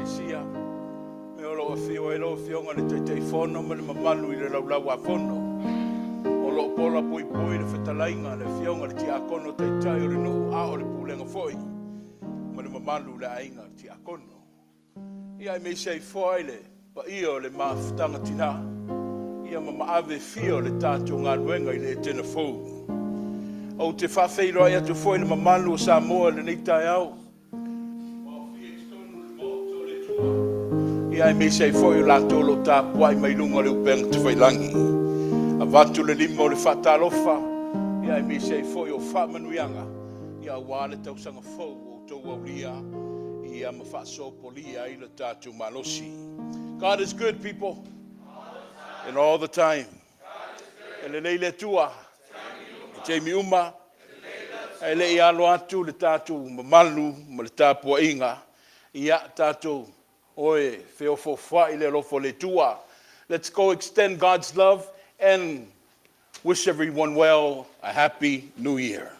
Malaysia. Me o lo fio e lo fio ngale Tofaeono me le mamalu I le laulau a fono. O lo pola pui le whetalainga le fio ngale ti akono tai o le no a o le pulenga foi. Me le mamalu le ainga ti akono. Ia me sei foi le pa io le mafutanga tina. Ia ave fio le tātou ngā luenga I le Etena Fou. O te whawheiroa ia tu foi le mamalu o Samoa le nei tai au. Ia me sei foi o lātou lo tā puai mai lunga le upenga te whailangi. A watu le lima o le whatalofa. Ia me sei foi o whamanuianga. Ia wale tausanga fou o tau aulia. Ia ma whaasopolia I le tātou malosi. God is good, people. And all the time. E le leile tua. Te mi uma. E le I alo atu le tātou mamalu ma le tāpua inga. Ia tātou oe feofo whai le lofo le tua. Let's go extend God's love and wish everyone well a happy new year.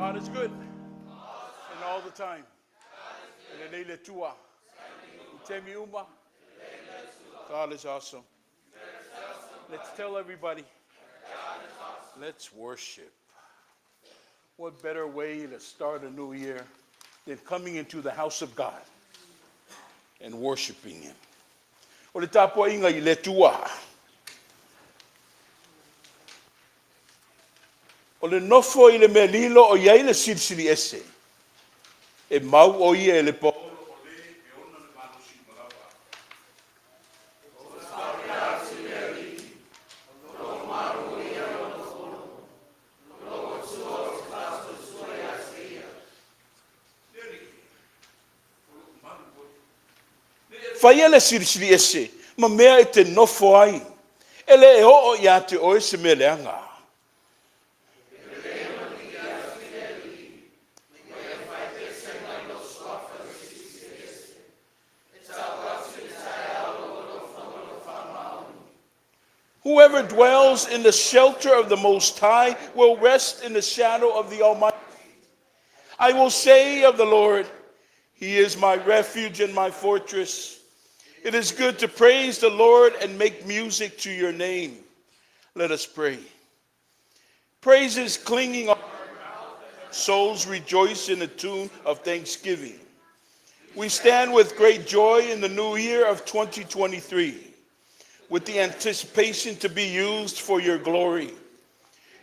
God is good. And all the time. E le leile tua. I te mi uma. God is awesome. Let's tell everybody. Let's worship. What better way to start a new year than coming into the house of God and worshiping Him. O le tāpua inga I le tua. O le nofo I le mea lilo o iai le sirisiri ese. E mau o ia e le po. whaia le sirisiri ese, ma mea e te nofo ai. Ele e o ia te oe se me leanga. Whoever dwells in the shelter of the Most High will rest in the shadow of the Almighty. I will say of the Lord, He is my refuge and my fortress. It is good to praise the Lord and make music to your name. Let us pray. Praises clinging on souls rejoice in the tune of thanksgiving. We stand with great joy in the new year of 2023, with the anticipation to be used for your glory.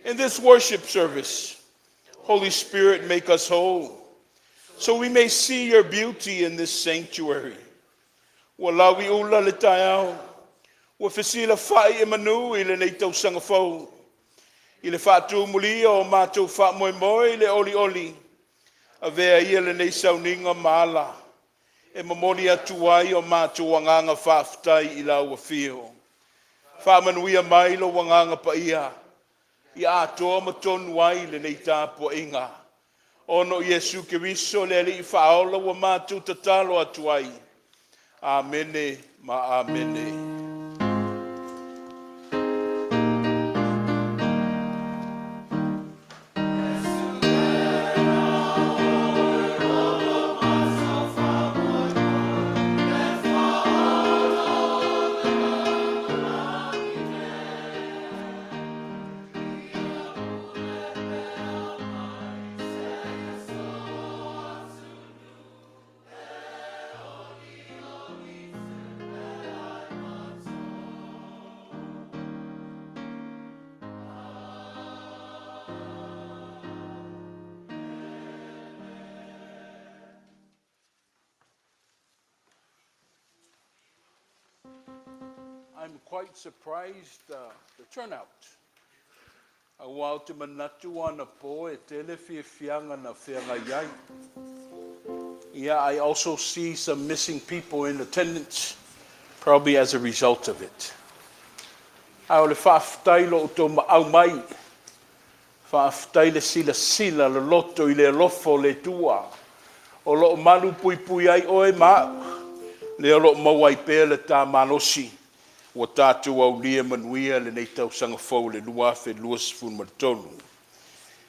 In this worship service, Holy Spirit, make us whole, so we may see your beauty in this sanctuary. Walawi ula le taiao, wa fesila fai e manu i le nei tausanga fau. I le whaatu muli o mātou wha moe moe le oli oli, a vea ia le nei sauninga maala, e mamoni atu ai o mātou wanganga whaafutai i lau a whio. Whaamanuia mai lo wanganga pa ia, i atoa matonu ai le nei tāpua inga. Ono Iesu Kiriso le ali i whaola wa mātou tatalo atu ai. Amene ma amene. I'm quite surprised the turnout. Awao te manatu ana po e tele fianga na whianga iai. Yeah, I also see some missing people in attendance, probably as a result of it. Ao le whaaftailo o tō maau mai. Whaaftaile sila le loto i le lofo le tua. O lo malu pui ai oe mau. Le lo mawai pēr le tā malosi. Wa tātou au lia manuia le nei tau sanga fau le lua fe luas fun matonu.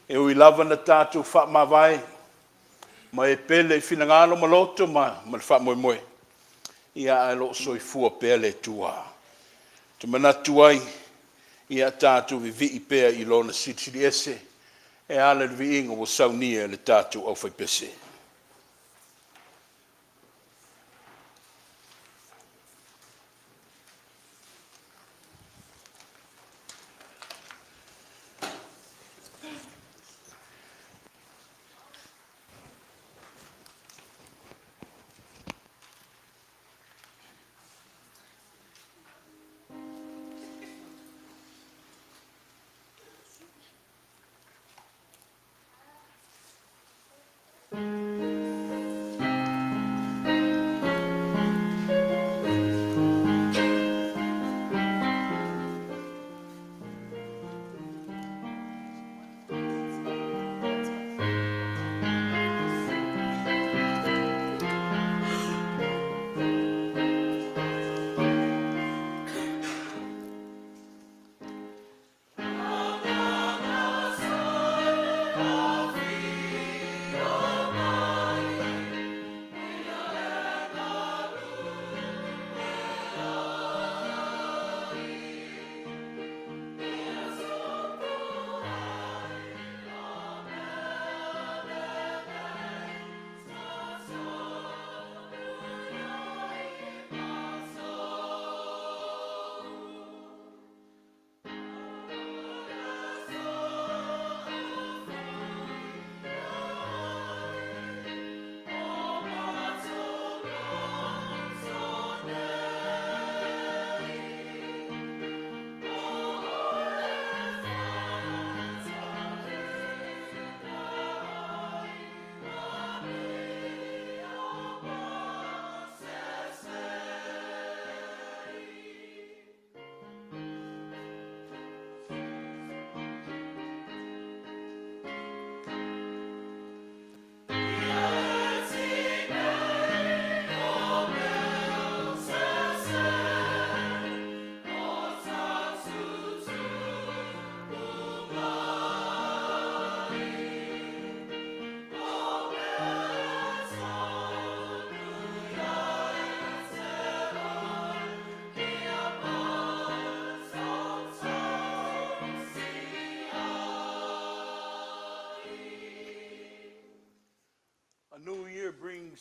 E ui lava na tātou wha mawai. Ma e pele i finangalo maloto ma le wha moe moe. Ia ai lo soi fua pele tua. Te manatu ai, ia tātou vi i pēr i lona sitiri ese. E ala vi inga wa saunia le tātou au fai pese.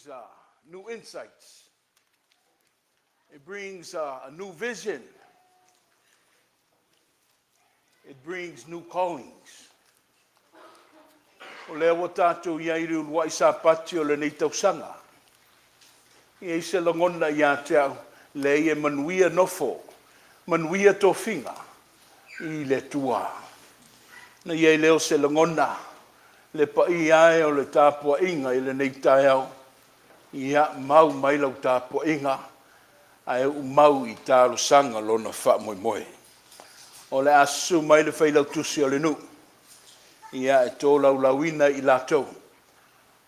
brings new insights. It brings a new vision. It brings new callings. O lea wa tātou ia iri ulua i sāpati o le nei tausanga. Ia i se langona ia te au, le ia manuia nofo, manuia tofinga, i le tua. Na ia i leo se langona, le pa i ae o le tāpua inga i le nei tai au, ia mau mai lau tāpua inga, ai u mau i tālo sanga lona wha moe moe. O le asu mai le whailau tusi o le nu. Ia e tō laulauina i lātou.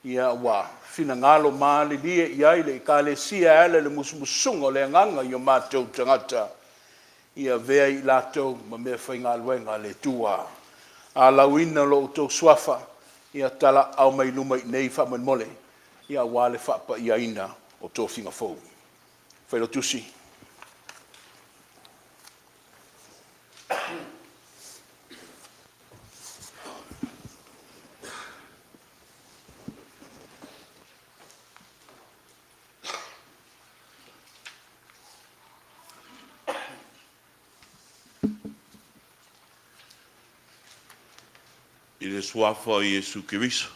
Ia wa whina ngalo māli lia i aile i ka le sia ele le musumusunga o le anganga i o mātou tangata. Ia vea i lātou ma mea whainga luenga le tua. A lauina lo tō swafa. Ia tala au mai luma i nei wha mole. Ia wale whapa i aina o Etena Fou. Whailau tusi. I le suafa o Iesu Kiriso.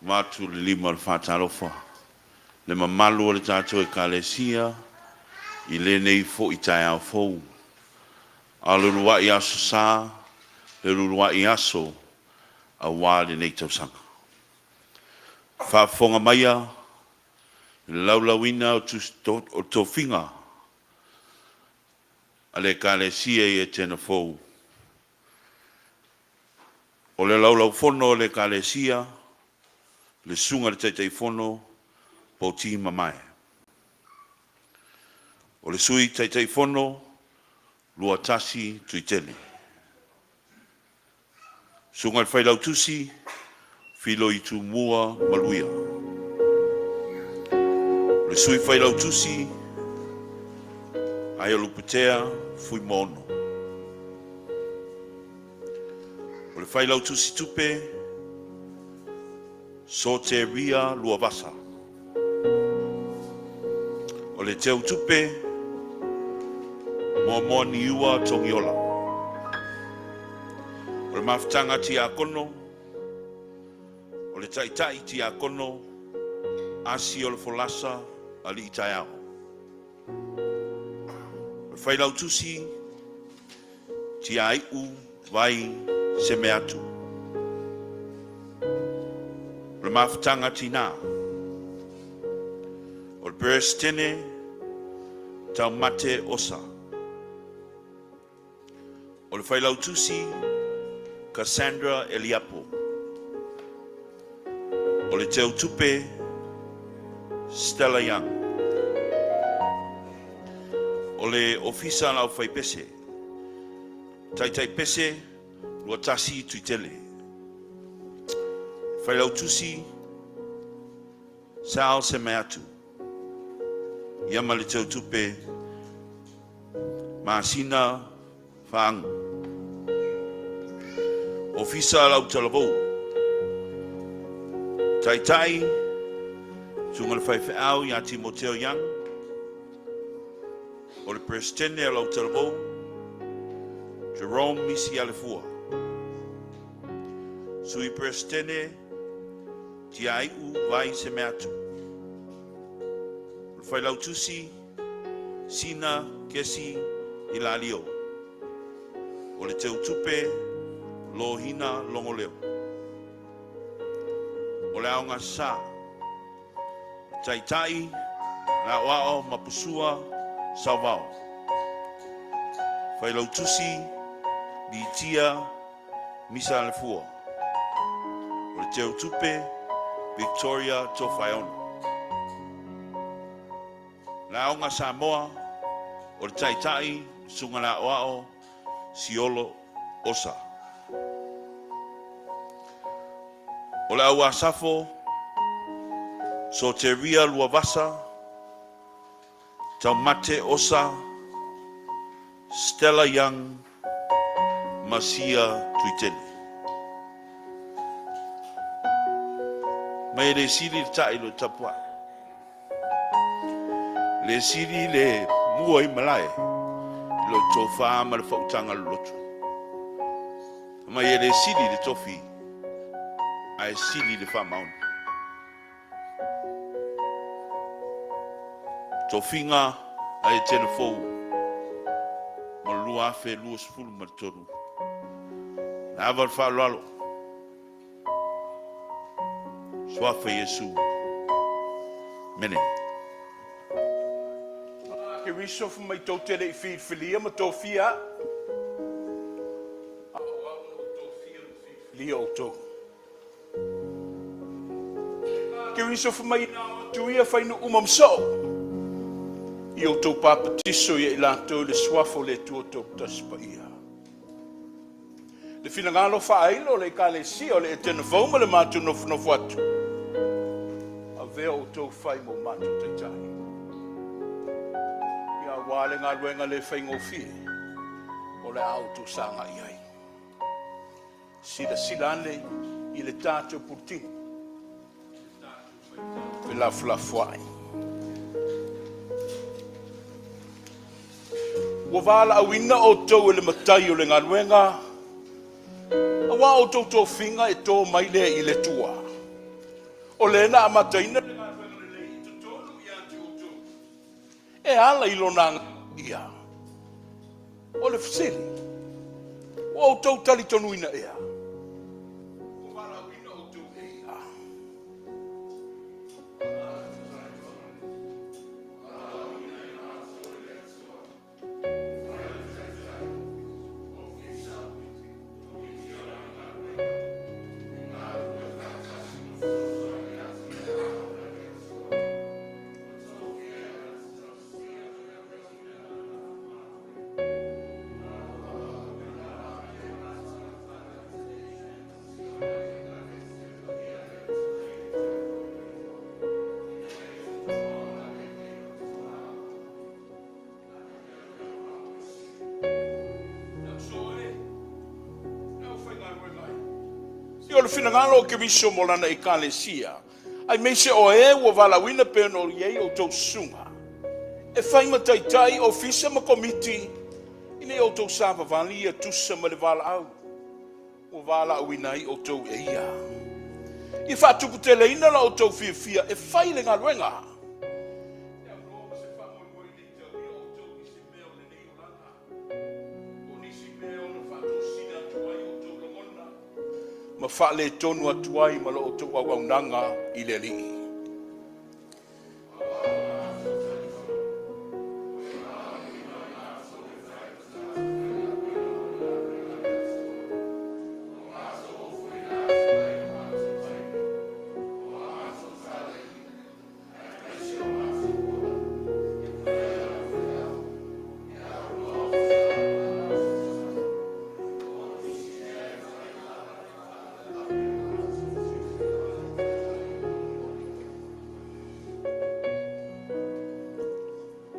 Matu le lima le whātarofa. Le mamalu o le tātou e kalesia. I le nei fo i Ailao fou. A le rua i aso sā. Le rua i aso. A wā le nei tausanga. Whaafonga maia. Le laulawina o tofinga. A le kalesia i Etena Fou. O le laulau fono le kalesia, le sunga le taitei fono, po ti mamae. O le sui taitei fono, lua tasi tuitele. Sunga le whailau tusi, filo i tu mua maluia. O le sui whailau tusi, ai aluputea fui mono. O le whailau tusi tupe, so te ria lua vasa. O le teu tupe, moa ni ua tongiola. O le mafutanga ti a kono, o le taitai ti a kono, asi o le folasa ali i tai au. O le whailau tusi, ti a iu vai se me atu. O le mafutanga tina. O le perestene tau mate osa. O le whailau tusi Cassandra Eliapo. O le teu tupe Stella Young. O le ofisa lau whai pese. Taitai pese lua tasi tuitele. Whailau tusi sao se me atu. Iama le tau tupe Masina Fang. Ofisa lau talavou. Taitai tunga le whaiwhau i a Timoteo Young. O le Prestene lau talavou Jerome Misi Alefua. Sui Prestene ti aiu vai se me atu. O le whailau tusi Sina Kesi i Lalio. O le teu tupe Lohina Longoleo. O le aonga sa Taitai na wao mapusua Salvao. Whailau tusi di tia Misa Alefua. O le teu tupe Victoria Tofaeono. Na aonga Samoa o le taitai sunga na wao Siolo Osa. O le au asafo so te ria lua vasa tau mate osa Stella Young Masia Tuitele. Mai le siri tai lo tapua. Le siri le mua I malai. Lo tofa ma le fautanga lotu. Mai le siri le tofi. Ai siri le fa maun. Tofinga ai Etena Fou. Ma lua fe lua spulu ma toru. Na avar fa lalo. Swafa Yesu. Mene. Ke wiso fu mai tau tere I filia ma tau fia. Lia o tau. Ke wiso fu mai tuia whainu umam so. I o tau papatiso I lato le swafo le tua tau taspa ia. Le fina ngalo whaeilo le kale si o le Etena Fou ma le matu nofu atu. A vea o tau whai mo matu taitai. Ia wale ngā ruenga le whaingo fie. O le auto sanga iai. Sila ane I le tātou putini. Pe lafu ai. Ua wala awina o tau le matai o le ngā ruenga. Awa o tau tau finga e tō maile I le tua. O le na amataina le ngā ruenga le I tutonu I atu o tau. E ala I lonanga ia. O le fasili. O tau tali tonuina ea. O wala awina o tau ea. O le fina ngalo ke miso mo lana I kalesia. Ai meise o ua walawina pe no iei o tau sunga. E whai mataitai o fisa ma komiti. Ine o tau sāpa vali a tusa ma le wala au. O wala awina I o tau eia. I whatupu te leina la o tau fia e whai le ngā ruenga. Ma whaale tonu atuai ma lo tau awaunanga I le li.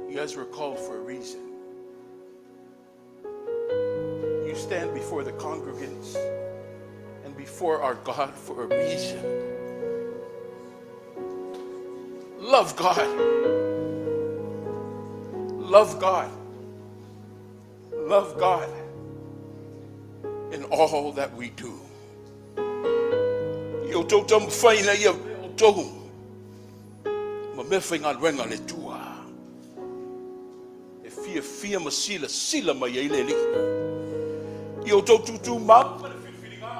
You guys were called for a reason. You stand before the congregants and before our God for a reason. Love God. Love God. Love God in all that we do. Yo tau tamu whaina ia o tau. Ma me whainga ruenga le tua. Fia sila mai ai le li. I o tau tutu mau ma le whiwhiringa.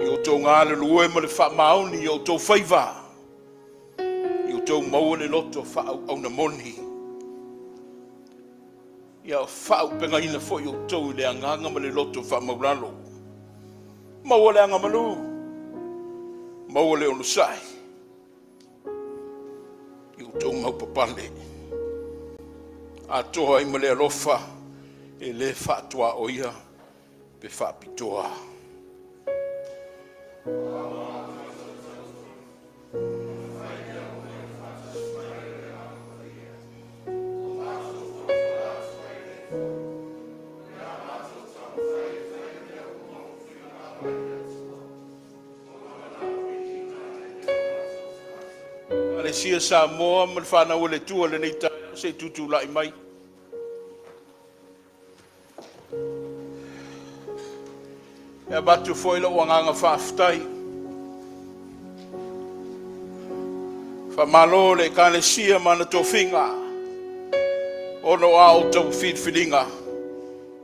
I o tau ngā le lue ma le wha maoni I o tau whaiva. I o tau maua le loto wha au na moni. I a wha au penga ina fo I o tau le anganga ma le loto wha maulalo. Maua le anga malu. Maua le onusai. I o tau mau papale. A toa I male alofa e le whaatua o ia pe whaapitoa. Ekalesia Samoa ma le whanau le tua le nei tai se tutu lai mai. E batu foi la wanganga whaftai. Whamalo le ekalesia mana tō whinga. Ono a o tau whidwhidinga.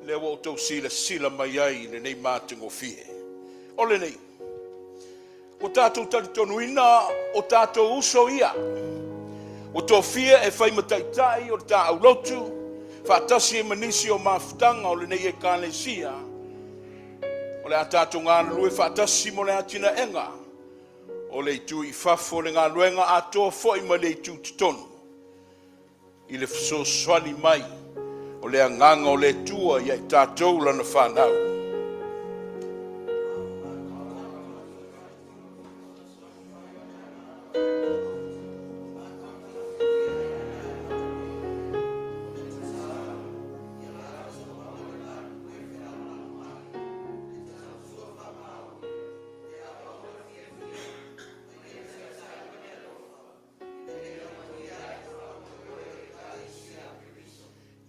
Le o tau sila mai ai le nei mātungo fie. Ole nei. O tātou taritonuina, o tātou uso ia. O tō fia e whai mataitai o tā au lotu, whātasi e manisi o mawhitanga o le nei e kālesia. O le a tātou ngā lue whātasi mo le atina enga. O le itu i whafo le ngā luenga a tō fwoi ma le itu titonu. I le whaso swani mai, o le anganga o le tua i e tātou lana whanau.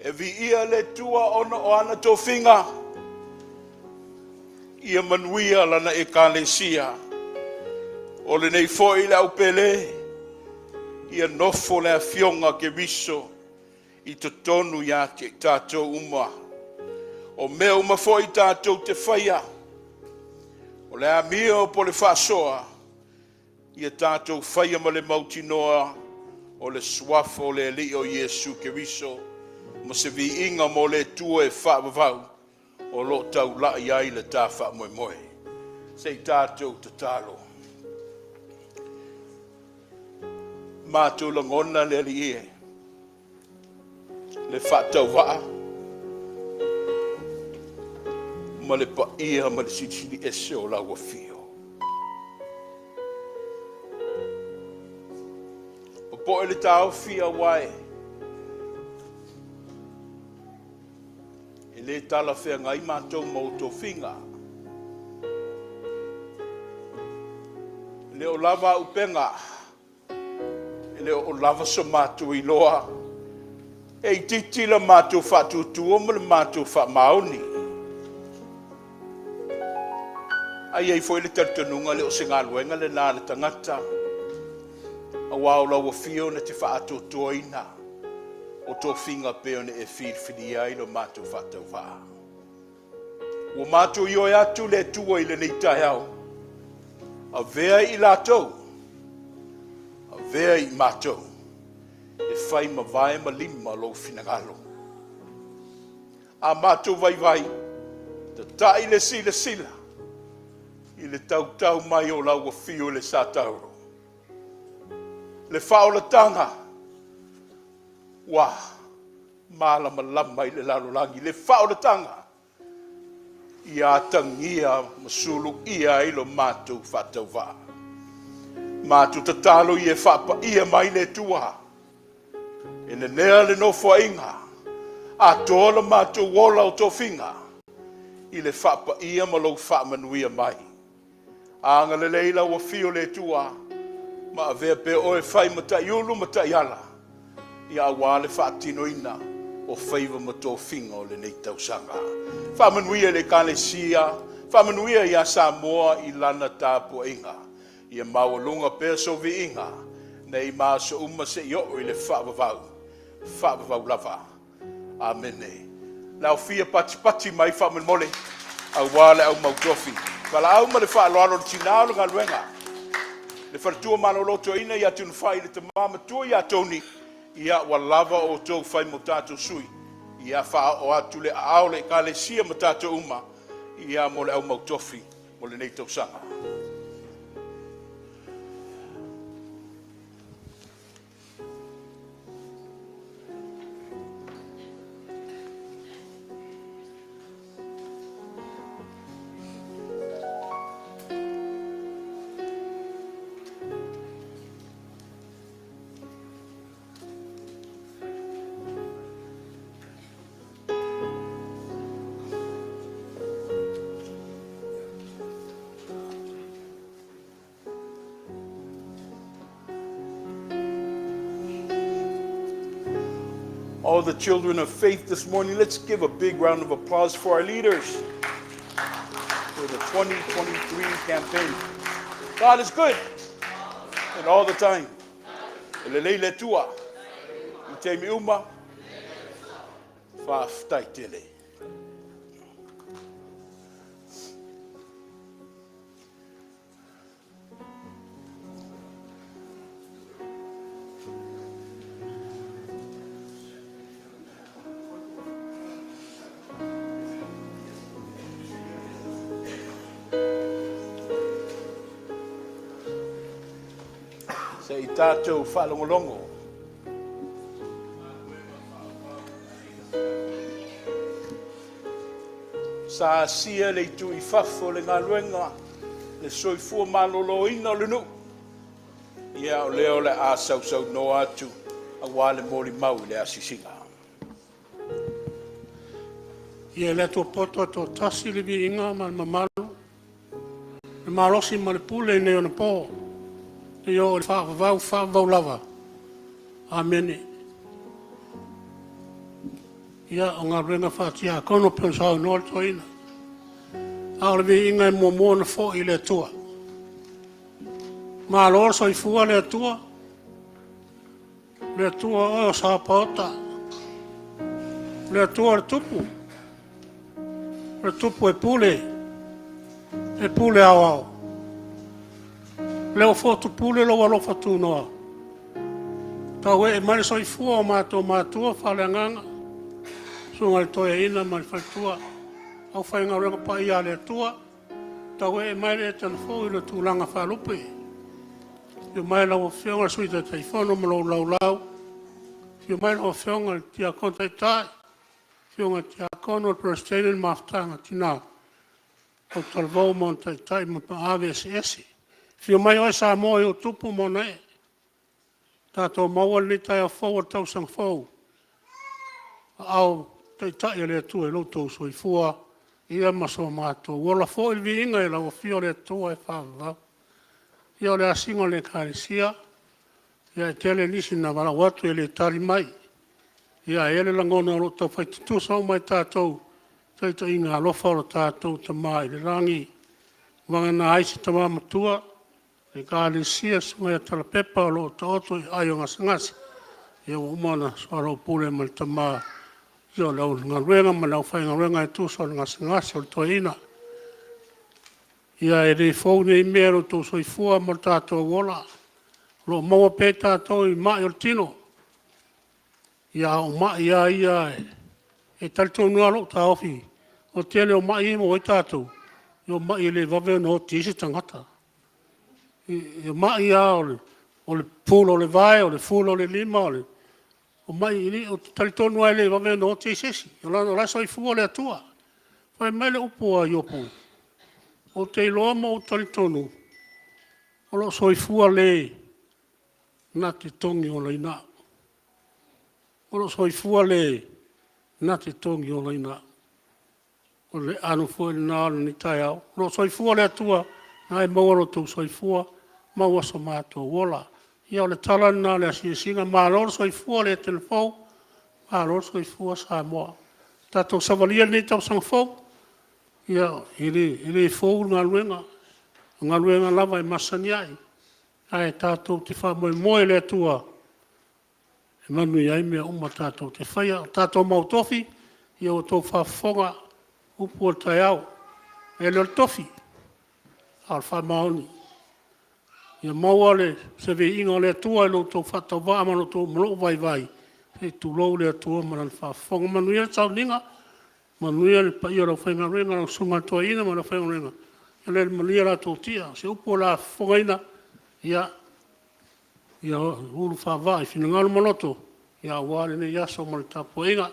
E vi ia le tua ona o ana tō whinga. Ia manuia lana e kālesia. O le nei foi le au pele. Ia nofo le a fionga ke viso. I to tonu ia ke tātou uma. O mea uma foi tātou te whaia. O le a mia o po le whasoa. Ia tātou whaia ma le mautinoa. O le swafo le li o Yesu ke viso. Ma se vi inga mo le tua e whaavavau, o lo tau lai ai le tā wha moe moe. Sei tātou te tālo. Mātou langona le li e. Le whaatau waa. Ma le pa ia ma le sitini ese o laua fio. O po e le tāo fia wae. Le tala whea ngai mātou mau tō whinga. Le o lava upenga. Le o lava so mātou i loa. E i titila mātou whatutua ma le mātou whamaoni. Ai ei foi le tartanunga le o singaluenga le nā le tangata. A wao lau a fio na te whaatotoa ina. O tō whinga peone e whirwhiri ai lo mātou whatau wā. O mātou i oi atu le tua i le nei tai au. A vea i lātou. A vea i mātou. E whai ma vai ma lima lo whinangalo. A mātou vai vai. Te tai le sila. I le tau mai o lau a fio le sātauro. Le whaolatanga. Wā, mālama lama i le lalolangi, le whaoratanga. I atangia masulu ia i lo mātou whatau wā. Mātou tatalo i e whapa ia mai le tua. E ne nea le nofua inga. A tōla mātou wola o tō whinga. I le whapa ia ma lo whamanuia mai. Anga le leila wa fio le tua. Ma avea pe oe whai matai ulu matai ala. Ia wale whaatino ina o whaiva ma tō whinga o le nei tausanga. Whamanuia le kālesia, whamanuia ia Samoa i lana tāpua inga. Ia mawalunga peso vi inga, nei māso uma se i o i le whaavavau lava. Amene. Lau fia pati mai whamanmole, au wale au mautofi. Kala au ma le whaaloalo le tinao le ngaluenga. Le wharatua manoloto ina ia tunu whai le tamama tua ia toni. Ia walava o tō whai mo tātou sui. Ia wha o atu le ao le kālesia mo tātou uma. Ia mo le au mautofi mo le nei tausanga. all the children of faith this morning. Let's give a big round of applause for our leaders for the 2023 campaign. God is good, and all the time. Lelele tua, ite miuma, whaftaitele. Se i tātou whalongolongo. Sa asia le tu i whafo le ngā luenga, le soifua malolo ina le nu. Ia o leo le a sau no atu, a wale mori mau le asisinga. Ia le to poto to tasi le vi inga ma mamalu. Le malosi ma le pule ne ona po. Yo le whakavau lava. Amene. Ia o ngā renga whatia kono pensau no to ina. Au le vi inga mo mo na fo i le tua. Ma lo so i fua le tua. Le tua o sa pota. Le tua le tupu. Le tupu e pule. E pule au au. Leo fotu pule lo walo fatu noa. Tau e mare so i fua o mātua whale nganga. Sunga le toe ina mare whaitua. Au whainga renga pa ia le tua. Tau e mare e tana fōu i le tūlanga whalupe. Io mai lau whionga suita tai whono malo lau. Io mai lau whionga tia kontai tai. Whionga tia kono le Palestinian maftanga tina. O talvau mon tai mo pa AVSS. Fio mai oi sa mo o tupu mo ne. Tato mawal ni tai a fau tau sang fau. Au tai le tu e loto so i fua. Ia maso mato. Wala fo il vi inga e lau fio le tu e fava. Ia le asingo le karisia. Ia e tele nisi na wala watu e le tari mai. Ia ele langona lo tau fai tu sau mai tatou. Tai inga alofa o tatou tamai le rangi. Wanga na aisi tamamatua. E ka le sia sunga e tala pepa o lo taoto i aio ngasangasi. Ia umana soaro pule mal tama. Ia lau ngaruenga ma lau whai ngaruenga e tu soaro ngasangasi o le toa ina. Ia e rei fau nei mea ro tō soi fua ma tātou wola. Lo maua pe tātou i mai o tino. Ia o mai ia e talitou nua lo tā ofi. O tele o mai imo o i tātou. Ia o mai le vave no tisi tangata. Ia mai ia o le pulo o le vai, o le fulo o le lima, o mai ili o talitou nua le vave no tisi. Ia la soi fua le atua. Fai mai le upo a iopu. O te iloa ma o talitonu. O lo soifua le na te tongi o leina. O lo soifua le na te tongi o leina. O le anu fua le nāna ni tai au. O lo soifua le atua na e mawaro tau soifua ma waso mātua wola. Ia o le tala na le asiasinga ma lor soifua le telefou. Ma lor soifua sa moa. Tatou savalia ni tau sang fou. Ia, ili fōu ngā luenga lava e masani ai. Ai tātou te wha moe le atua. E manu i ai mea uma tātou te whaia. Tātou mau tofi, ia o tō whafonga upu o tai au. E leo tofi, al wha maoni. Ia maua le, se ve inga le atua e lo tō whatau wā mano tō mlo vai. E tu lou le atua manan whafonga. Manu ia tau ninga. Manuia le pa ia rau whainga renga rau sunga toa ina ma rau whainga renga. Ia le manuia la tō tia. Se upo la whangaina. Ia uru whawai. Whina ngāru maloto. Ia wāre ne iaso ma le tāpua inga.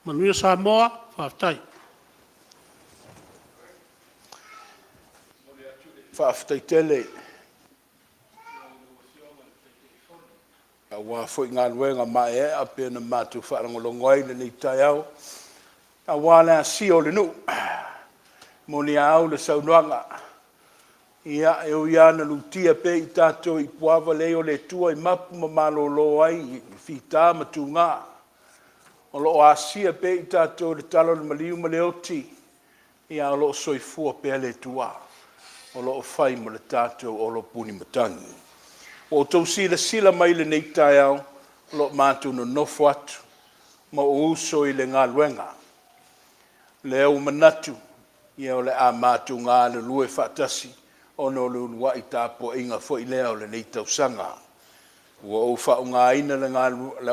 Manuia sa moa whaftai. Whaftai tele. A wā fwoi ngā ruenga mai e. A pēna mātu wharangolongo ai le nei tai au. A wala si o le nu. Moni au le saunoanga. Ia e o ia na lutia pe i tātou i puava leo le tua i mapu ma malolo ai i whita ma tūngā. O lo asia pe i tātou le talo le maliu ma le oti. Ia o lo soifua pe le tua. O lo fai ma le tātou o lo puni matangi. O tau sila mai le nei tai au, lo mātou no nofo atu. Ma o uso i le ngā luenga. Le au manatu, ia o le a mātou ngā le lue whaatasi, o no le unua i tāpo inga fo i leo le nei tausanga. Ua o whao ngā ina le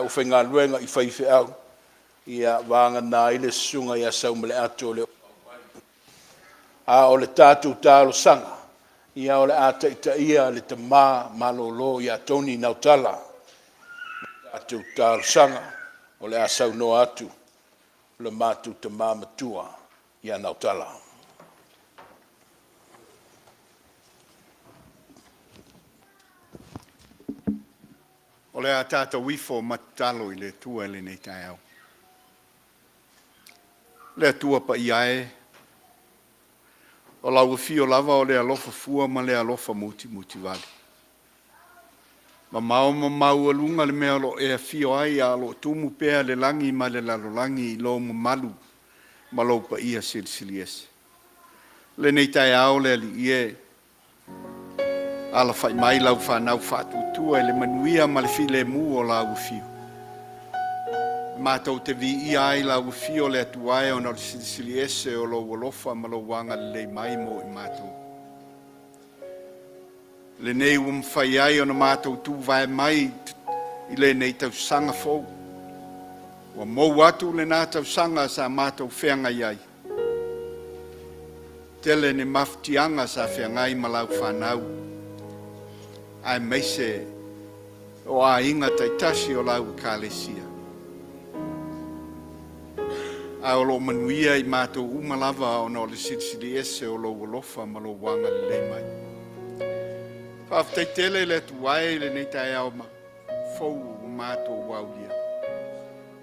uwhai ngā luenga i whaiwhi au, ia wanga nā i le sunga ia sau mele ato le a o le tātou tālo sanga, ia o le a taita ia le ta malolo ia toni nautala, tātou tālo sanga, o le a sau no atu, le mātou ta matua ia nautala. O le a tātou wifo matalo i le tua le nei tai au. Le atua pa iae, o lau fio lava o le alofa fua ma le alofa muti vale. Ma mau alunga le mea lo e fio ai a lo tumu pea le langi ma le lalolangi i lo malu ma lo pa ia silsilies. Le nei tai au le ali ie ala fai mai lau whanau whātutua e le manuia ma le file mu o lau fio. Mātou te vi ia ai lau fio le atuae o na le silsiliese o lo wolofa ma lo wanga le mai mo i mātou. Le nei whai ai o na mātou tu vai mai i le nei tau sanga fau. Wa mou atu le nā tau sanga sa mātou whenga iai. Tele ne maftianga sa whengai ma lau whanau. Ai meise o a inga taitasi o lau kālesia. A o lo manuia i mātou umalava o no le silsili ese o lo wolofa ma lo wanga le mai. Whaftai tele le tuai le nei tai au ma fau mātou waulia.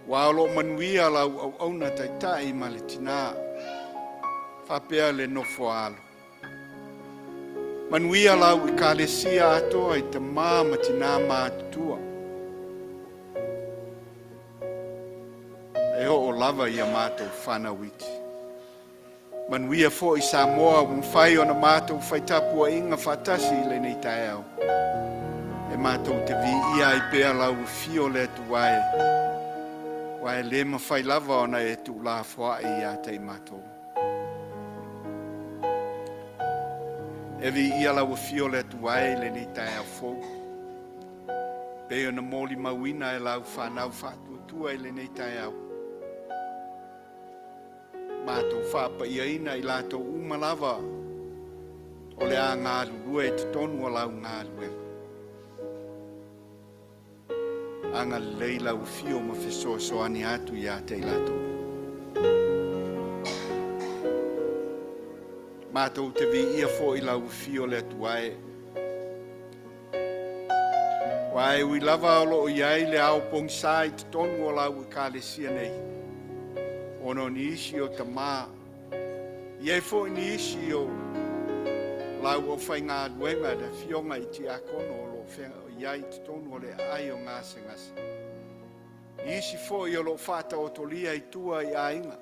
Wa o lo manuia lau au auna taitai ma le tina. Whapea le nofo alo. Manuia lau I kālesia atoa I te ma tina mātua. E o lava ia mātou whanawiti. Manuia fo I Samoa whai o na mātou whaitapua inga whatasi le nei tai au. E mātou te vi ia I pea lau fio le tuae. Wa e le ma whai lava o na e tu la fwa I a tei mātou. E vi ia lau fio le tuae le nei tai au fo. Peo na moli mawina e lau whanau whatuatua I le nei tai au. Mātou whapa iaina I lātou umalava o le a ngā lulua e te tonu o lau ngā lue. Anga lei lau fio ma whesoa soani atu I a te lātou. Mātou te vi ia fo I lau fio le atuae. Wae ui lava o lo iai le au pongsai te tonu o lau I kālesia nei. Ono ni isi o ta maa. Iei fo ni isi o lau o whai ngā luenga da fionga I ti akono o lo whenga o iai te tonu o le ai o ngase ngase. Ni isi fo I o lo whata o tolia I tua I ainga.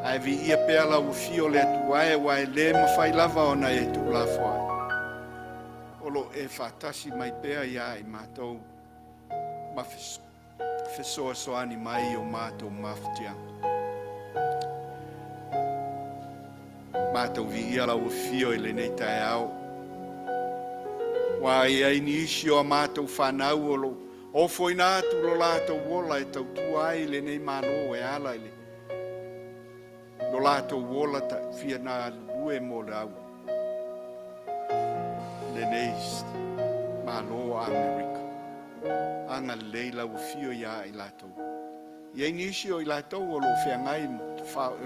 Ai vi ia pea lau fio le tuae wa e le ma whai lava o na e tu la whai. O lo e whatasi mai pea ia I mātou ma whesoa soani mai o mātou maftia. Mātou vi ia lau fio I le nei tai au. Wa ia ni isi o mātou whanau o lo. O foi nātu lo lātou wola e tau tuai le nei mālo e ala le. Lo lātou wola ta fia nā lue mo rau. Le nei mālo Amerika. Anga leila o fio ia I lātou. Ia nisi o I lātou o lo whiangai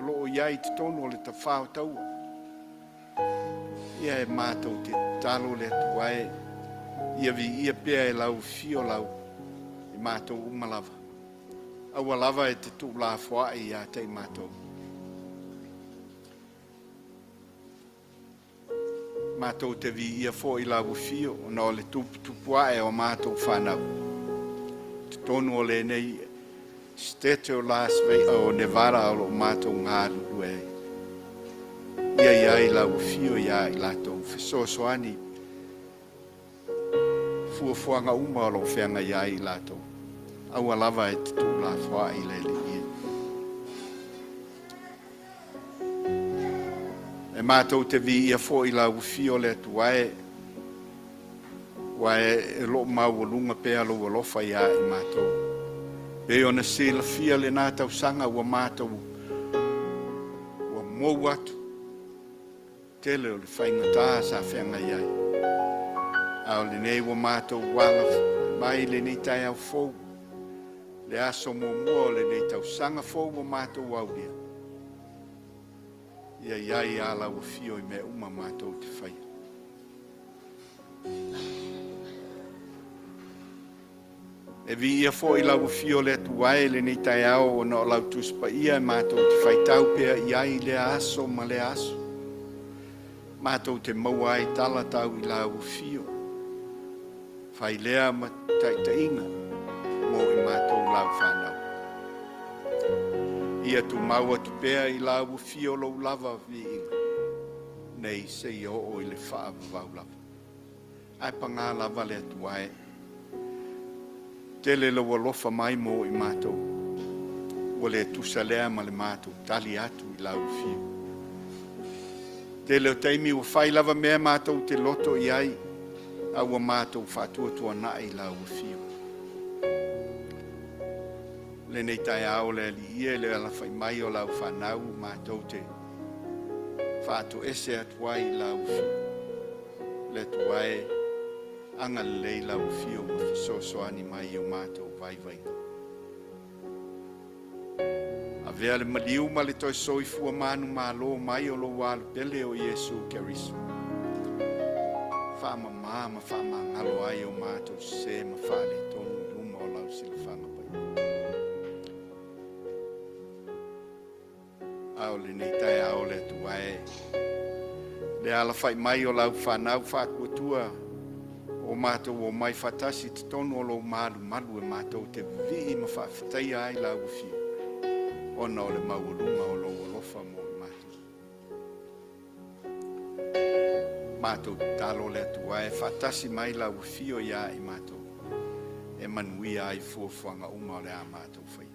lo o iai te tonu o le ta whao taua. Ia e mātou te talo le tuae. Ia vi ia pea e lau fio lau. I mātou umalava. Aua lava e te tu la whaai ia te mātou. Mātou te vi ia fo I lau fio o na o le tupuae o mātou whanau. tonu o le nei State o Las Vegas o Nevada o lo mātou ngā lulu e. Ia i lau fio ia i latou fesoasoani. Fuafuanga uma o lo whenga ia i latou. Aua lava e te tū la wha i le li. E mātou te vi ia fo i lau fio le tu wae. Wae e lo mau lunga pea lo alofa ia i mātou. E ona sila fia le nā tau sanga ua mātou ua mou atu. Tele o le whaingatā sa whenga iai. Ao le nei ua mātou wala mai le nei tai au fou. Le aso mua le nei tau sanga fou ua mātou au lia. Ia iai ala ua fio i me uma mātou te whaia. E vi ia fo i lau fio le tu wae le nei tai au o no lau tuspa ia mātou te whaitau pia iai le aso ma le aso. Mātou te maua ai tala tau i lau fio. Whai lea ma taitainga mo i mātou lau whanau. Ia tu maua tu pia i lau fio lo lava vi inga. Nei se i o i le wha vau lava. Ai pa ngā lava le tu wae. Tele lo walofa mai mo i mātou. O le tusa lea ma le mātou tali atu i lau fio. Tele o teimi o whai lava mea mātou te loto i ai. Aua mātou whatua tua na i lau fio. Le nei tai ao le ali ia le ala whai mai o lau whanau mātou te whātu ese atuai i lau fio. Le tuai anga lei lau fio ma fisosoani mai o mātou vai. A vea le maliu ma le toi soi fua manu malo mai o lo walu pele o Yesu Keriso. Whaama ma whaama ngalo ai o mātou se ma whaale tonu luma o lau sila whanga pai. Ao le nei tai ao le tuae. Le ala whai mai o lau whanau whātua tua. O mātou o mai whatasi te tonu o lo malu e mātou te vi ma whawhatai ai lau fio. Ona o le maurunga o lo alofa mo i mātou. Mātou talo le atua e whatasi mai lau fio ia i mātou. E manuia ai fuafuanga uma o le a mātou whai.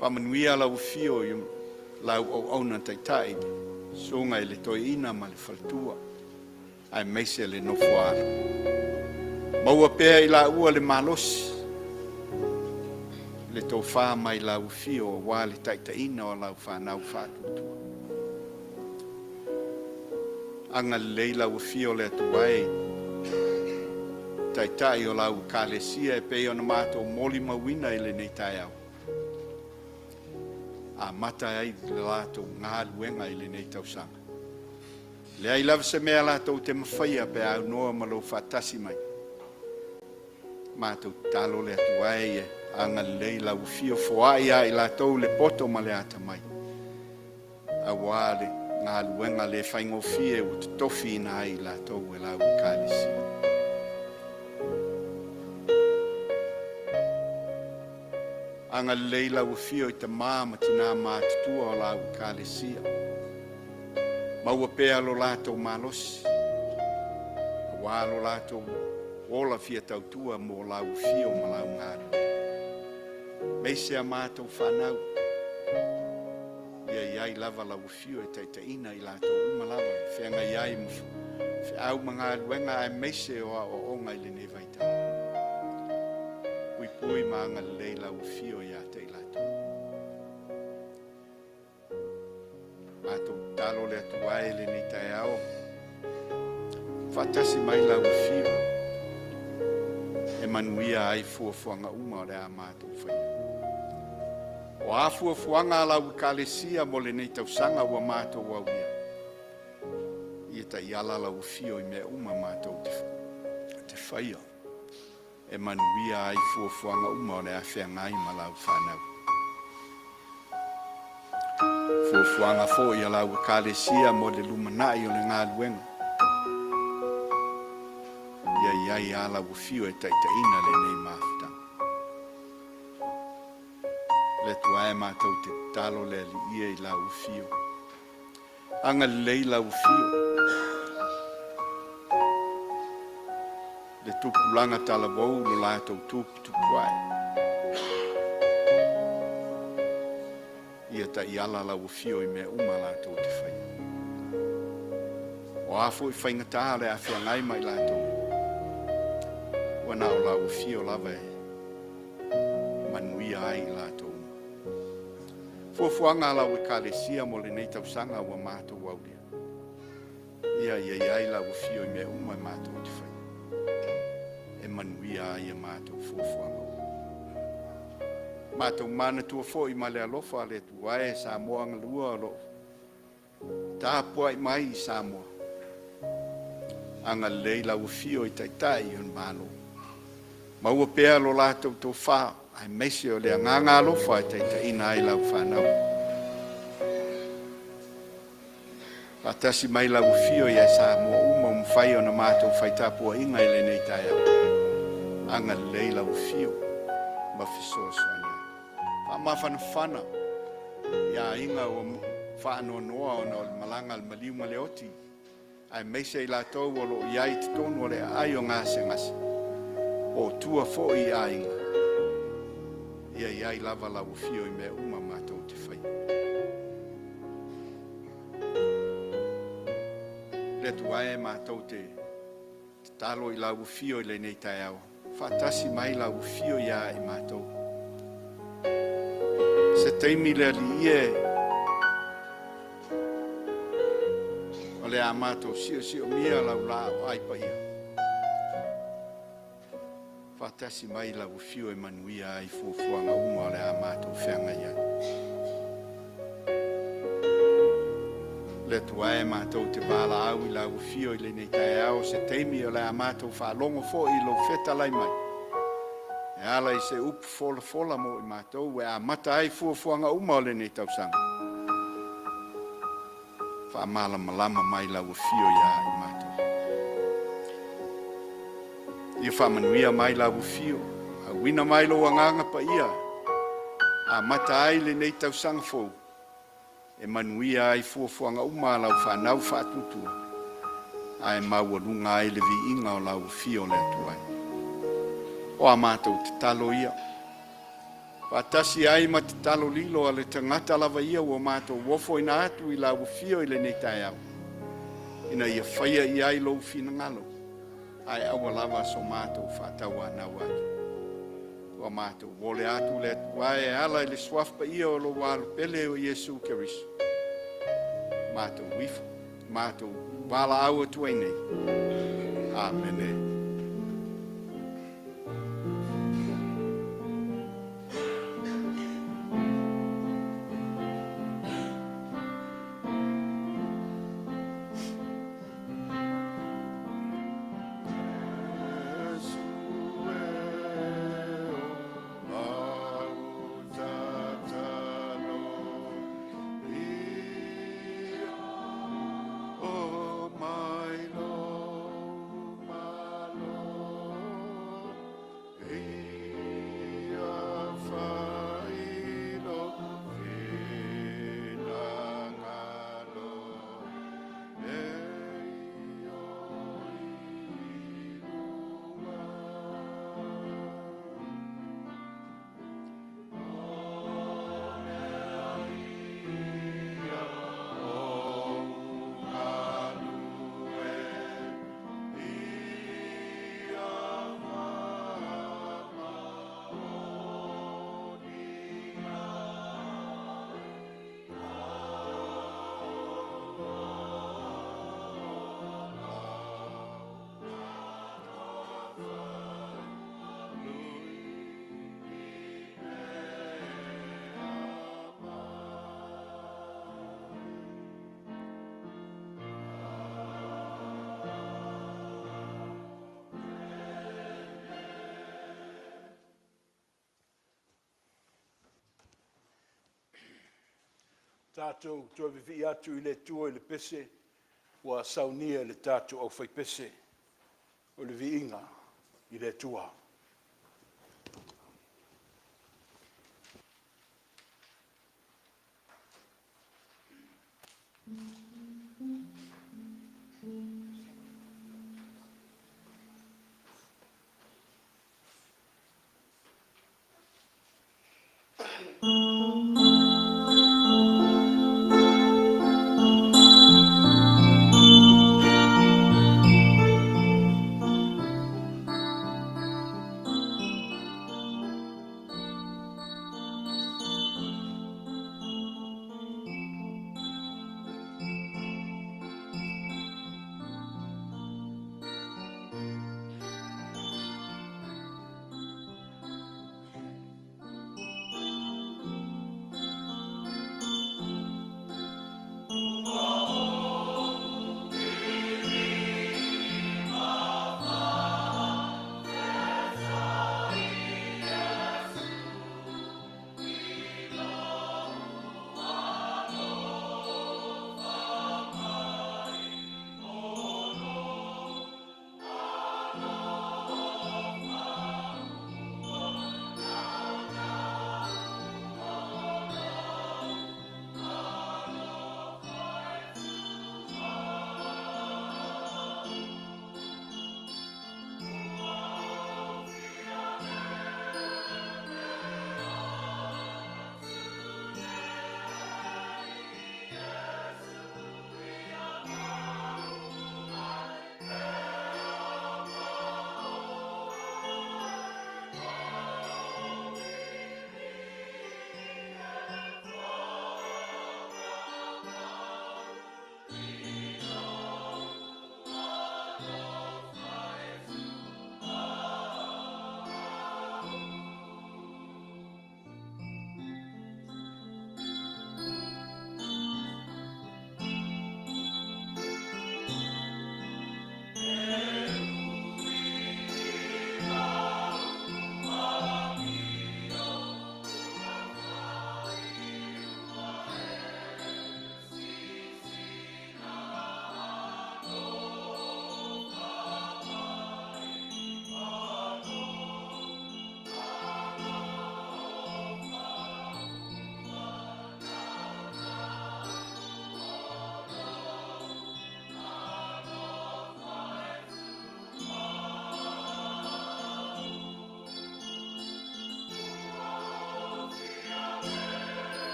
Whamanuia lau fio i lau au auna taitai. Songa i le toi ina ma le faltua. Ai meise le nofoara. Maua pea i la ua le malosi. Le tō whā mai lau fio o wā le taitaina o lau whanau whātutua. Anga lei lau fio le atuai. Taitai o lau kālesia e pei ona mātou moli mawina i le nei tai au. A mata ai le lātou ngā luenga i le nei tausanga. Le ai lava se mea lātou te mawhaia pe au noa ma lo whatasi mai. Mātou talo le atuai e anga lei lau fio foai ai lātou le poto ma le ata mai. A wāle ngā luenga le whaingo fie o te tofi na ai lātou e lau kālesi. Anga lei lau fio i te māma tina mātutua o lau kālesia. Maua pea lo lātou malosi. A wā lo lātou ola fia tautua mo lau fio ma lau ngāru. Meise a mātou whanau. Ia iai lava lau fio e taitaina i lātou uma lava. Whenga iai mufu. Au mga luenga e meise o onga i le ne vaitau. Pui maanga lei lau fio ia te lātou. Mātou talo le atuai le nei tai ao. Whatasi mai lau fio. E manuia ai fuafuanga uma o le a mātou whaia. O a fuafuanga lau kālesia mo le nei tausanga ua mātou au ia. Ia ta iala lau fio i mea uma mātou te whaia. E manuia ai fuafuanga uma o le a whengai ma lau whanau. Fuafuanga fo i a lau kālesia mo le lumanai o le ngā luenga. Ia iai ala ufio e taitaina le nei mafutanga. Le tuae mātou te talo le li ia I la ufio. Anga lei la ufio. Le tupulanga tala wau lo lātou tupuai. Ia ta iala la ufio I mea uma lātou te whai. O afo I whaingata le awhia ngai mai lātou. Wana o la ufio lava e manuia ai lātou. Fuafuanga la wikalesia mo le nei tausanga ua mātou wauria. Ia ai la ufio I mea uma mātou te whai. E manuia ai mātou fuafuanga. Mātou mana tua fōi ma le alofa le tuae sa moanga lua alo. Tā pua I mai I Samoa. Anga lei la ufio I taitai on malo. Maua pea lo lātou tō whā. Ai meisi o le nganga alofa I taitai ai lau whanau. Patasi mai la ufio I Samoa uma mwhai o na mātou whaitapua inga I le nei tai au. Anga lei la ufio. Mafiso soania. Mawhanawhana, ia inga o whaanoa noa o na malanga al maliu ma le oti. Ai meise I lātou o lo iai te tonu o le ai o ngase ngase. O tua fo I a inga. Ia iai lava la ufio I mea uma mātou te whai. Le tuae mātou te talo I la ufio I le nei tai au. Whatasi mai la ufio ia I mātou. Se teimi le li ie o le amato sio mia la ula o ai pa ia. Fatasi mai la ufio e manuia ai fuafuanga uma o le amato whianga ia. Le tuae mātou te wala au I la ufio I le nei tai au se teimi o le amato whalongo fo I lo feta lai mai. E ala I se upu fola mo I mātou e a mata ai fuafuanga uma o le nei tausanga. Wha malama mai la ufio ia I mātou. Ia wha manuia mai la ufio. A wina mai lo anganga pa ia. A mata ai le nei tausanga fou. E manuia ai fuafuanga uma lau whanau whatutua. Ai maualunga ai le vi inga o la ufio le atuai. O a mātou te talo ia. Patasi ai ma te talo lilo a le tangata lava ia o mātou wofo ina atu I la ufio I le nei tai au. Ina ia whaia I ai lo fina ngalo. Ai awa lava so mātou whatawa nau atu. O mātou wole atu le tuae ala I le swafpa ia o lo walu pele o Yesu Keriso. Mātou wifo. Mātou wala au atu ai nei. Amen. Tātou tua vivi atu I le tua I le pese, wa saunia le tātou au fai pese, o le vi inga. i le tua.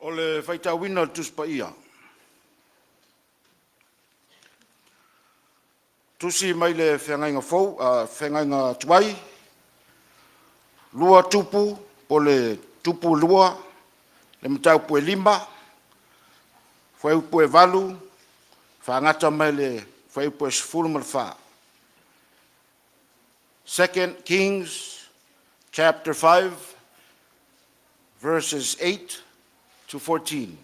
O le whaitawina le tuspa ia. Tusi mai le whengainga fou, whengainga tuai, lua tupu, po le tupu lua, le matau pue lima, whai pue valu, whangata mai le whai pue sifuru ma le wha. 2 Kings chapter 5, verses 8 to 14.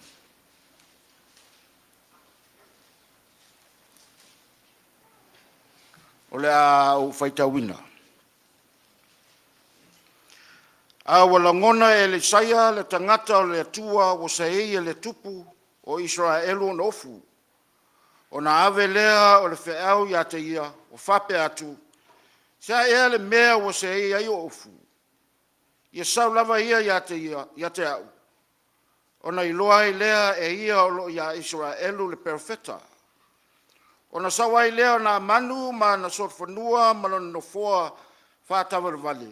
O le a o whaitawina. A walangona e le saia le tangata o le atua o saei e le tupu o Israelu na ofu. O na ave lea o le wheau ia te ia o whape atu. Sia ea le mea o saei ai o ofu. Ia sau lava ia te au. O na iloa i lea e ia o lo ia Israelu le perfeta. O na sawai leo na manu ma na sorfanua ma na nofoa whātawa vale.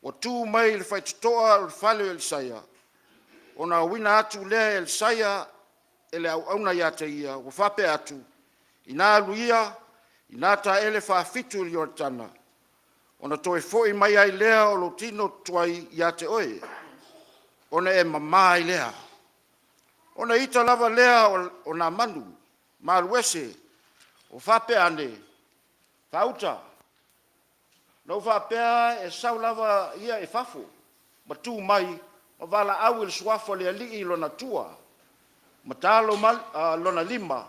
O tū mai le whaitutoa o le whale el saia. O na wina atu lea el saia e le au auna ia te ia o whape atu. I nā luia, i nā ta ele whawhitu li o tana. O na toi foi mai ai lea o lo tino tuai ia te oe. O na e mamai lea. O na ita lava lea o na manu, ma luese, o whape ane, whauta. No whapea e sau lava ia e whafo, ma tū mai, ma wala au il suafo le alii lona tua, ma talo lona lima,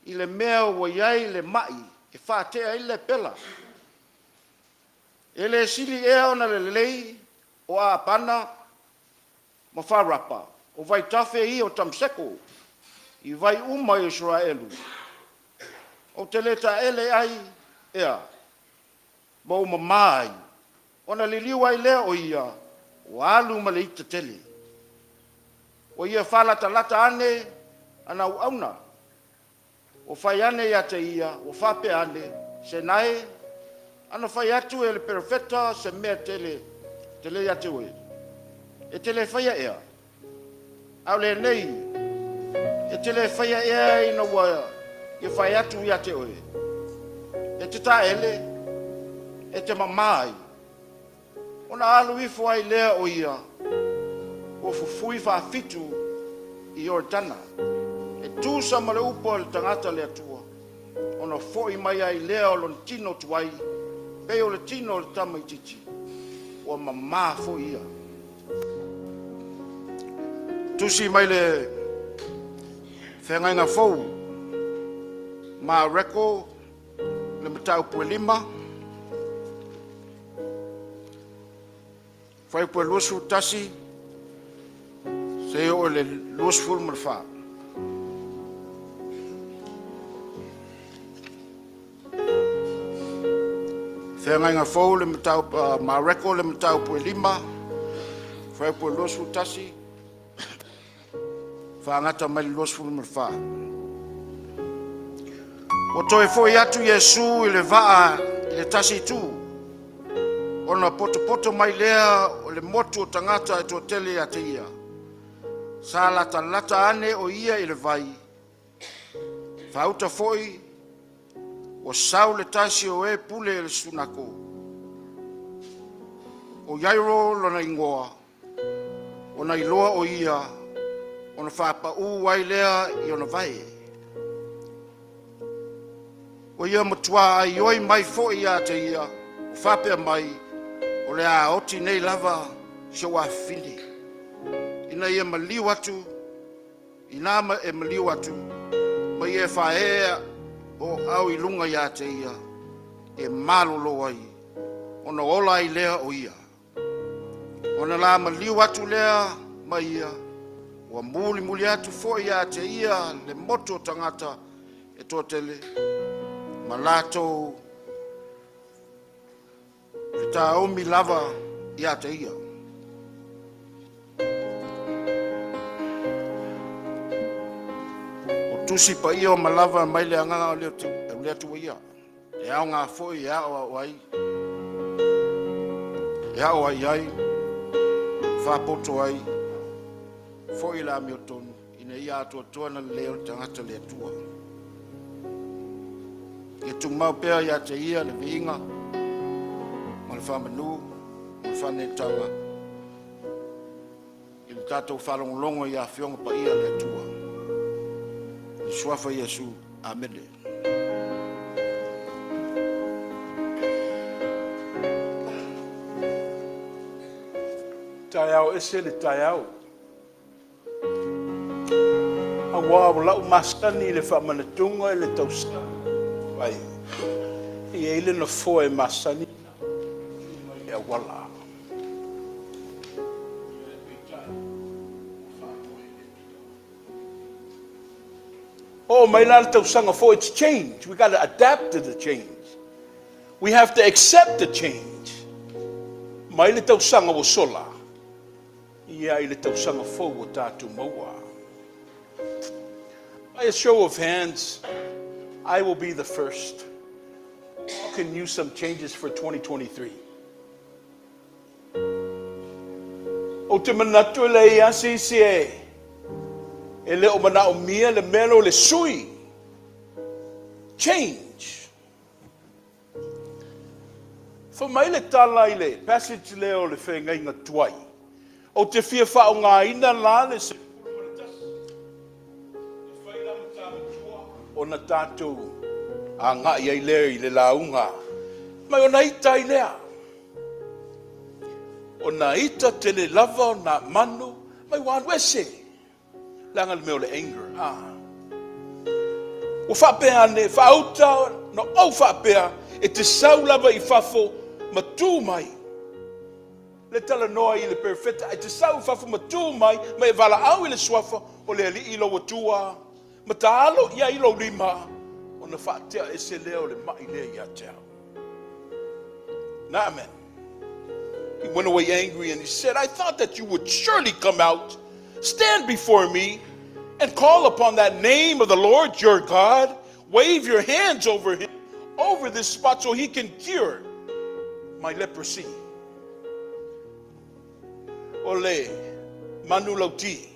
i le mea o iai le mai, e whatea i le pela. E le sili ea ona le lei, o a pana, ma wharapa, o vai tafe i o tamseko, i vai uma Israelu. O te leta ele ai, ea, ma o mamai, o na liliu ai lea o ia, o alu ma le ita tele. O ia whalata lata ane, ana u auna. O whai ane ia te ia, o whape ane, se nae, ana whai atu e le perfeta se mea tele ia te oe. E tele whaia ea. Au le nei, e tele whaia ea ina waia, e whai atu ia te oe. E te ta ele, e te mamai. O na alu ifo ai lea o ia, o fufui whawhitu i Ordana. E tūsa ma le upo le tangata le atua. O na foi mai ai lea o lon tino tuai, pe o le tino le tama i titi. O mamā fo ia. Tusi mai le whengainga fou, ma reko le matau pue lima, whai pue luasu tasi, se o le luasu fulu marwha. Whengainga fou le matau, ma reko le matau pue lima, whai pue luasu tasi, whaangata mai le luasu fulu marwha. O toe foi atu Yesu i le vaa i le tasi tu. O na poto mai lea o le motu o tangata e tō tele a te ia. Sa lata ane o ia i le vai. Whauta foi o sau le tasi o e pule i le sunako. O yairo lona ingoa. O na iloa o ia. O na whapa wai lea i o na vai. O ia matua ai oi mai fo ia te ia, o whapea mai, o le a oti nei lava, so a fini. Ina ia maliu atu, ina e maliu atu, ma ia whaea o au i lunga ia te ia, e malolo ai, o na ola ai lea o ia. O na la maliu atu lea, ma ia, o muli atu fo ia te ia, le moto tangata e tō tele, ma lato e ta omi lava ia te ia. O tusi pa ia o ma lava mai le anganga o lea tu ia. E au ngā foi e au ai. E au ai ai. Whapoto ai. fo i la mi o tonu, ina ia atua tuana leo tangata le atua. E tu mau pea ia te ia le vinga, ma le whamanu, ma le whane taua. I le tātou whalongolongo ia whionga pa ia le atua. I suafa Iesu, amene. Tai au ese le tai au. A wā lau masani le whamanatunga le tausa. Vai. I eile na fo e masani. E a wala. Oh, mai la le tausanga fo, it's change. We got to adapt to the change. We have to accept the change. Mai le tausanga wo sola. Ia I le tausanga fo o tātou maua. By a show of hands, I will be the first. Who can use some changes for 2023? O te manatu le ia sisi e. E le o mana o mia le melo le sui. Change. Fa mai le tala I le passage leo le whengai ngā tuai. O te fia wha o ngā ina la le se o na tātou a ngā iai lea I le launga. Mai o na ita I lea. O na ita te le lava o na manu, mai wānu ese. Langa le meo le anger. O whapea ne, whaauta, no au whapea, e te sau lava I whafo matu mai. Le tala noa I le perfeta, e te sau whafo matu mai, mai wala au I le swafa, o le ali ilo watua. Ma taalo ia ilo lima, o na whaatea e se leo le mai lea ia teo. Na amen. He went away angry and he said, I thought that you would surely come out, stand before me, and call upon that name of the Lord your God, wave your hands over him, over this spot so he can cure my leprosy. Ole, manu lauti,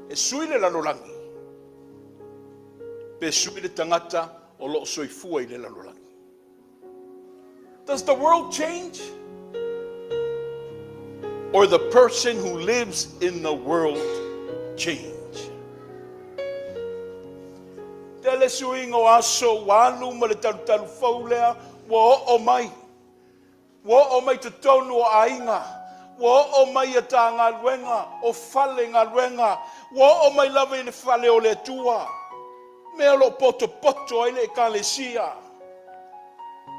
e sui le lalolangi. Pe sui le tangata o lo soifua I le lalolangi. Does the world change? Or the person who lives in the world change? Tele suingo aso walu ma le tautailouvaa lea wa o mai. Wa o mai te tonu o ainga. Wa o mai a tā ngā luenga, o fale ngā luenga. Wa o mai lava I le fale o le tua. Mea lo poto poto ai le ekalesia.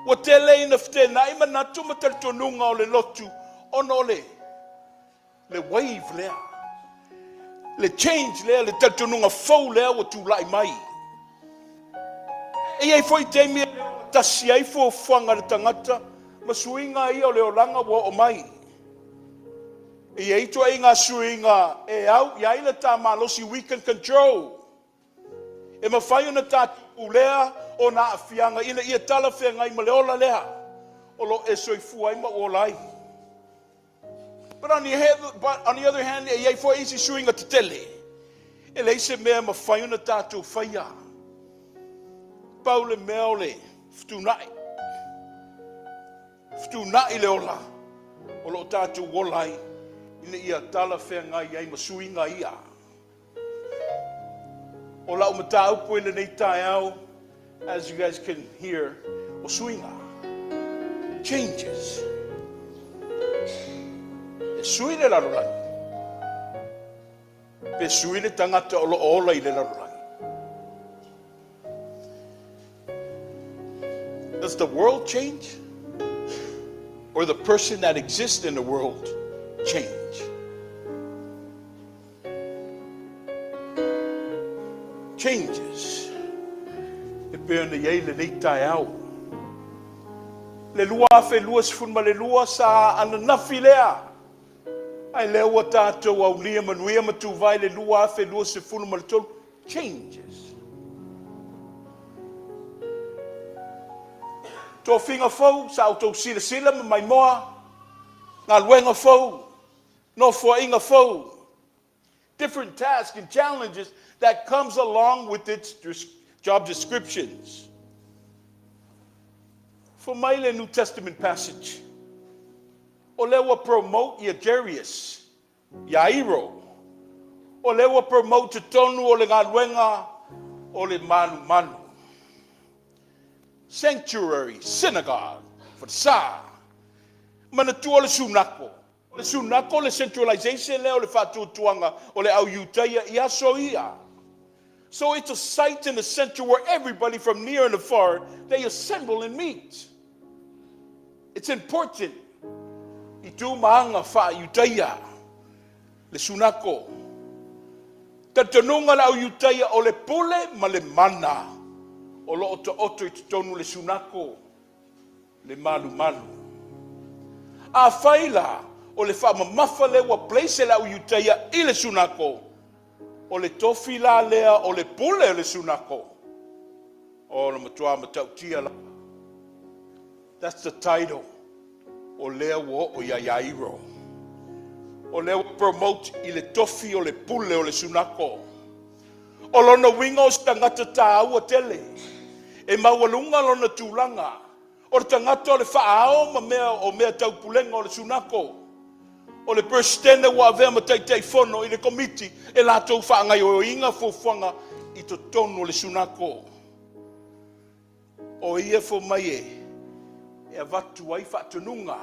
Wa tele ina whtena ima natu ma talitonunga o le lotu. Ono le wave lea. Le change lea, le talitonunga fau lea wa tūlai mai. E ai foi te mea tasi ai fo whanga le tangata. Ma suinga ia o le olanga wa o mai. E ai toa inga suinga e au, iai le tā malosi we can control. E ma whai ona tātu lea o na afianga, ina ia tala whenga I ma le ola lea. O lo e soifua I ma o lai. But on the other hand, e ai fo easy suinga te tele. E le se mea ma whai ona tātu whaia. Pau le mea o le ftunai. Ftunai le ola. O lo tātu wolai. Ina ia tala whenga I ai ma suinga ia. O lau mata upo ina nei tai au, as you guys can hear, o suinga. Changes. E sui le larolangi. Pe sui le tangata o lo ola I le larolangi. Does the world change? Or the person that exists in the world change? Changes. E pe ona iei le nei tai au. Le lua fe lua sifun ma le lua sa ana nafi lea. Ai lea ua tātou au lia manuia ma tu vai le lua fe lua sifun ma le tolu. Changes. Tō whinga fau, sa autou sila sila ma mai moa. Ngā luenga fau. No fua inga fau. different tasks and challenges that comes along with its job descriptions. For my New Testament passage, o lewa promote ia Jairus, Yairo, o lewa promote te tonu o le ngaluenga o le manu. Sanctuary, synagogue, for the sa. Manatu o le sunako. Le sunako, le centralization le o le fatutuanga o le au yutaya ia soia. So it's a site and a center where everybody from near and afar, they assemble and meet. It's important. Itu maanga fa yutaya. Le sunako. Tatanunga la au yutaya o le pule ma le mana. O lo oto I tonu le sunako. Le malu. A faila o le fa mamafa le wa place la au yutaya I le sunako. O le tofi la lea o le pule le sunako. O le matua matautia la. That's the title. O lea wo o yairo. O lea promote I le tofi o le pule o le sunako. O lona winga o tangata tāu o tele. E mawalunga lona tūlanga. O le tangata o le whaao ma mea o mea taupulenga o le sunako. O le presidente wa avea ma tautailouvaa I le komiti e lātou whaangai o inga fufuanga I to tonu le sunako. O ia fo mai e avatu ai whaatununga.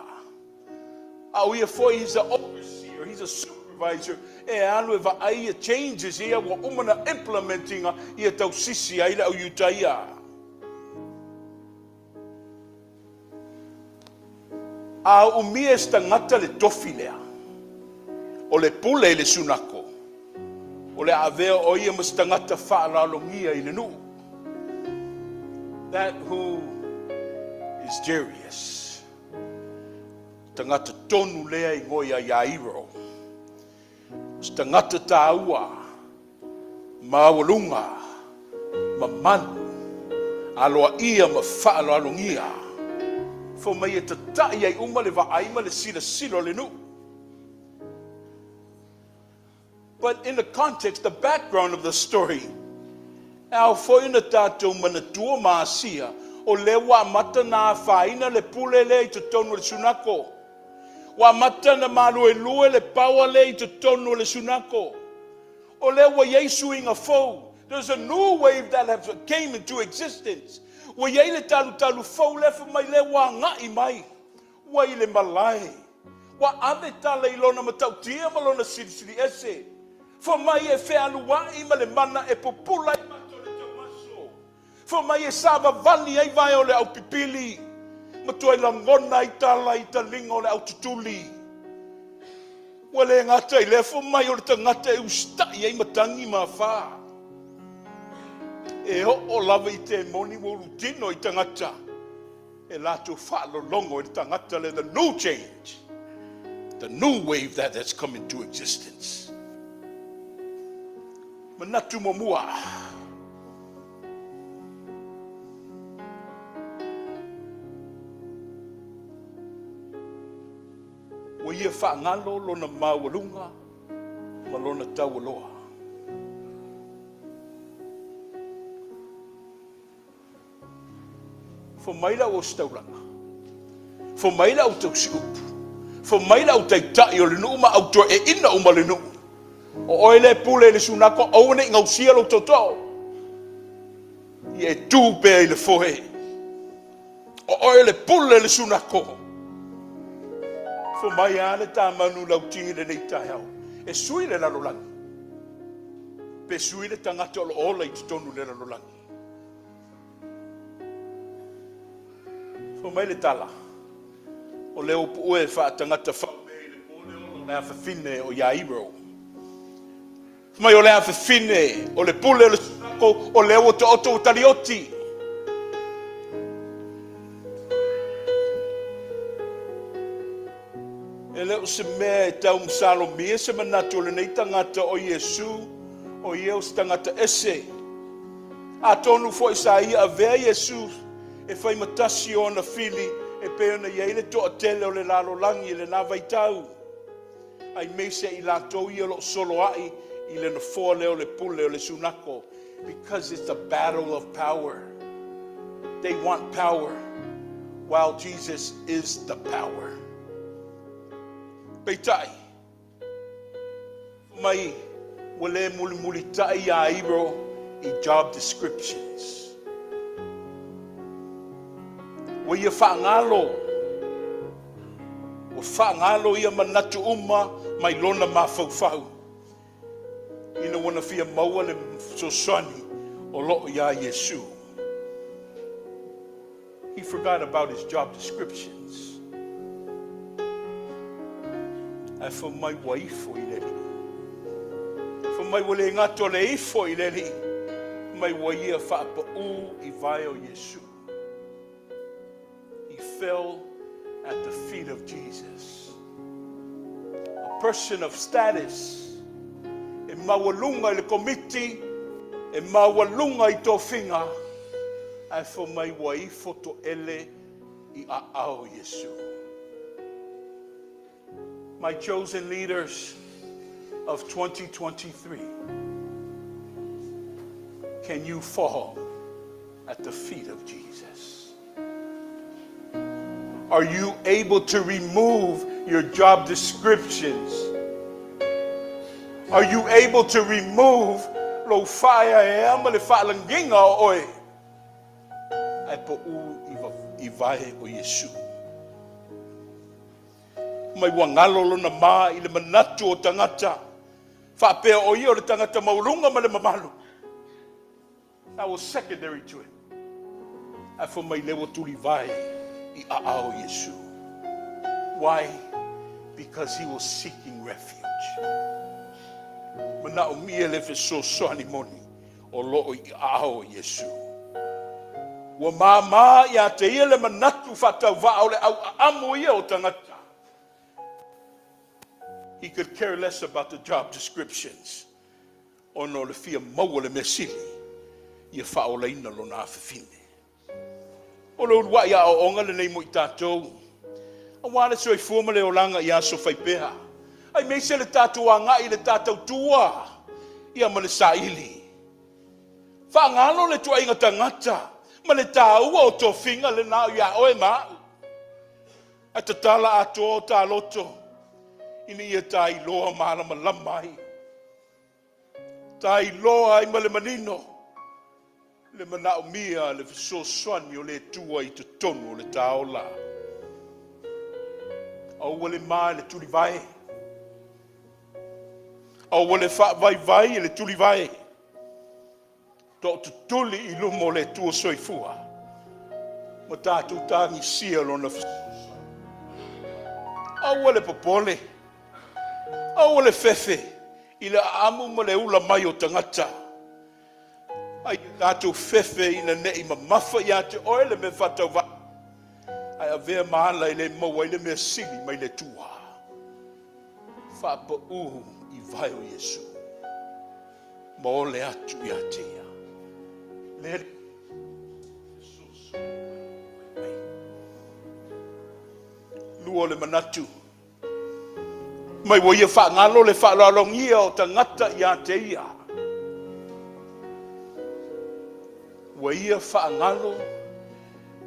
Au ia fo he's an overseer, he's a supervisor. E anu e vaai changes ia wa umana implementinga ia tausisi ai la au yutaia. A umia estangata le tofi lea. O le pule I le sunako. O le avea o ia mastangata whaalalongia I le nuu. That who is Jairus. Tangata tonu lea I ngoia Yairo. Tangata tāua. Mawalunga. Mamanu. Aloa ia ma whaalalongia. Fo mai e tatai ai uma le vaaima le silo le nuu. But in the context, the background of the story, au foi na tātou manatua maasia, o le wa mata na whaina le pule le I te tonu le sunako. Wa mata na malu e lue le paua le I te tonu le sunako. O le wa Yesu inga fou. There's a new wave that came into existence. Wa yei le talu fou le fa mai le wa ngai mai. Wa I le malai. Wa ave tala ilona matautia malona siri ese. For mai e wheanuai ma le mana e popula I mato le tau maso. For mai e sava vali ai vai o le au pipili. Mato e langona I tala I talinga o le au tutuli. Wale ngata I le for mai o le tangata e ustai ai matangi ma wha. E o lava I te moni wo rutino I tangata. E lato whaalo longo I tangata le the new change. The new wave that has come into existence. Manatu mamua. Wa ia whaangalo lona mawalunga, ma lona taualoa. Fo maila o staulanga. Fo maila o tausiupu. Fo maila o taitai o le nuu ma auto e ina o ma le nuu. O oile pule le sunako o ne ngausia lo toto. Ie tu pe I le fohe. O oile pule le sunako. Fo mai ale ta manu lauti le nei tahau. E sui le lalolangi. Pe sui le tangata o ola I tonu le lalolangi. Fo mai le tala. O leo ue fa tangata fa me le pole o le afafine o Yairo. Mai o le afefine, o le pule, o le sunako, o le oto o talioti. E leo se mea e tau msalo mie se manatu o le nei tangata o Yesu, o Ieo se tangata ese. A tonu fo Isaia a vea Yesu, e fai matasi o na fili, e peo na yeile to a tele o le lalo langi, le na vaitau. Ai meise I lato I lo solo ai, I le nofoa leo le pule o le sunako. Because it's a battle of power. They want power, while Jesus is the power. Peitai. Mai wale muli tai ya iro I job descriptions. Wa ia whaangalo. Wa whaangalo ia manatu uma mai lona mawhauwhau. Ina wana fia maua le sosani o loo ya Yesu. He forgot about his job descriptions. Ai for my wife o ileli. For my wale ngato le ifo ileli. Mai waia whaapa u I vai o Yesu. He fell at the feet of Jesus. A person of status. E mawalunga I le komiti, e mawalunga I tō whinga, ai fo mai waifo to ele I a ao Yesu. My chosen leaders of 2023, can you fall at the feet of Jesus? Are you able to remove your job descriptions? Are you able to remove lo fire e ama le whaalanginga o oe? Ai po I vai o Yesu. Mai wangalo lona mā I le manatu o tangata. Whapea o ia o le tangata maulunga ma le mamalu. That was secondary to it. Ai fo mai lewa tuli vai I a ao Yesu. Why? Because he was seeking refuge. Mana o mia le feso soani moni o loo I ao Yesu. Wa mama ia te ia le manatu whatau wa o le au amo ia o tangata. He could care less about the job descriptions. Ono le fia maua le mesili. Ia whaolaina lo na awhawhine. O lo ua ia o onga le nei mo I tātou. A wale so I fuama le olanga ia so whaipeha. Ai mei se le tātou a ngai le tātou tua. Ia ma le saili. Whaangalo le tua inga tangata. Ma le tāua o tō whinga le nao ia oe mau. A tatala ato o tā loto. Ini ia tā iloa mārama lamai. Tā iloa I ma le manino. Le manao mia le fiso swani o le tua I te tonu o le tāola. Au wale mai le tuli vai. Au wale wha vai le tuli vai. Tō tu tuli I lumo le tua soifua. Ma tātou tāngi sia lona fiso swani. Au wale popole. Au wale fefe. I le amu ma le ula mai o tangata. Ai tātou fefe I na nei ma mafa I ate oe le me whatau wa. Ai a vea maala I le maua I le mea sili mai le tua. Whapa I vai o Yesu. Ma o le atu I atea. Le lua le manatu. Mai wa ia whaangalo le whaalalongia o tangata I atea. Wa ia whaangalo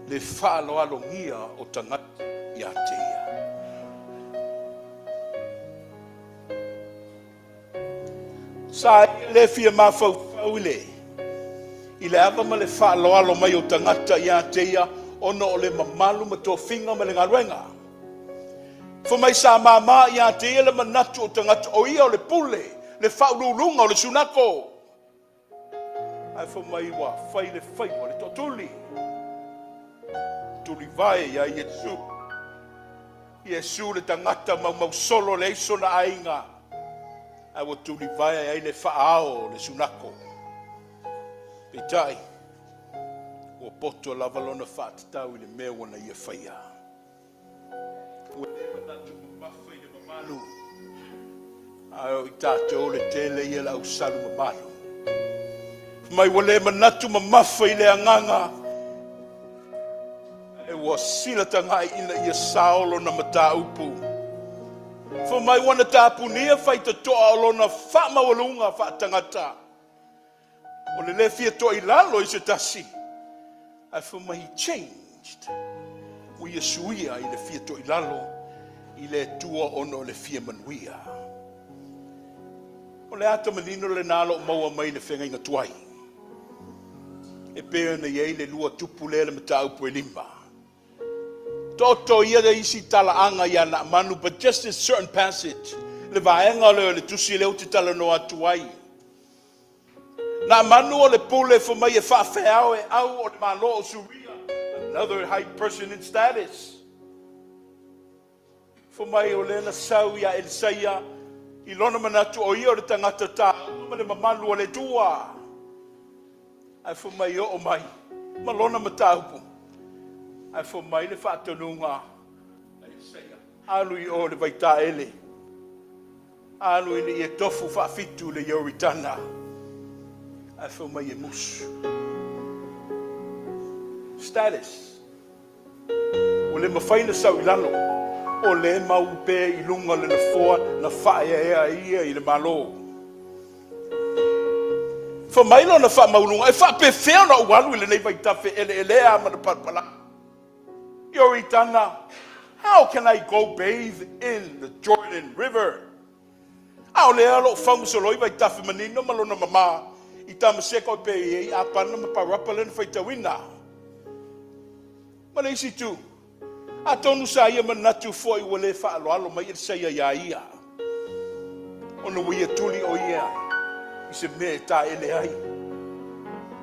le whaaloalongia o tangata I atea. Sa le fia mawhau le. I le ava ma le whaaloalo mai o tangata I atea ono o le mamalu ma tō whinga ma le ngaruenga. Fo mai sa mama I atea le manatu o tangata o ia o le pule, le whaululunga o le sunako. Ai fo mai wa fai le totuli. Tuli vai ia Yesu. Yesu le tangata mau solo le iso na ainga. Ai wa tuli vai ai le whaao le sunako. Pitai. Wa poto lavalona whaatitau I le mea wana ia whaia. Ua manatu mamafa I le mamalu. Ai I tātou le tele ia la usalu mamalu. Mai wale manatu mamafa I le anganga. E wa sila tangai ina ia saolo na mata upu. For mai wana tāpunia whai te toa alona whamawalunga whaatangata. O le le fia toa I lalo I se tasi. Ai for mai he changed. Ui e suia I le fia toa I lalo. I le tua ono le fia manuia. O le ata manino le nalo maua mai le whenga inga tuai. E pēo na iei le lua tupu le mata upu e lima. Toto ia da isi tala anga ia na manu, but just in certain passage, le vaenga le tusi leo te tala no atuai. Na manu o le pule fo mai e whawheao e au o le malo o suria, another high person in status. Fo mai o le na sau ia Elisaia, I lona manatu o ia o le tangata tā, ma le mamalu o le tua. Ai fo mai o mai, ma lona mataupu. Ai fo mai le whaatonunga. Alui o le vaita ele. Alui le e tofu whaafitu le Yoritana. Ai fo mai e musu. Status. O le mawhaina sau I lalo. O le mau pē I lunga le na foa na whaia ea ia I le malo. Fo mai lo na wha maulunga. E wha pe whea na ualu I le nei vaita whe ele a mana parpala. Yoritana, how can I go bathe in the Jordan River? Ao le alo whamusoloi vai tafi manino malona mama I tamaseko pe I a pana maparapa le whaitawina. Ma le isi tu, a tonu sa ia manatu foi ua le whaaloalo mai sa ia ia. Ono wia tuli o ia, I se me ta ele ai.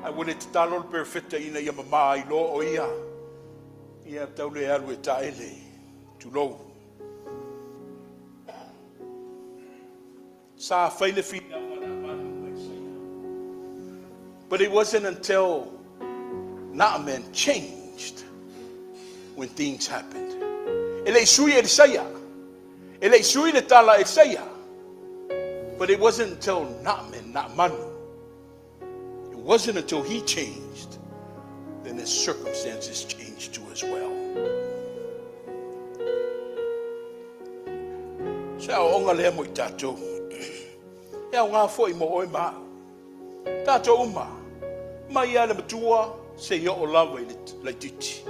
Ai wale te talo le perfecta ina ia mama I lo o ia. Ia tau le alu e ta ele, tu lou. Sa whaile fina wana manu mai saia. But it wasn't until Naaman changed when things happened. Ele sui Elisaia. Ele sui le tala Elisaia. But it wasn't until Naaman. It wasn't until he changed, then his circumstances changed too as well. Sa onga le mo tato. Ya nga foi mo oi ma. Tato uma. Mai ala matua se yo o lava I le titi.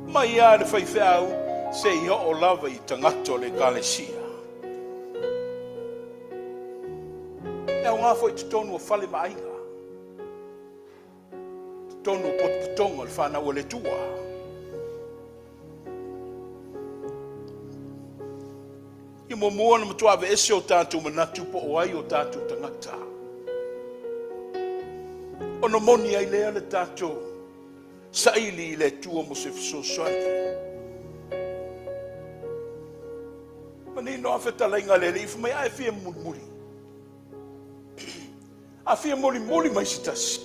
Mai ala fai fau se yo o lava I tangato le galesia. Ya nga foi tonu o fale maiga. Tonu potputonga le fana o le tua. I mo mua na matua ave ese o tātou manatu po o ai o tātou tangata. Ono moni ai lea le tātou saili I le tua mo se fisoswani. Mani no awheta lainga le le ifu mai ai fia muli. A fia muli mai sitasi.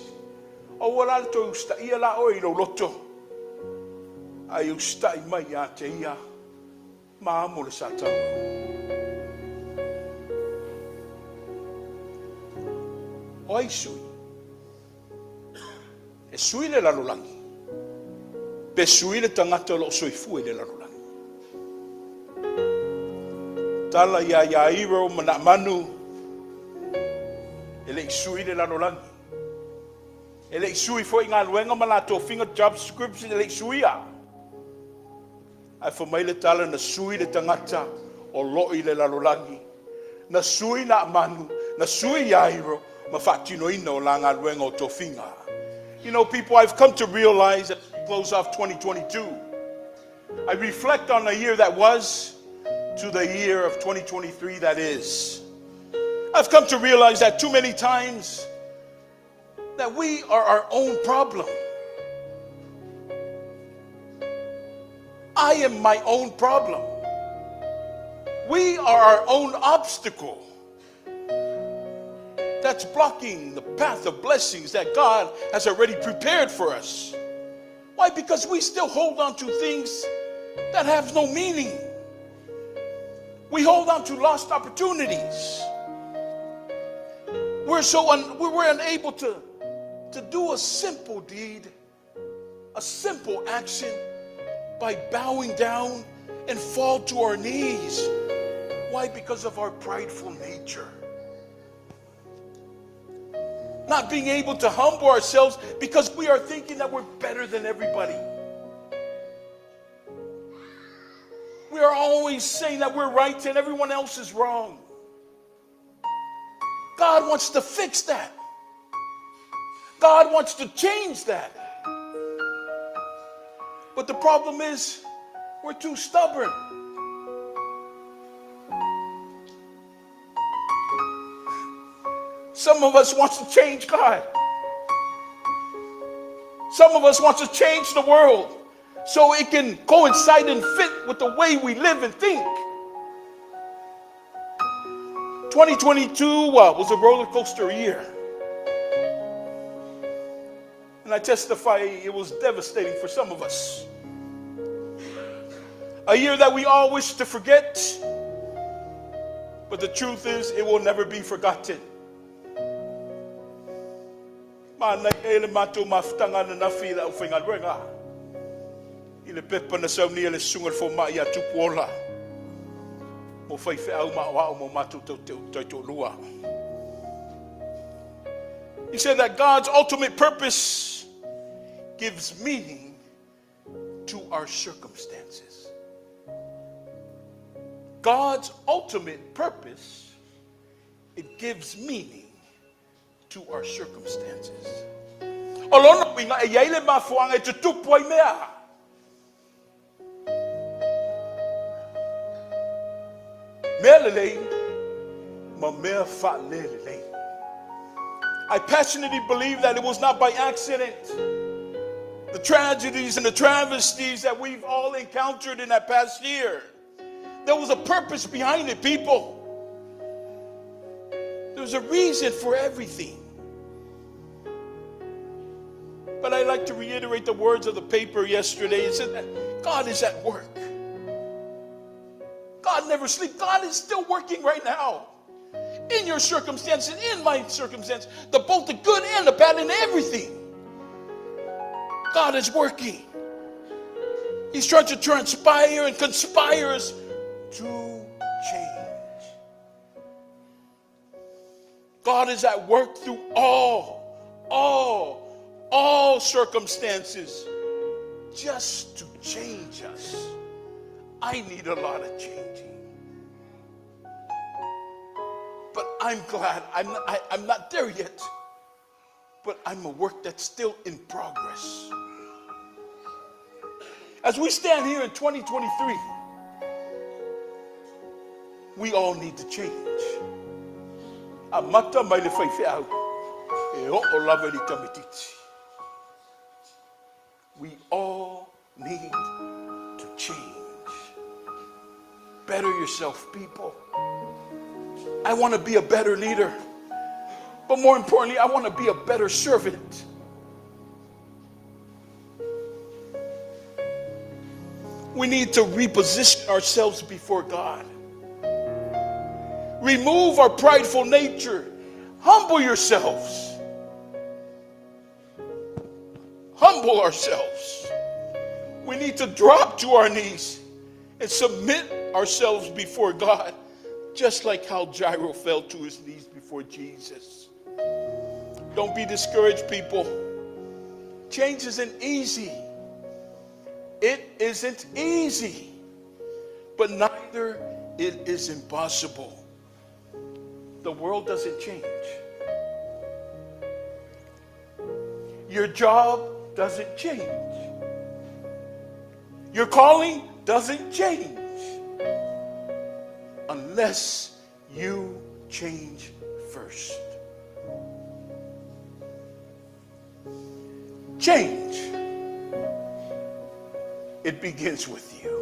O wala le toi usta ia la oi lo loto. Ai usta I mai a te ia. Ma amo le satau. O ai sui. E sui le lalolangi. Pe sui le tangata lo soifua le lalolangi. Tala ia iro mana manu. Ele sui le lalolangi. Ele sui foi ngā luenga ma la tō finger job description ele sui a. Ai fo mai le tala na sui le tangata o loi le lalolangi. Na sui na manu, na sui iairo, ma whaatino ina o la ngā luenga o tō finger. You know, people, I've come to realize as we close off 2022, I reflect on the year that was to the year of 2023 that is. I've come to realize that too many times that we are our own problem. I am my own problem. We are our own obstacle that's blocking the path of blessings that God has already prepared for us. Why? Because we still hold on to things that have no meaning. We hold on to lost opportunities. We're unable to do a simple deed, a simple action by bowing down and fall to our knees. Why? Because of our prideful nature. Not being able to humble ourselves because we are thinking that we're better than everybody. We are always saying that we're right and everyone else is wrong. God wants to fix that. God wants to change that. But the problem is, we're too stubborn. Some of us want to change God. Some of us want to change the world so it can coincide and fit with the way we live and think. 2022 was a roller coaster year. And I testify it was devastating for some of us. A year that we all wish to forget, but the truth is it will never be forgotten. Ile pepa na sauni ele sunga fo ma ia tupola mo fai fe au ma wa mo matu tautailouvaa. He said that God's ultimate purpose gives meaning to our circumstances. God's ultimate purpose, it gives meaning to our circumstances. Olono winga e yaile mafuanga te tupu ai mea. I passionately believe that it was not by accident. The tragedies and the travesties that we've all encountered in that past year, there was a purpose behind it, people. There's a reason for everything. But I like to reiterate the words of the paper yesterday. It said that God is at work. God never sleeps. God is still working right now. In your circumstances, in my circumstance, both the good and the bad and everything. God is working. He's trying to transpire and conspire us to change. God is at work through all circumstances just to change us. I need a lot of changing. But I'm glad I'm not there yet. But I'm a work that's still in progress. As we stand here in 2023, we all need to change. Amata Malepeai au. E o lava ni tamititi. We all need to change. Better yourself, people. I want to be a better leader. But more importantly, I want to be a better servant. We need to reposition ourselves before God. Remove our prideful nature. Humble yourselves. Humble ourselves. We need to drop to our knees and submit ourselves before God, just like how Jairo fell to his knees before Jesus. Don't be discouraged, people. Change isn't easy. It isn't easy, but neither it is impossible. The world doesn't change. Your job doesn't change. Your calling doesn't change unless you change first. Change. It begins with you.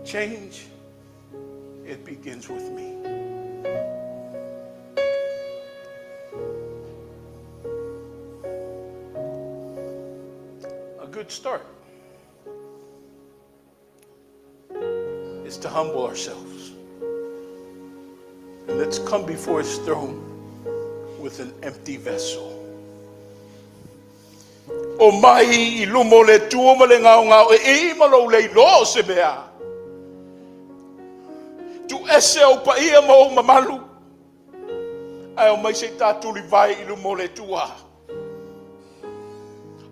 Change. It begins with me. A good start is to humble ourselves. And let's come before his throne with an empty vessel. O mai I lumo le tuo ma le ngao ngao e malo le lo se mea. Tu ese o pa ia ma o mamalu. Ai o mai se tātou li vai ilu mo le tua.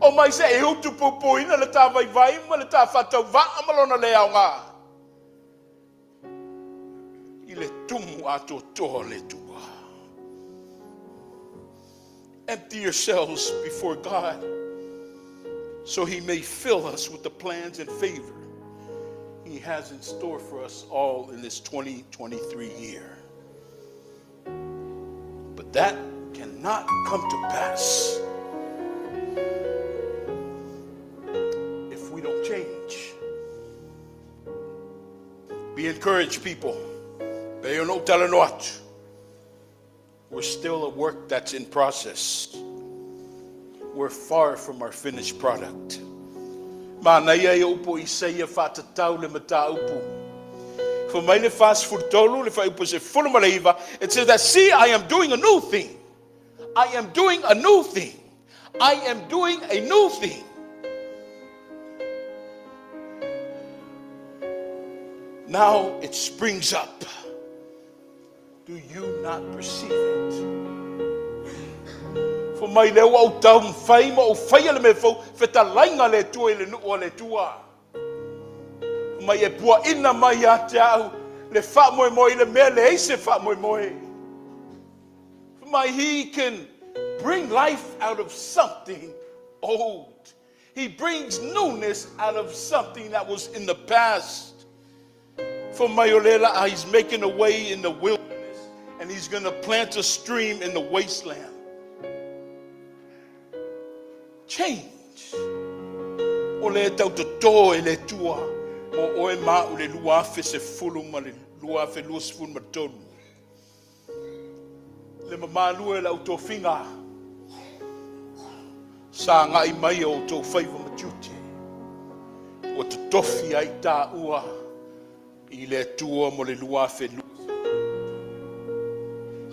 O mai se e utu pupuina le tā vai vai ma le tā whatau vaa malona le au ngā. I le tumu ato toa le tua. Empty yourselves before God so He may fill us with the plans and favor He has in store for us all in this 2023 year. But that cannot come to pass if we don't change. Be encouraged, people. Tofaeono talano atu. We're still a work that's in process. We're far from our finished product. Mana ia e upo Isaia whatatau le mata upu. For my le fast furtolu le fa upo se fulumaleiva, it says that, see, I am doing a new thing. I am doing a new thing. I am doing a new thing. Now it springs up. Do you not perceive it? For my le au tau mwhai ma o whai ale me fau, wheta lainga le tua i le nuu le tua. For mai e pua ina mai a te au, le wha moe moe le mea le eise wha moe moe. For my He can bring life out of something old. He brings newness out of something that was in the past. For my olela, He's making a way in the wilderness. And He's going to plant a stream in the wasteland. Change. O le tau to e le tua. O oe ma o le luafe se fulu ma le luafe luas fulu ma tonu. Le mamalu e lau tō whinga. Sa ngai mai o tō whaiva matiute. O te tofi ai tā ua. I le tua mo le luafe luas.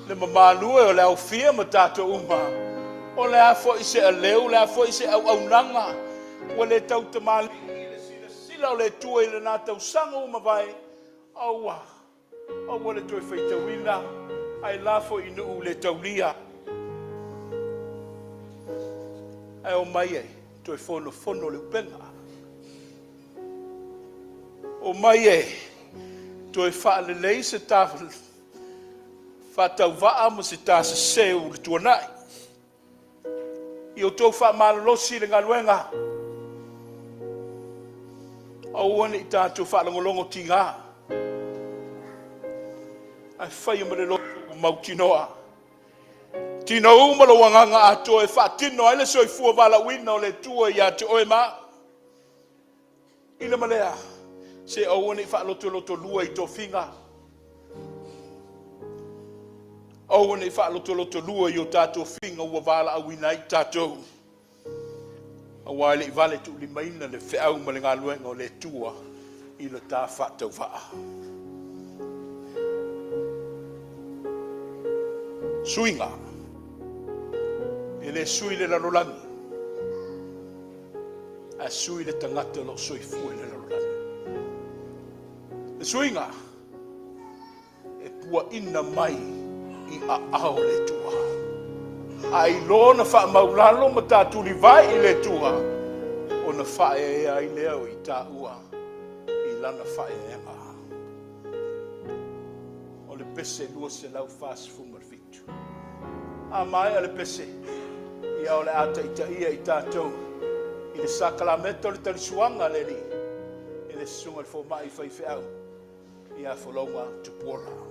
Le mamalue o le au fia ma tātou uma. O le a fo i se a leo, le a fo i se au nanga. O le tau te mali i le sila o le tua i le nā tau sanga uma vai. Aua. Aua le toi whai tau ina. Ai la fo i nuu le tau lia. Ai o mai e, toi fono le upenga. O mai e, toi wha le lei se tāwhal. Whatau waa mo se tā se seu le tuanai. I o tau wha malolosi le ngaluenga. Au ane I tātou wha langolongo ti ngā. Ai whai ma le loto mau tinoa. Tino umalo wanganga ato e wha tino ai le soi fua wala wina o le tua I a te oe maa. I le malea. Se au ane wha loto lua I tō whinga. Au ane wha loto lua I o tātou whinga ua wala a wina I tātou. A waile I vale tu li maina le whiau ma le ngā luenga o le tua I le tā whatau waa. Suinga. E le sui le larolangi. A sui le tangata lo soifua le larolangi. Le suinga. E pua ina mai I a ao le tua. Ai lona wha maulalo ma tātou li vai I le tua. O na wha e ai leo I tā ua. I lana wha e ema. O le pese lua se lau fast fumar fitu. A mai a le pese. I au le ata I ta ia I tātou. I le sakalameta o le talisuanga le li. I le sunga le fo mai whai whiau. I a whalaunga tupuola.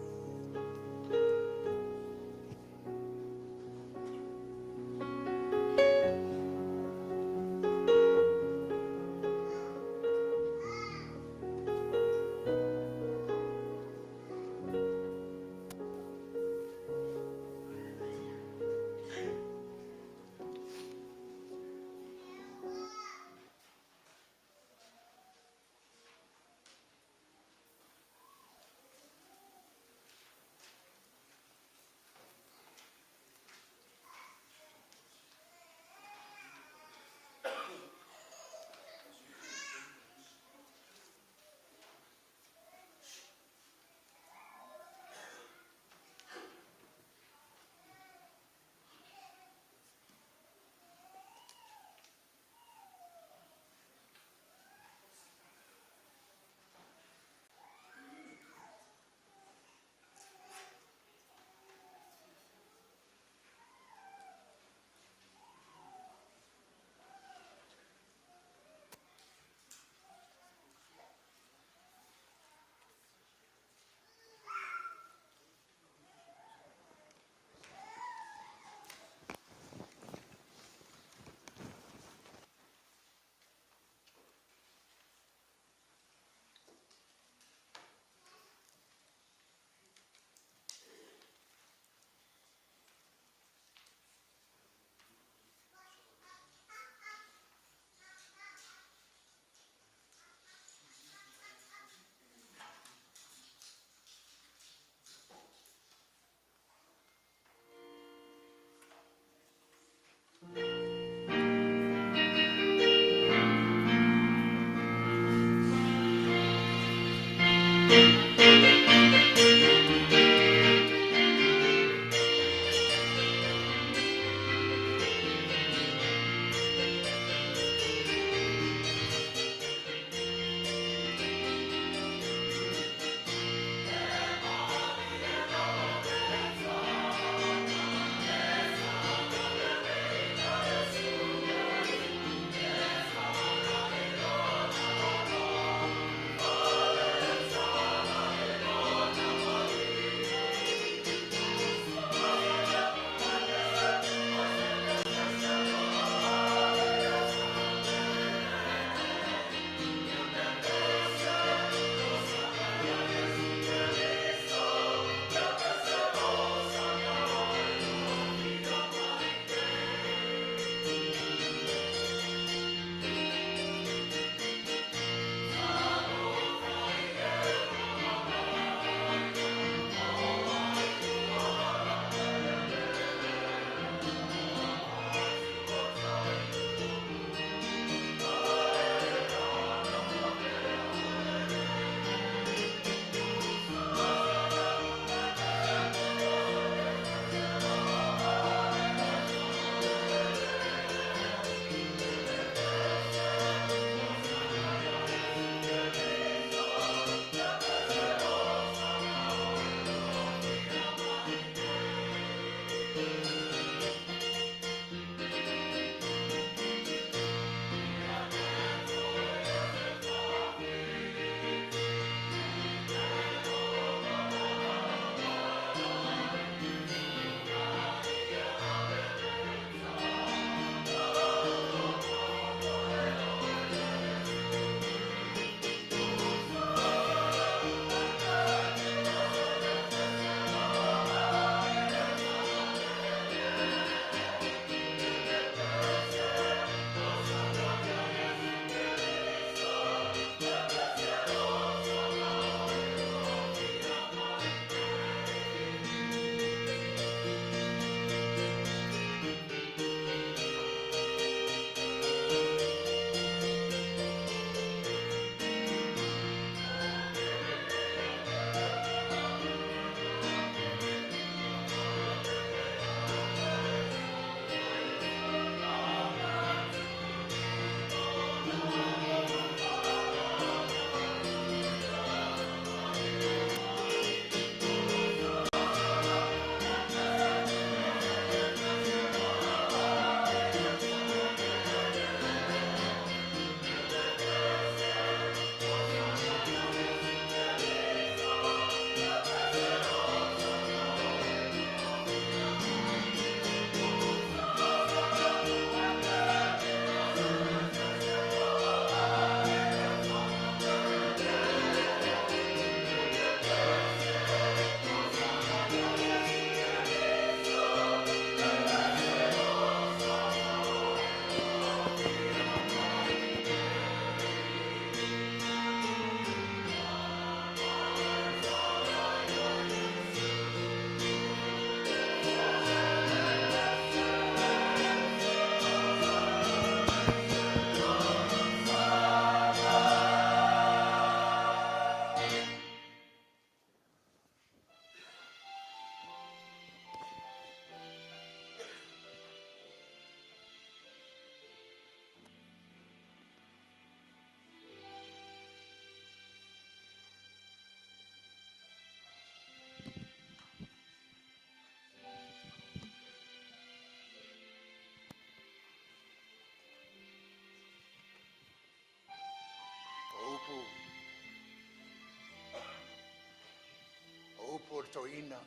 Portoina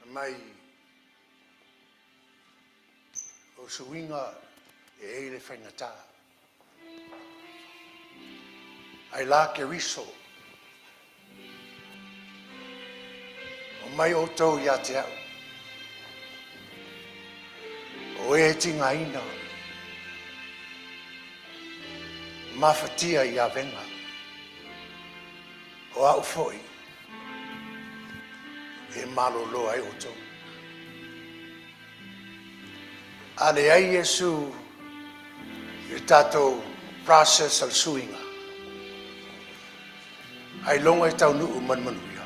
mai o suinga e ele whainata. Ai la ke riso o mai o tau ia te au o e tinga ina mawhatia ia venga o au foi e malolo ai o tau. Ale ai Yesu i tātou process al suinga Ai longa e tau nuu manmanuia.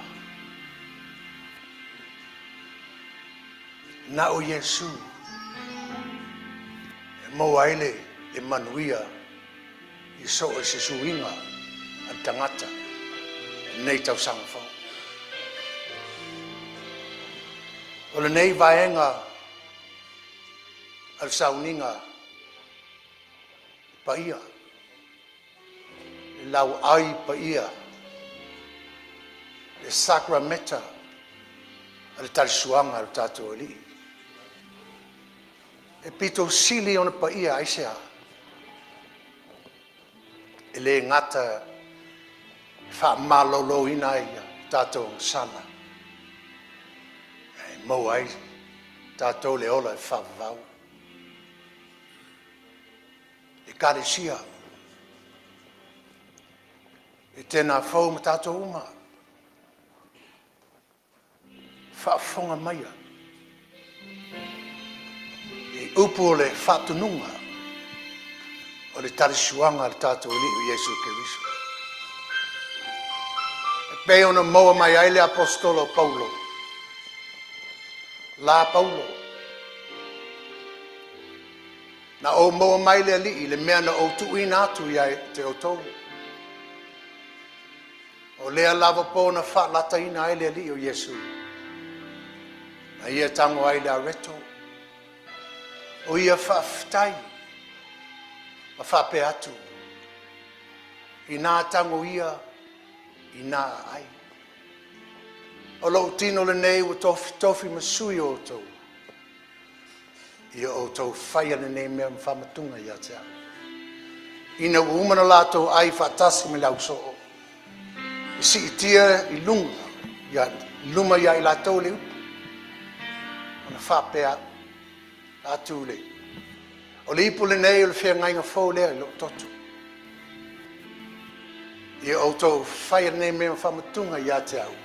Na o Yesu. E mo aile e manuia. I so e se suinga. An tangata. Nei tau sangafau. O le nei vaenga. Al sauninga. Pa ia. E lau ai pa ia. Le sakramenta. Al talisuanga al tatou ali. E pito sili ona pa ia aisea. E le ngata fa malolo ina ia tatou sana. E mo ai tatou le ola e fa vau. E karesia. Etena Fou ma tatou uma. Fa fonga maia. E upo le fatununga. O le tarisuanga le tatou li o Yesu Keriso. E pe ona moa mai ai le apostolo Paulo. La Paulo. Na o moa mai le ali le mea na o tuina atu ia te o tou. O lea lava po na fa lataina ai le ali o Yesu. Na ia tango ai le areto. O ia whaftai. Ma whape atu. I nā tango ia. I nā ai. O lo tino le nei o tofi masui o tau. Ia o tau whaia le nei mea mwhamatunga ia te au. Ina umana lato ai whatasi me lau so. I si itia i lunga. Ia luma ia i lato le upu. Ona whape atu le. O le ipu le nei o le whea ngainga fau lea i lo totu. Ia o tau whaia le nei mea mwhamatunga ia te au.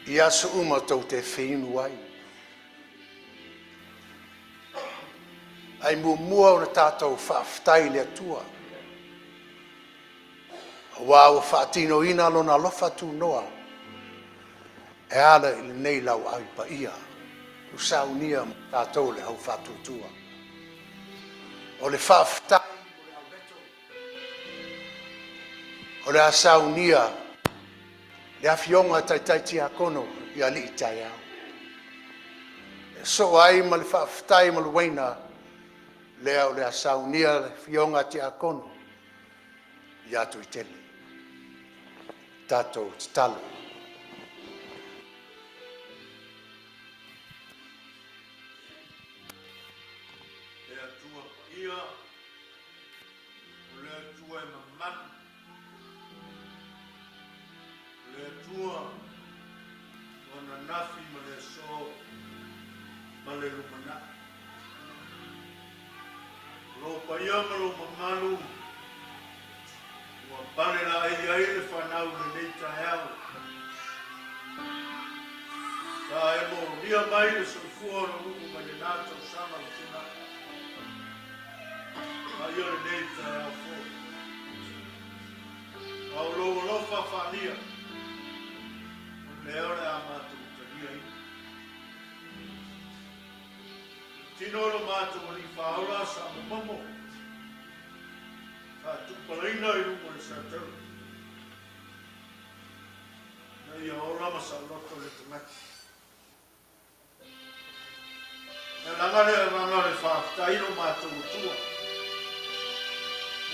Ia su uma tau te whinu ai. Ai mua o na tātou whaaftai le atua. Wā o whaatino ina lona lofa tu noa. E ala i le nei lau ai pa ia. Usau nia tātou le au whaatutua. O le whaaftai. O le asau nia. Le awhionga tai tia kono i ali i tai au. E so ai ma le whaaftai ma le waina. Lea o le asau nia le fionga tia kono. I atu i tele. Tatou te talo. Le atua ia, o le atua e mamman, le atua o na nafi ma le so, ma le lumana. Lo paia ma lo mamalu, ua pare la ai ai le whanau le nei taeau. Ka e mo ria mai le soifua na uku mai le nātou sama o tina. Ai o le nei taeau fo. Au lo lofa whania. Le ore a mātou tania i. Tino lo mātou ni whaura sa momo. Ka tuparaina i rungo le sātau. Na ia ora ma sa loto le tamaki. Na langare e whaaftaino mātou utua.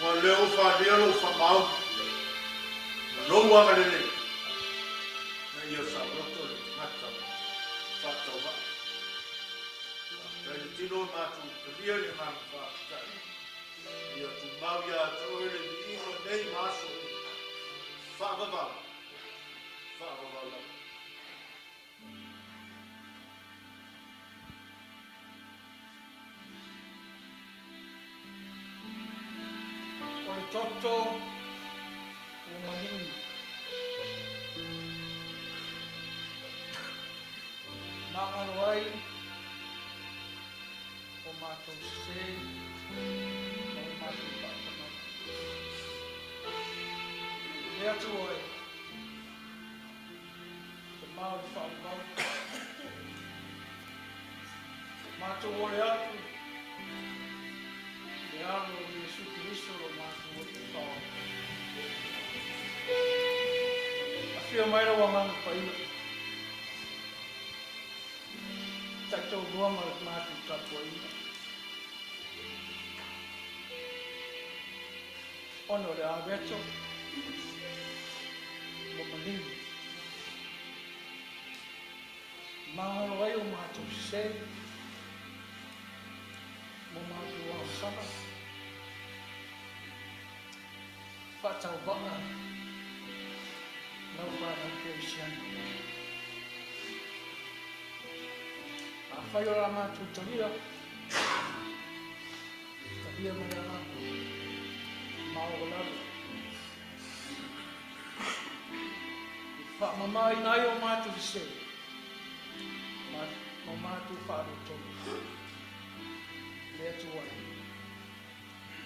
Wa leo whanea lo whamau. Na no wanga le le. Na ia sa loto le tamaki. Whatau wa. Kai tino mātou talia le mātou whaaftai. Ia tu mau ia tau ele ni ino nei maso. Whaavavau. Whaavavau lau. O le toto o manini. Mangalo ai o mātou se o mātou pāpana. atu oi. Te mau te whaakau. Mātou ore atu. Me aro o Yesu Kristo o mātou o te whao. A whia maira wa manga whaia. Tatou ruama o mātou tapu aina. Ono le aweto. Mo manini. Mahalo ai o mātou se. Mo mātou au sama. Whatau wanga. Nau whanau te isiana. A whai ora mātou talia. Talia mai a mātou. Mao lalu. Whamamai nai o mātou se. Mo mātou whaaro tonu. Lea tuai.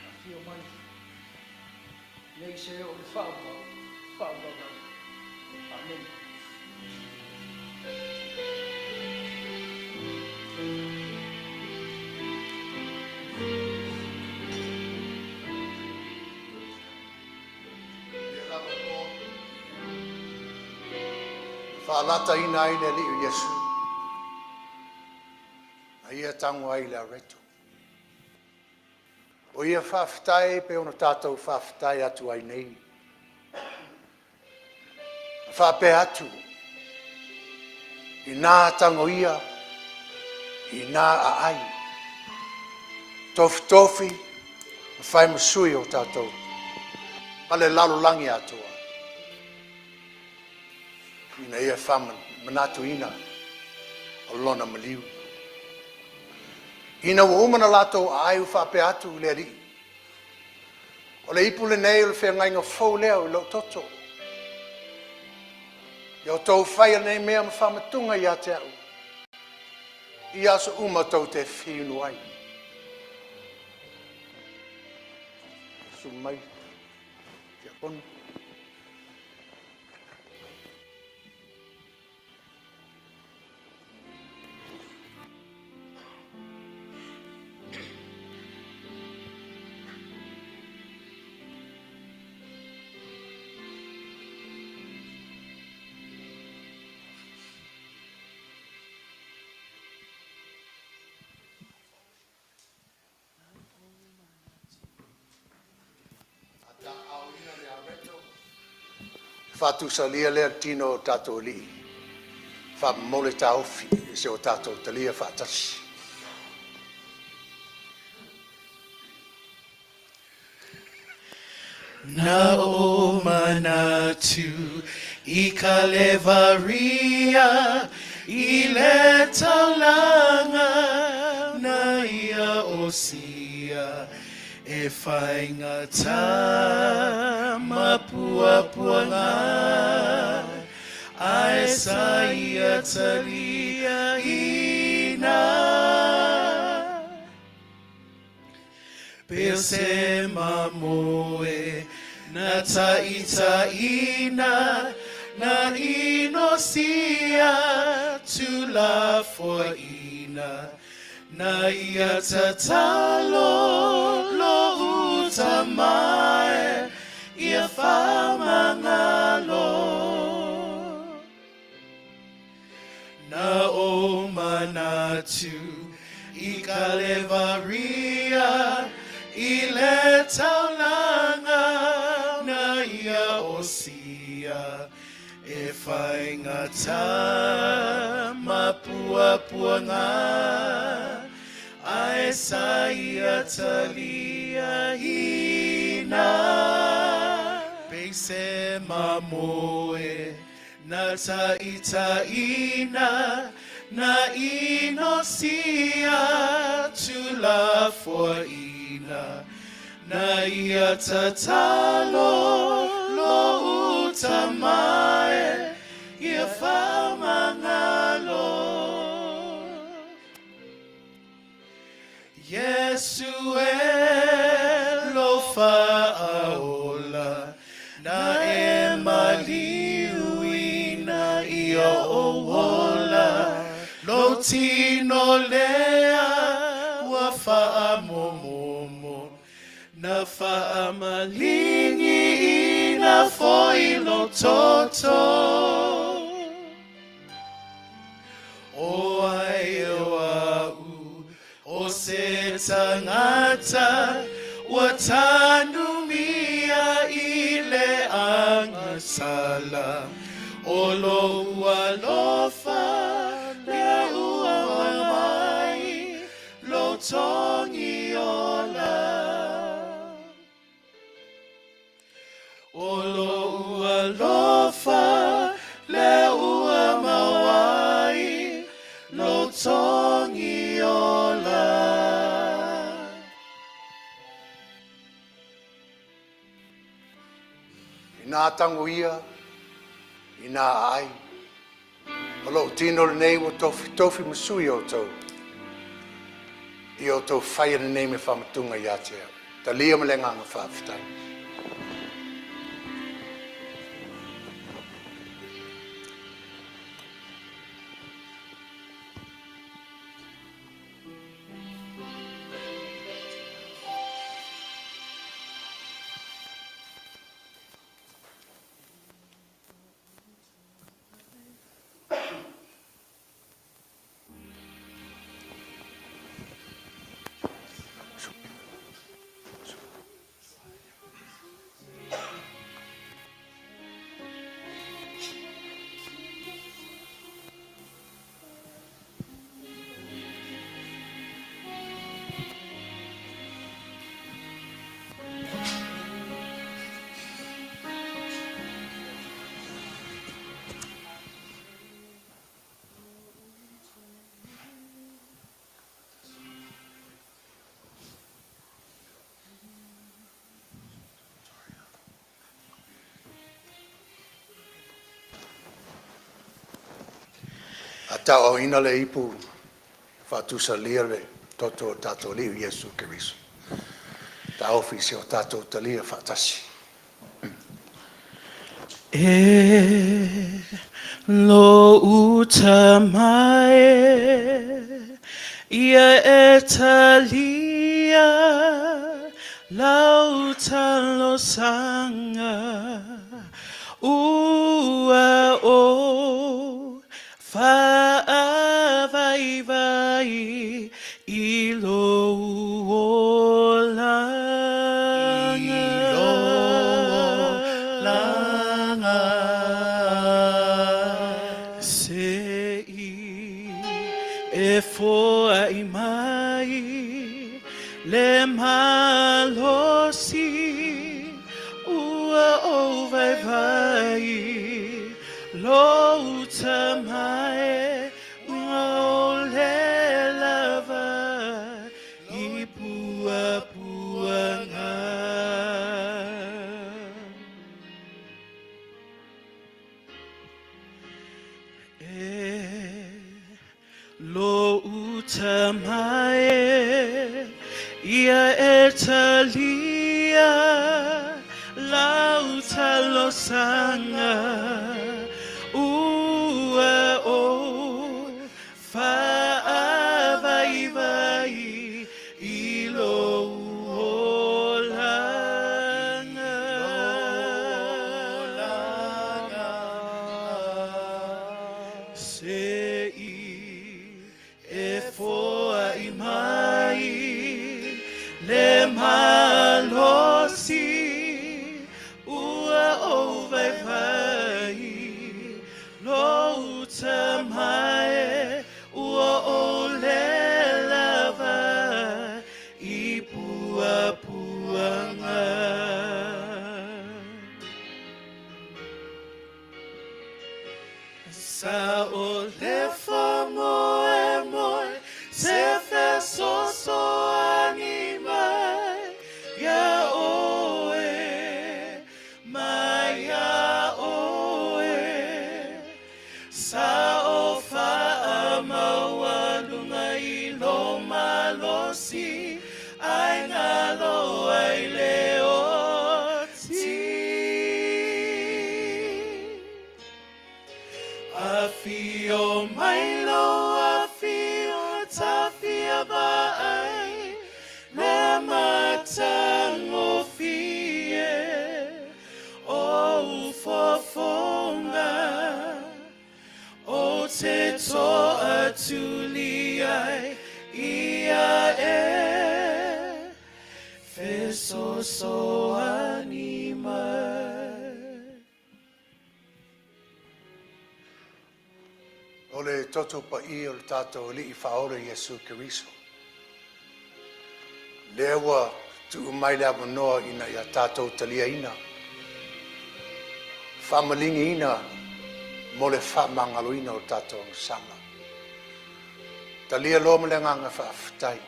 A whio mai. Nei se o le whaau. Amen. Whaalata ina ai le li o Yesu. A ia tango ai le areto. O ia whawhtai pe ono tātou whawhtai atu ai nei. Whape atu. I nā tango ia. I nā a ai. Tofi. Whai masui o tātou. Pale lalolangi atua. Ina ia whaman. Manatu ina. O lona maliu. Ina wa umana lato ai u whape atu le ri. O le ipu le nei o le whengainga fau leo i lo toto. Ia o tau whaia nei mea ma whamatunga i a te au. I aso uma tau te whiunu ai. Sumai. Kia ponu. Fatu salia lea tino tato li. Fa mole taufi se o tato talia fatasi. Na o manatu I Kalevaria I le taulanga na ia osia e whaingata mapuapuanga ai saia talia ina Peo se mamoe na taitaina na inosia tula foina na ia tatalo lo utamae ia famangalo na o manatu I Kalevaria I le taulanga na ia osia e whaingata mapuapuanga ai saia talia ina Peise mamoe na taitaina na inosia tula foina na ia tatalo lo utamae ia famangalo Yesu e lo faaola na e tino lea wa whaamomomo na whaamalingi ina foilo toto. O ai wau o se tangata wa tanumia ile angasala o lo alofa le ua mai lo tongi ola o lo alofa le ua mai lo tongi ola. Ina tango ia, ina ai. Alo tino le nei wa tofi masui o tau. I o tau whaia le nei me whamatunga i atea. Ta lia me le nganga whaafitai. A tau au ina le ipu whatusa lia le toto o tato liu Yesu Kiriso. Ta ofisi o tato talia whatasi. E lo utamae ia etalia lauta lo sanga ua o whaavaivai i lo langa se i e foa i mai le malosi ua o vaivai lo tamae o le lava i pua puanga e lo utamae ia etalia lauta lo sanga ua o whaavaivai i lo langa se i e foa i mai le malosi ua o vaivai lo tamae ua o le lava i pua puanga sa o le whamoe moe se whesoso animai ia oe mai ia oe sa o whaamaualunga i lo malosi ai ngalo ai leo sosoani mai. O le toto pa I o le tātou li I whaore Iesu Keriso. Lewa tu mai le avanoa ina ia tātou talia ina. Whamalingi ina mo le whamangalo ina o tātou sanga. Talia lo mo le nganga whaafitai.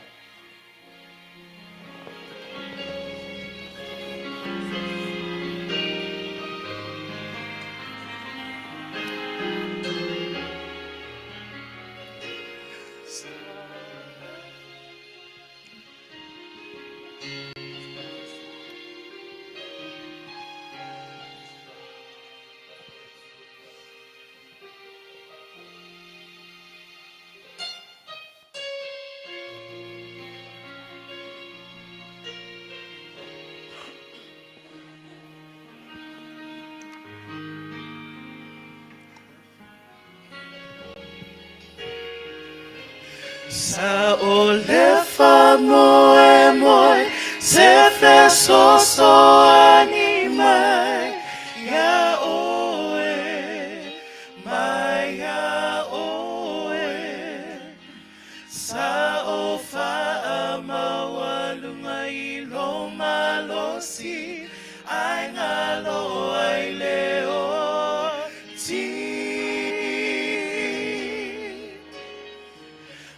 Sa o le whamoe moe, se fe sosoani mai, ia oe, mai ia oe. Sa o wha mawalunga I lo malosi, ai ngalo ai leo ti.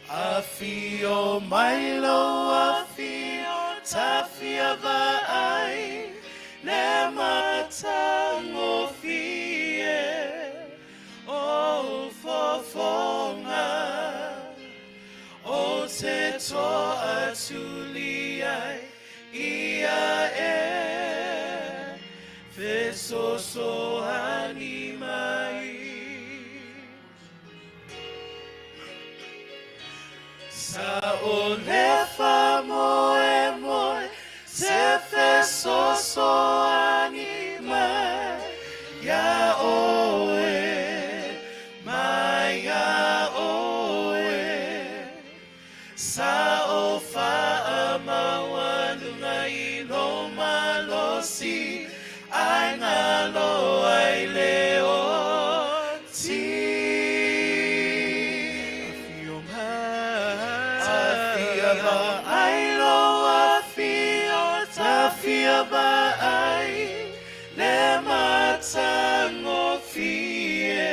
Afio mailo, afio tafia vai, le matango fie, o fofonga, o te toa tuliai, ia fe soso animai. Sa o le whamoe moe, se fe sosoani mai, ia oe, mai ia oe. Sa o wha mawalunga I lo malosi, ai ngalo ai leo ti. Ailao tafia vai, le matango fie,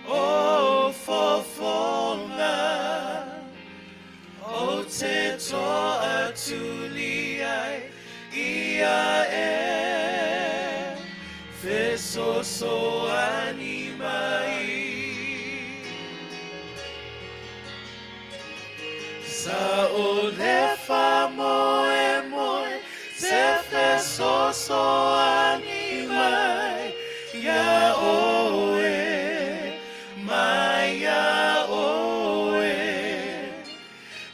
o fofonga, o te toa tuliai, ia fe sosoani mai. Sa o le whamoe moe, se fe sosoani mai, ia oe, mai ia oe.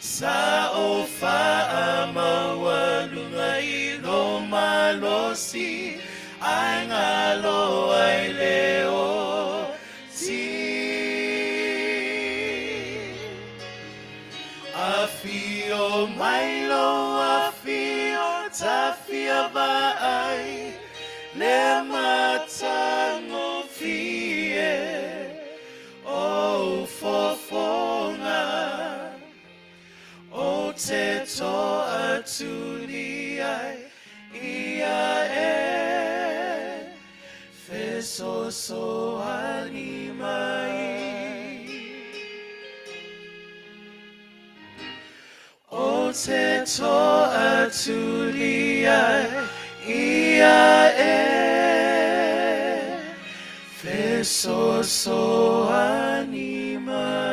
Sa o wha mawalunga I lo malosi, ai ngalo ai leo ti. Afio mailo, afio tafia vai, le matango fie, o fofonga, o te toa tuliai, ia fe sosoani mai. O te toa tuliai, ia fe sosoani mai.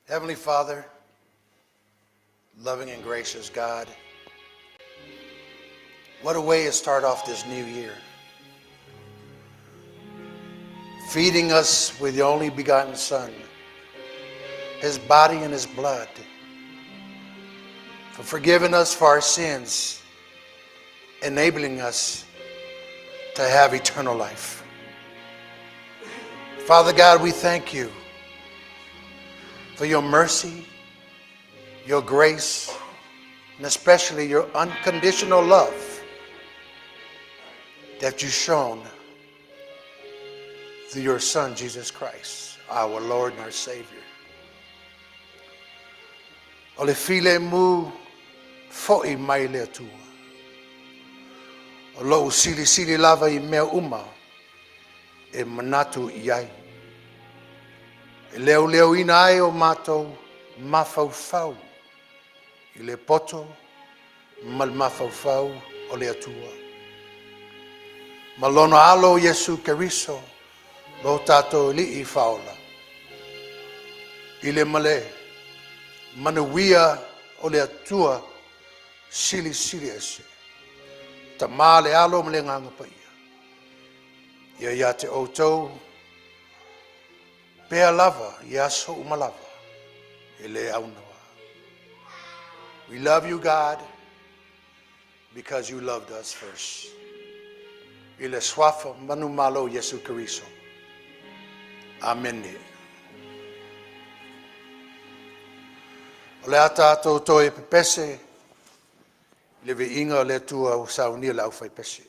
Heavenly Father, loving and gracious God, what a way to start off this new year. Feeding us with your only begotten Son, His body and His blood, for forgiving us for our sins, enabling us to have eternal life. Father God, we thank you for your mercy, your grace, and especially your unconditional love that you've shown through your Son, Jesus Christ, our Lord and our Savior. O le file mu fo'i mai le atua. O lo sili sili lava I mea uma e manatu I ai. E leo leo ina ai o mātou mafaufau I le poto mal mafaufau o le atua. Malono alo Yesu Keriso lo tātou li I faola. I le male manuia o le atua sili sili ese. Ta male alo male nganga pa ia. Ia te outou pea lava, ia so umalava. Ele aunawa. We love you, God, because you loved us first. Ile swafa manu malo Yesu Keriso. Amen. O le ata to e pepese, le vi inga le tua o saunia lau fai pese.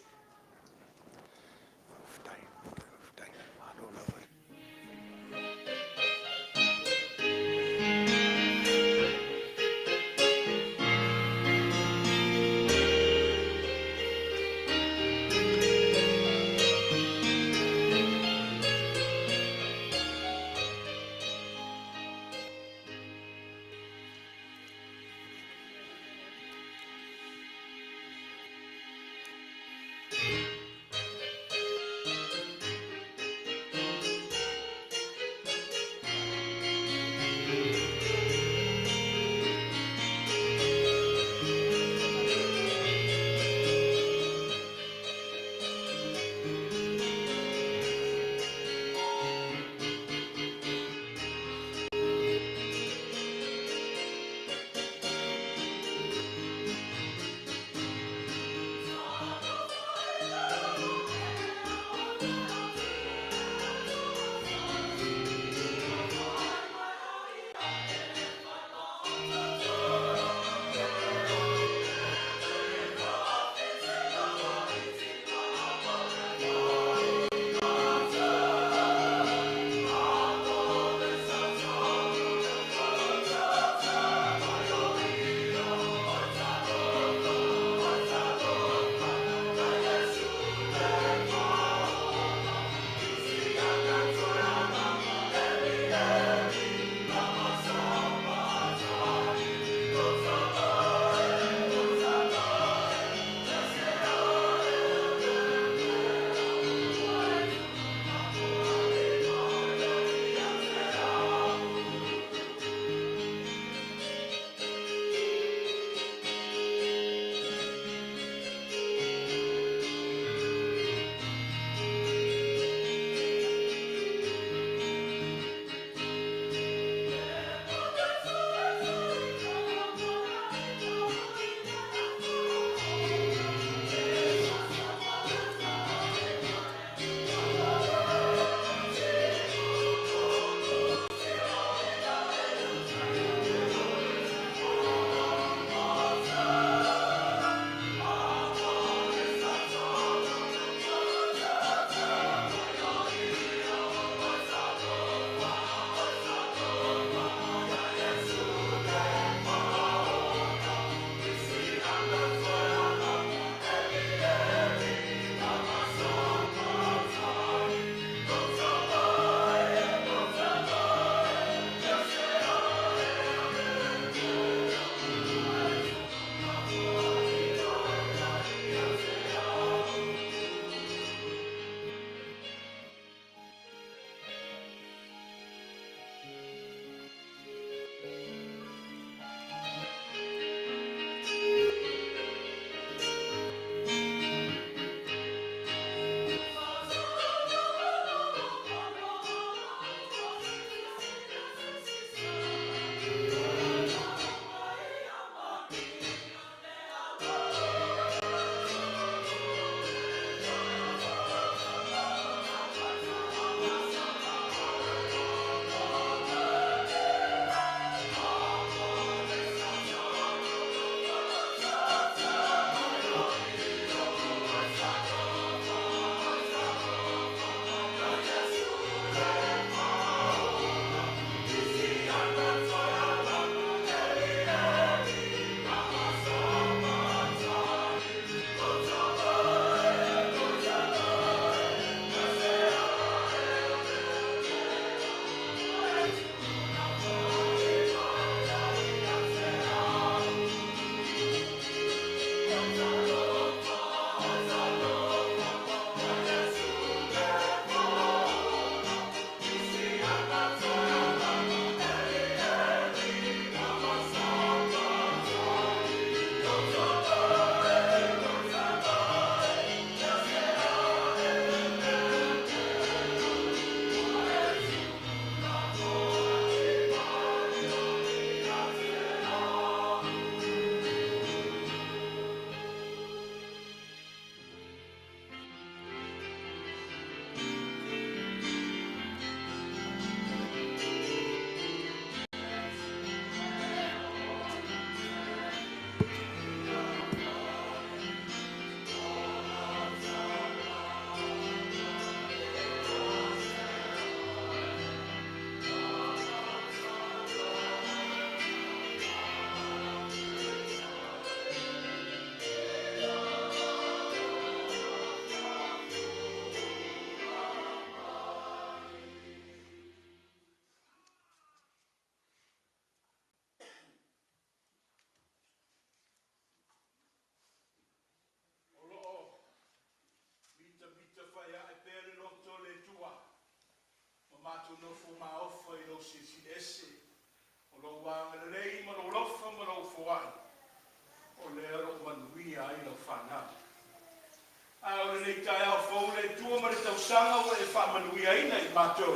Ailao Fou le tua ma le tausaga ua e whaamanuiaina I mātou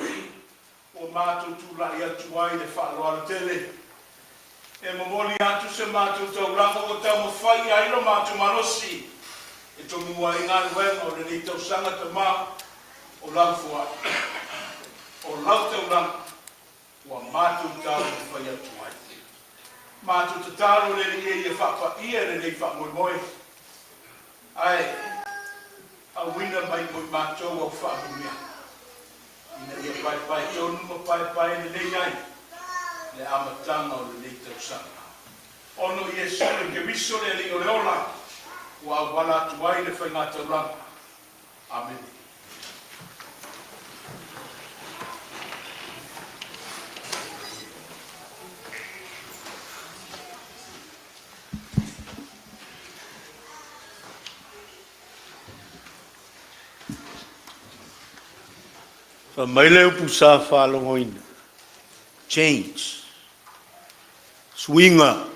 o mātou tūlai atu ai le whaaloala tele. E mamoli atu se mātou tauranga o tau mawhai ailo mātou manosi e tonua I ngā ruenga o le nei tausaga ta mā o lau fua. O lau tauranga ua mātou tau mawhai atu ai. Mātou tataro le ni e whapa ia le nei whamoimoe. Ai, a wina mai mo mātou au whaamumia. Ina ia pai tonu ma pai le nei ai. Le amatanga o le nei tausanga. Ono Iesu le ke miso le li o le ola. Ua wala atu ai le whainga tauranga. Amen. Mai leo pusa whalongoina. Change. Swinga.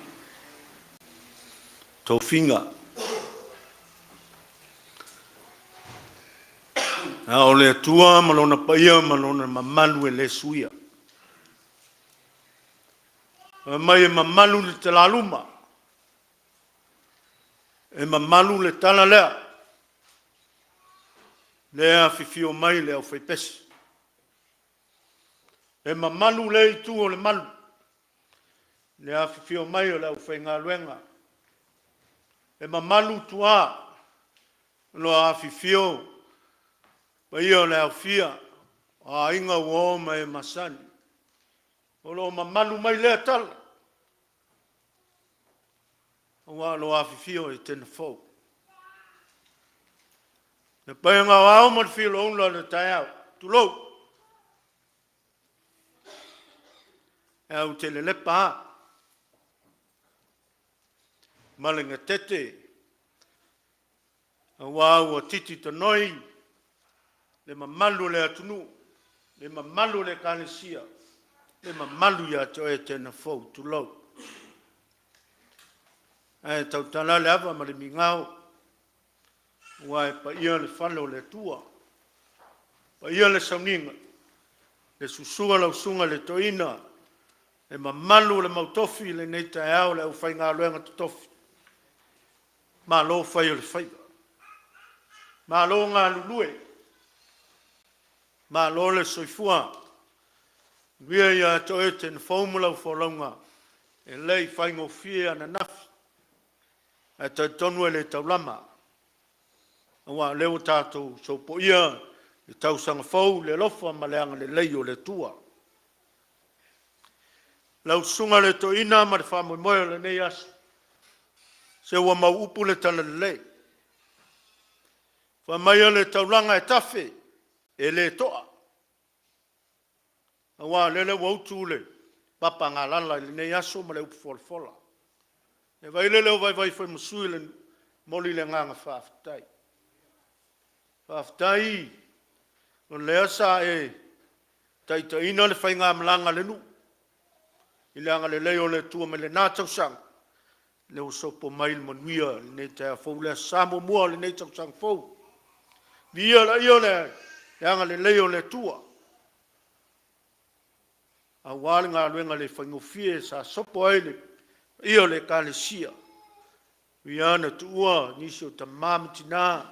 Tofinga. Na o le atua malona paia malona mamalu e le suia. Mai e mamalu le talaluma. E mamalu le talalea. Lea fifio mai le au whaipesi. E mamalu le I tu o le malu. Le awhiwhio mai o le au whainga luenga. E mamalu tua. Lo awhiwhio. Pa ia o le au whia. A inga uo mai masani. O lo mamalu mai le atala. Wa lo awhiwhio Etena Fou. Ne paenga wao ma te whilo unla le taiao. Tulou. Au te le lepa. Malinga tete. A wau a titi tanoi. Le mamalu le atunu. Le mamalu le kalesia. Le mamalu ya to Etena Fou tulou. Ai tautala le ava ma le mingao. Wai pa ia le whalo le tua. Pa ia le sauninga. Le susua lau sunga le toina. E mamalu le mautofi le nei taeao le au whainga luenga totofi. Ma lo whai o le whaiga. Ma lo ngā lulue. Ma lo le soifua. Via ia to Etena Fou mulau wholaunga. E lei whaingo fia na nafi. E tai tonu e le taulama. Awa leo tātou so po ia. Le tausanga Fou le lofa ma leanga le lei o le tua. Lau sunga le to ina ma le whamoe moe le nei asu. Se ua mau upu le tala le lei. Whamaia le tauranga e tafe. E le toa. Awa lele wautu le. Papa ngā lala le nei asu ma le upu fola. E vaile leo vai whai musui le moli le nganga whaafitai. Whaafitai. O le asa e. Taita ina le whainga malanga le nu. I leanga le leo le tua me le nātau sang. Le o sopo mai le manuia le nei tae Fou le samo mua le nei tau sang Fou. Via la io le leanga le leo le tua. A wale ngā luenga le whaingofie sa sopo ai le io le kalesia. Via na tuua nisi o ta mamitina.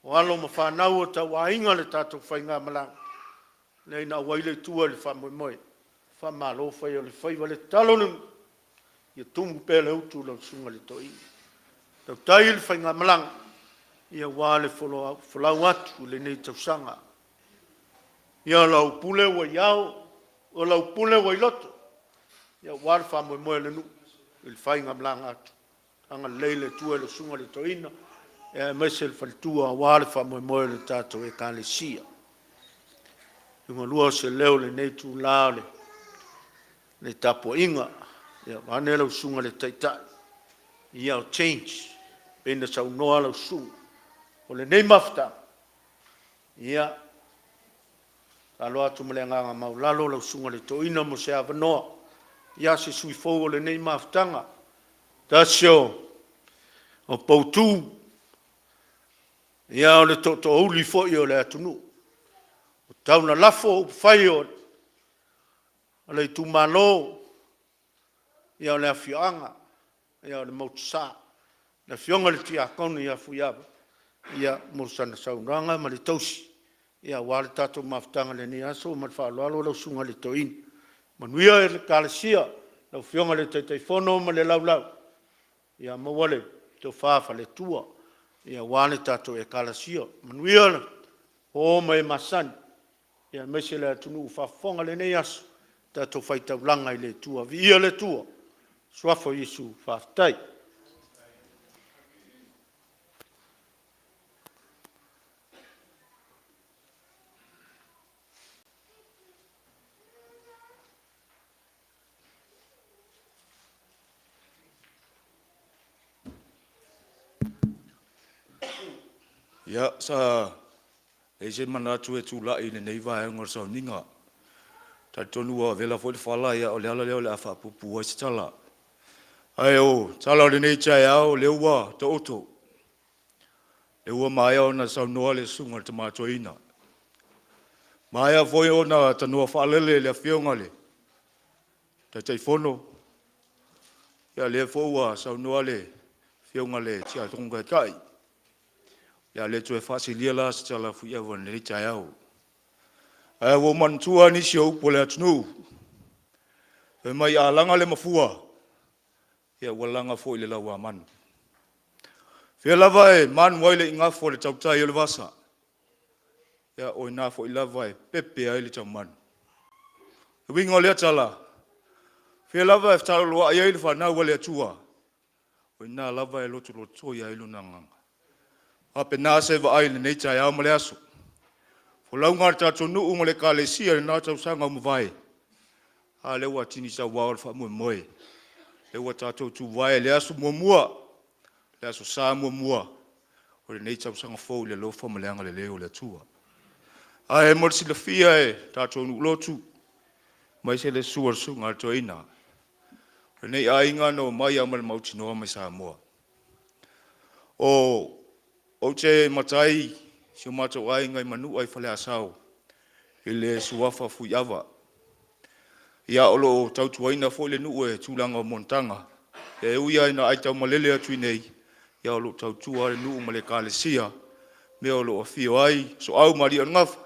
O alo ma whanau o ta wainga le tātou whainga malanga. Nei na waile tua le whamoe moe. Whamalo whai o le whaiwa le talonu. ia tumu pe le utu lo sunga le toi tau tai le fainga malang ia wale folau atu le nei tausanga ia lau pule wa iau o lau pule wa iloto ia wale fa mo le nu il fainga malang atu anga leile tua le sunga le toina e mesel faltua wale fa mo le tato e kalesia Inga lua se leo le nei tu laole, le tapo inga, ia wane lau sunga le taitai, ia o change, pena sa unoa lau sunga, o le nei mafta, ia, alo atu mele nganga maulalo lau sunga le toina mo se avanoa, ia se sui fou o le nei maftanga, tasio, o poutu, ia o le toto uli fo i o le atunu, tau na lafo fai o le tu malo ia le afioanga ia le motsa le fionga le tia konu ia fuiaba ia mosana saunanga ma le tausi ia wale tato maftanga le ni aso ma fa lo lo sunga le toin manuia le kalesia le fionga le Tofaeono ma le laulau ia mo wale to fa le tua ia wale tato e kalesia manuia o mai masani ia mese le atunu whafonga le nei asu, tato whaitau langa i le tua, via le tua, swafo Yesu whaftai. Ia, sa e se mana atu e tūla i le nei vae ngor sau ninga. Ta tonu a vela fo le whala ia o le ala leo le a whapupu a se tala. Ai o, tala o le nei chai au le ua ta oto. Le ua mai au na sau noa le sunga te mātua ina. Mai a foi o na ta noa whalele le a whionga le. Ta Tofaeono. Ia le fo ua sau noa le whionga le tia tonga kai. Ia le tue whasilia la se tala fu ia wan nei tai au. Ai wo man tua ni si au po le atunu. E mai a langa le mafua. Ia walanga fo i le lawa man. Fia lava e man wai le inga fo le tautai o le vasa. Ia o ina fo i lava e pepe ai le tau man. E winga o le atala. Fia lava e ftalo loa ia i le whanau wale atua. O ina lava e loto loto ia i luna nganga. Ape nā se wa ai le nei tai au male aso. Fo launga tato nuu mo le kalesia le nā tau sanga o mwai. A lewa tini sa wawal wha mue moe. Lewa tato tu vai le aso mua mua. Le aso sa mua mua. O le nei tau sanga fau le lofa mo le anga le leo le atua. A e morsi le fia e tato nuu lotu. Mai se le suar sunga ato ina. Le nei a inga no mai amal mauti noa mai sa mua. O te matai, si o mato ai ngai manu ai whale asau, i le suafa fui awa. Ia olo tautuaina fo le nuu e tūlanga o montanga. E uia ina ai tau malele atu nei, ia olo tautua le nuu ma le kalesia, me olo o fio ai, so au mari o ngafa.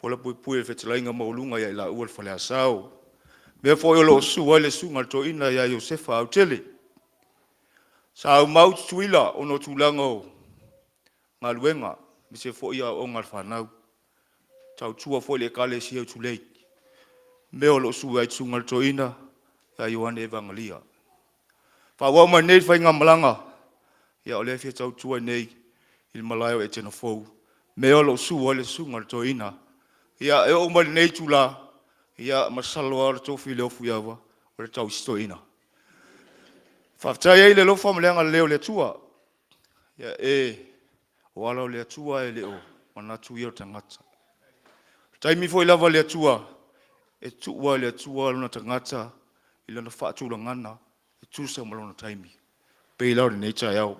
Pola pui pui e whetalainga maulunga ia ila ua whale asau. Me fo olo o su ai le sunga to ina ia Iosefa au tele. Sa au mau tuila ono tūlanga o ngā luenga, mi se fo ia o ngā whanau. Tau tua fo le kale si au tulei. Me o lo su ai tsunga to ina, ia Ioane Evangelia. Whaua mai nei whai ngā malanga, ia o le fia tau tua nei, il malayo Etena Fou. Me o lo su ai le sunga to ina, ia e o mai nei tula, ia masalo ar tofi leo fuiawa, o le tau isto ina. Whaftai ei le lofa mleanga leo le tua, ia o ala o le atua e leo, manatu ia o tangata. Taimi fo i lava le atua, e tuua le atua lona tangata, i lana whaatula ngana, e tusa malona taimi. Pei lau le neita e au.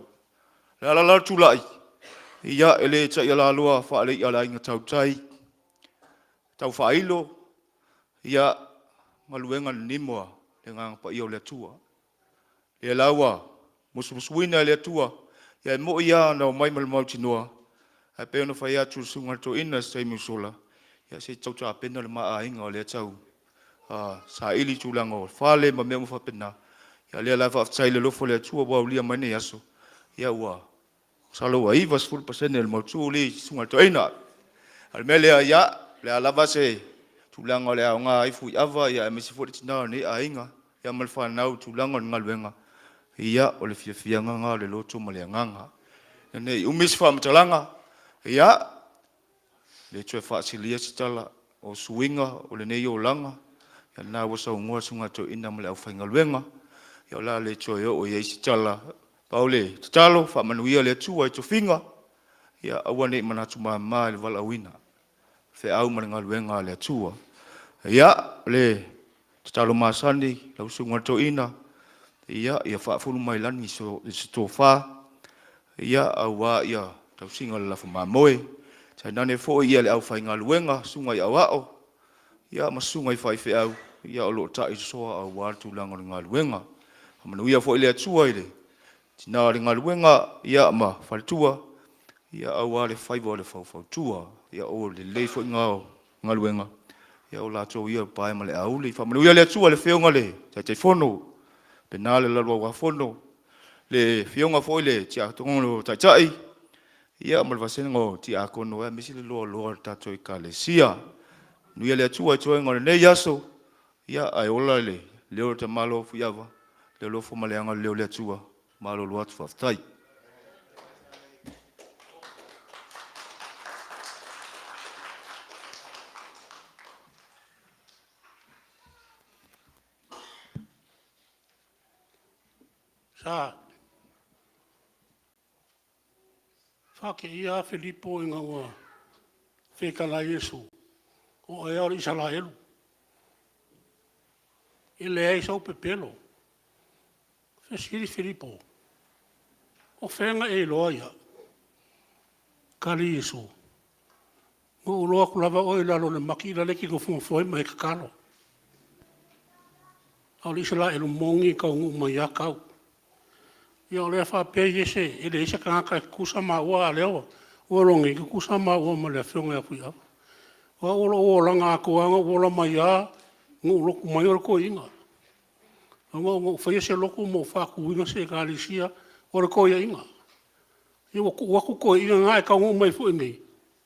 Le ala lau tulai, ia e le ta i ala alua, whaale i ala inga tautai, tau whailo, ia maluenga nimoa, le ngangpa i o le atua. Le laua, musuwina le atua, ia mo ia na mai mal mau tinoa. A pe no fai atu sunga to ina sai musola. Ia se tau ta pena le maa inga o le tau. Sa ili tulango. Fale ma me mo fa pena. Ia lea la whaafitai le lofo le atua wau lia mai nei aso. Ia ua. Salo wa iwa 10% le mautu le sunga toina. Al mele ia le alava se tulanga le aonga ifu ava ia mesi fo tina ni ainga. Ia malfa nau tulanga ngalwenga. Ia o le fiafianga nga le loto ma le nganga. Nei umis fa mtalanga. Ia le tue faasilia sitala o suinga o le nei o langa. Ia na wasa ungua sunga toina ma le au faingaluenga. Ia la le tue o ia sitala. Paule, tatalo, whamanuia le tua i tofinga. Ia awane manatu maa le wala wina. Fe au maringa luenga le tua. Ia le tatalo masani, lau sunga to ina. Ia whaafuru mai lani so tofa. Ia awa ia tau singa le lafu mamoe. Tai nane fo ia le au whainga luenga, sunga i awao. Ia masunga i whaife au. Ia olo tai soa au watu langa ngā luenga. Manuia fo ile tua ile. Tina ringa luenga, ia ma whalitua, ia awa le whaiva le whautua, ia o le leifo ngā luenga, ia o lato ia pae ma le aule, whamanuia le atua le whionga le, tai whono, le nā le lalua wa whono, le whionga fwoi le tia tongono tai, ia ma le vasengo tia akono, misi le loa tato i ka le sia, nuia le atua i toenga le nei aso, ia ai ola le, leo te malo fuiava, le lofo maleanga leo le atua, malo luat whaftai. Sa. Whake ia Filipo i ngā ua whekala Yesu. O e ori isa la elu. I le ei sau pepelo. Whesiri Filipo. O whenga e loa ia. Kari Yesu. Mo uloa kulawa oi lalo le maki la leki ko fungfoi mai kakalo. Au isa la elu mongi kau ngu mai a kau. Ia o lea whape Yese, e le isa kanga kusa maua a lewa. Ua rongi ki kusa maua ma lea whionga a pui au. Wa ola o langa a koanga, ola mai a, ngu loku mai o ko inga. Ngu whaiese loko mo whaku inga se ka alisia, ora ko ia inga. Ia waku ko inga ngā e kaungu mai fu ingi.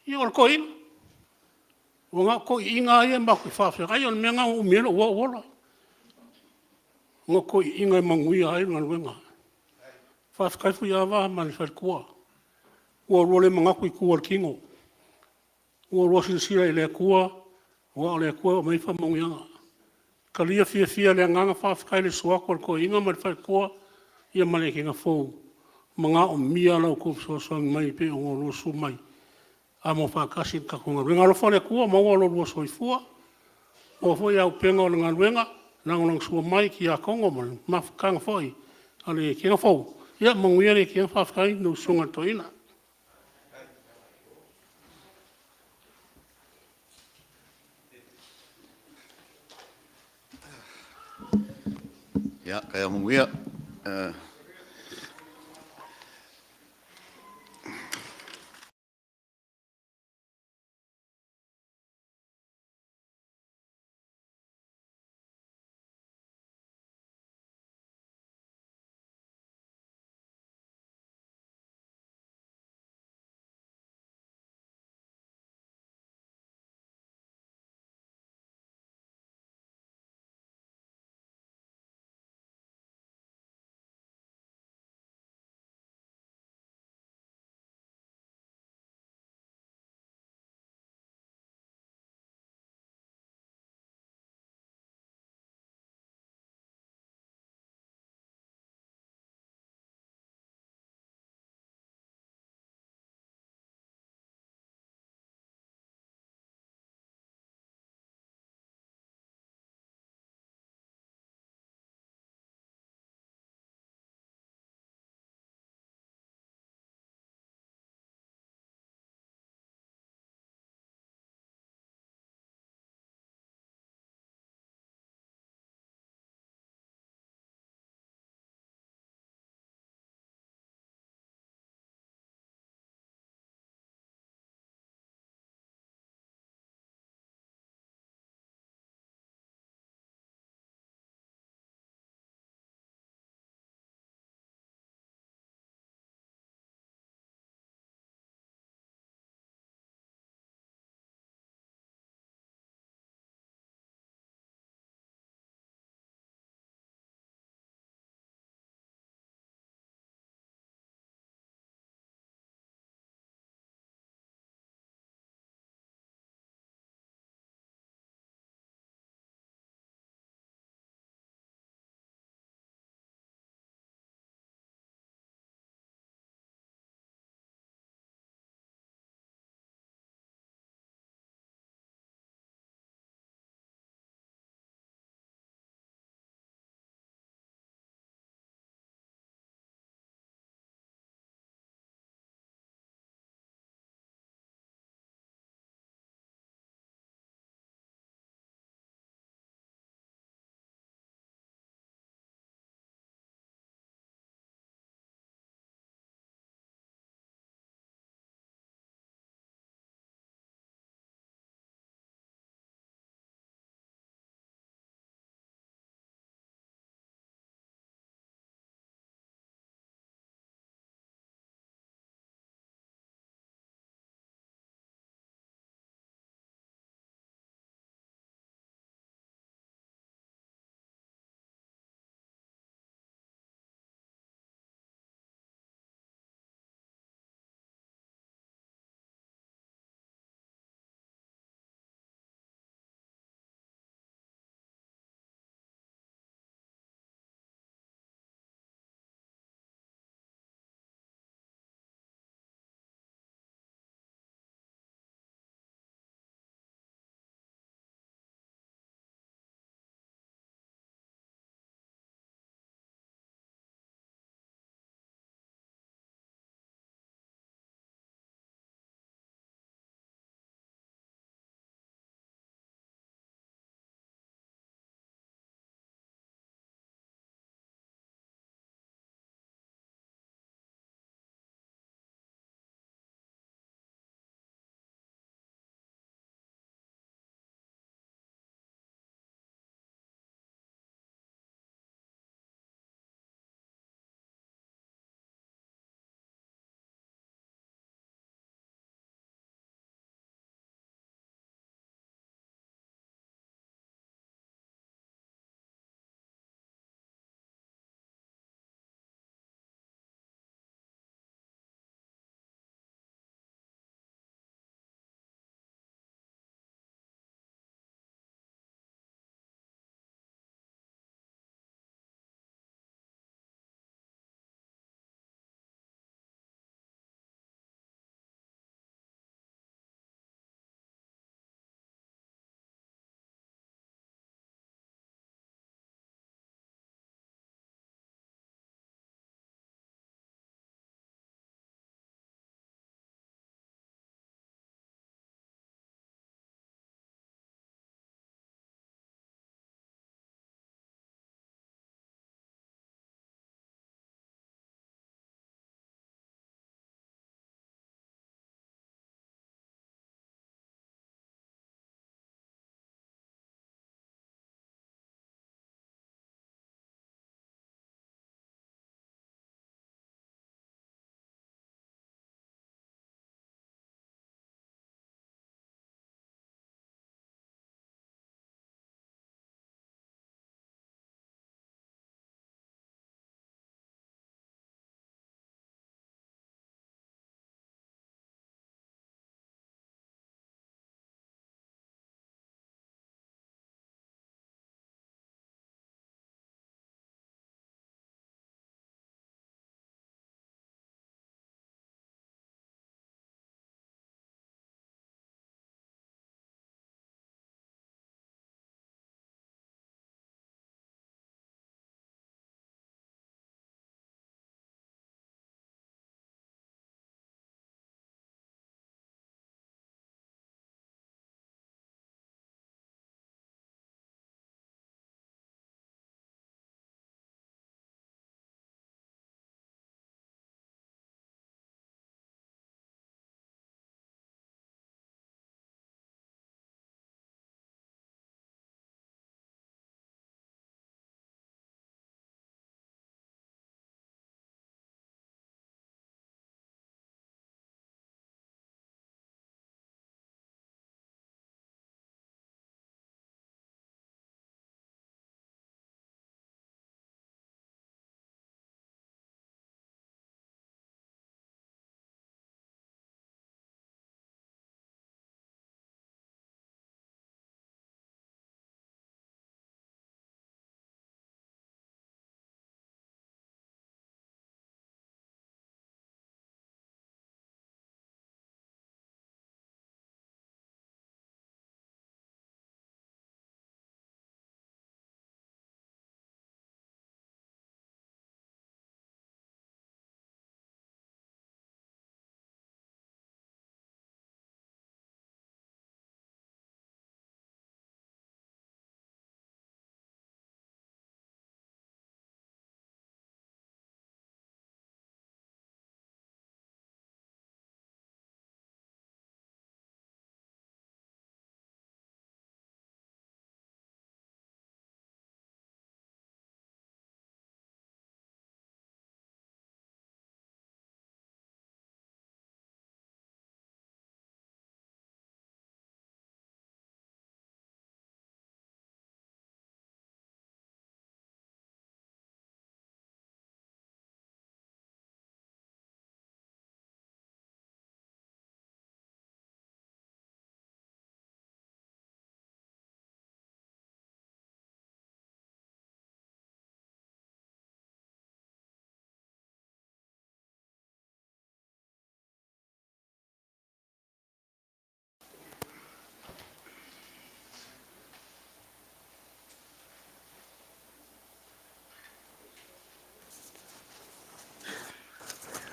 Ia ora ko inga. Wa ngā ko inga ia maku whawhia. Ai on mea ngā umiena ua ola. Ngā ko inga e manguia ai ngā luenga. Whawhikai fu ia wā mani whaikua. Ua role mangaku i kua kingo. Ua roa sinsira i lea kua, ua o lea kua o mai whamongianga. Ka lia fia lea nganga whawhikai le suako al ko inga mani whaikua, ia mani ki ngā fōu. Mga o mia lau kūpsoasang mai pe o ngō rosu mai. A mo whakasi ka kunga. Ringa rofa lea kua, maua lo rua soifua. O fwoi au penga o ngā ruenga, nangonang sua mai ki a kongo mani, mawhakanga fwoi. Ale ki ngā fōu. Ia manguia le ki ngā whawhikai no sunga toina. Ja, kaya manguia.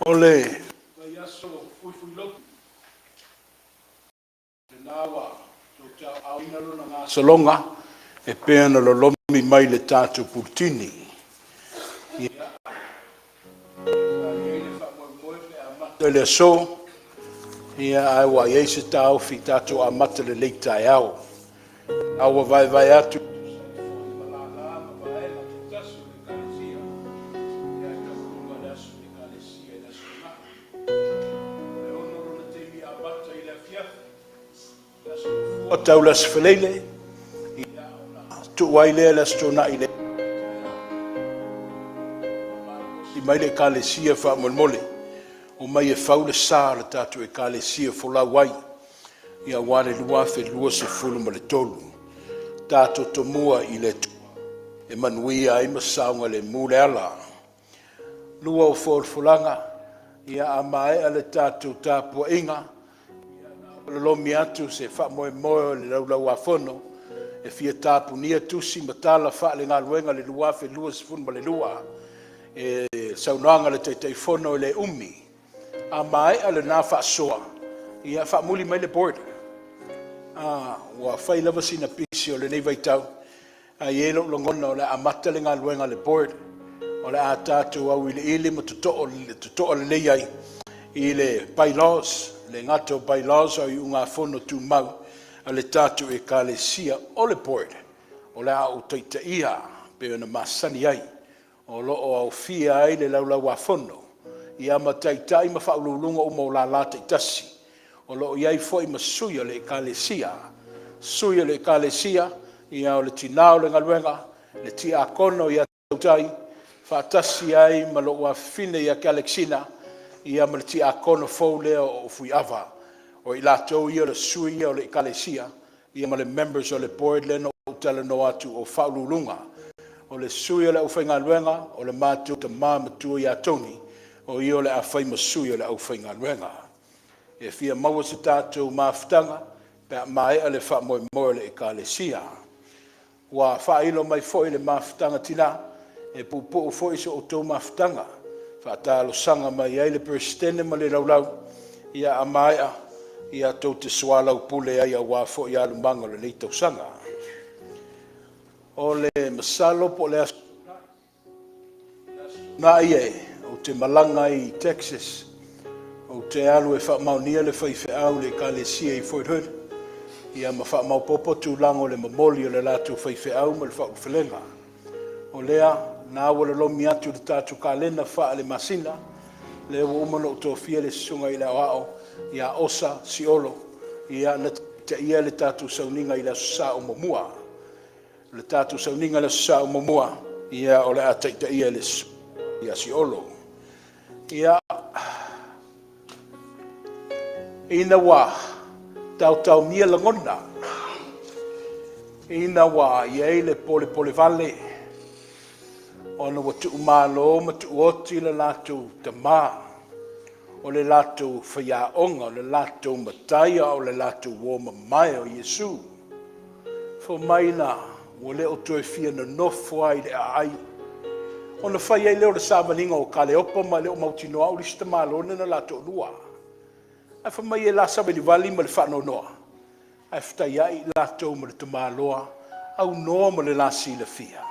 Ole. Vai aso fui lotu. Te nawa, tau tau au inalo na ngā salonga, e pēna lo lomi mai le tātou putini. Ia. Ia le whamoe pe amata le aso, ia ai wa iei se tau fi tātou amata le leitai au. Aua vai atu. O tau las wheleile, tu waile las tona ile. I mai le kalesia wha molmole, o mai e whau le sā le tātou e kalesia fola wai. Ia wane lua fe lua se fulu ma le tolu. Tātou tomua i le tu. E manuia ai masaunga le mule ala. Lua o fulanga, ia amae ale tātou tāpua inga. Lomi atu se wha moe moe le laulau a whono, e fia tāpu nia tusi matala wha le ngā luenga le lua fe lua se funu ma le lua, e saunoanga le teitei whono le umi, a mai ale nā wha soa, ia wha muli mai le board. Wa whai lava sina pisi o le nei vaitau, a ielo longona o le amata le ngā luenga le board, o le a tātou au i le ili ma tutoa le leiai, i le bylaws, le ngato bylaws au i unga whono tu mau, a le tātou e kalesia o le board, o le au teita ia, pe ona masani ai, o loo au fia ai le laulau a whono, i ama taitai ma whaululunga o mo la la teitasi, o loo iai foi ma suia le kalesia, i au le tinao le ngaluenga, le tia akono i a tautai, whaatasi ai ma loo a fine i a Alexina, ia ma le tia akono fou lea o fui ava, o i latou ia le sui o le kalesia, ia ma le members o le board le no utala no atu o whaululunga, o le sui o le aufenga luenga, o le mātou ta māmatua i a toni, o i o le awhai ma sui o le aufenga luenga. E fia maua se tātou māwhtanga, pe mai ale wha moe moe le kalesia. Wa whailo mai foi le māwhtanga tina, e pupu foi se o tō māwhtanga, whaatalo sanga mai ai le perstene ma le laulau, ia amaia, ia tau te swalau pule ai a wafo i alumanga le leitau sanga. O le masalo po le na ie, o te malanga i Texas, o te alu e whaamaunia le whaife au le kalesia i Fort Hood, ia ma whaamau popo tūlango le mamoli o le lātou whaife au ma le whaukawhilenga. O lea, nā wala lomi atu le tātou kālena wha le masina, le umano o tō fia le sunga i lau ao, ia osa si olo, ia te ia le tātou sauninga i la sa o mamua. Le tātou sauninga le sa o mamua, ia o le ataita ia le ia si olo. Ia ina wā, tau mia langona, ina wā, ia le pole vale, ona wa tu malo ma tu oti le lātou te mā, o le lātou whaiaonga, o le lātou mataia, o le lātou woma mai o Yesu. Fo maina, o le o toi fia na nofo ai le ai. Ona whai ai leo le sāmaninga o kale opa ma leo mautinoa o lista malone na lātou lua. Ai wha mai e la sabani wali ma le whano noa. Ai whtai ai lātou ma le tamaloa, au noa ma le lasi le fia.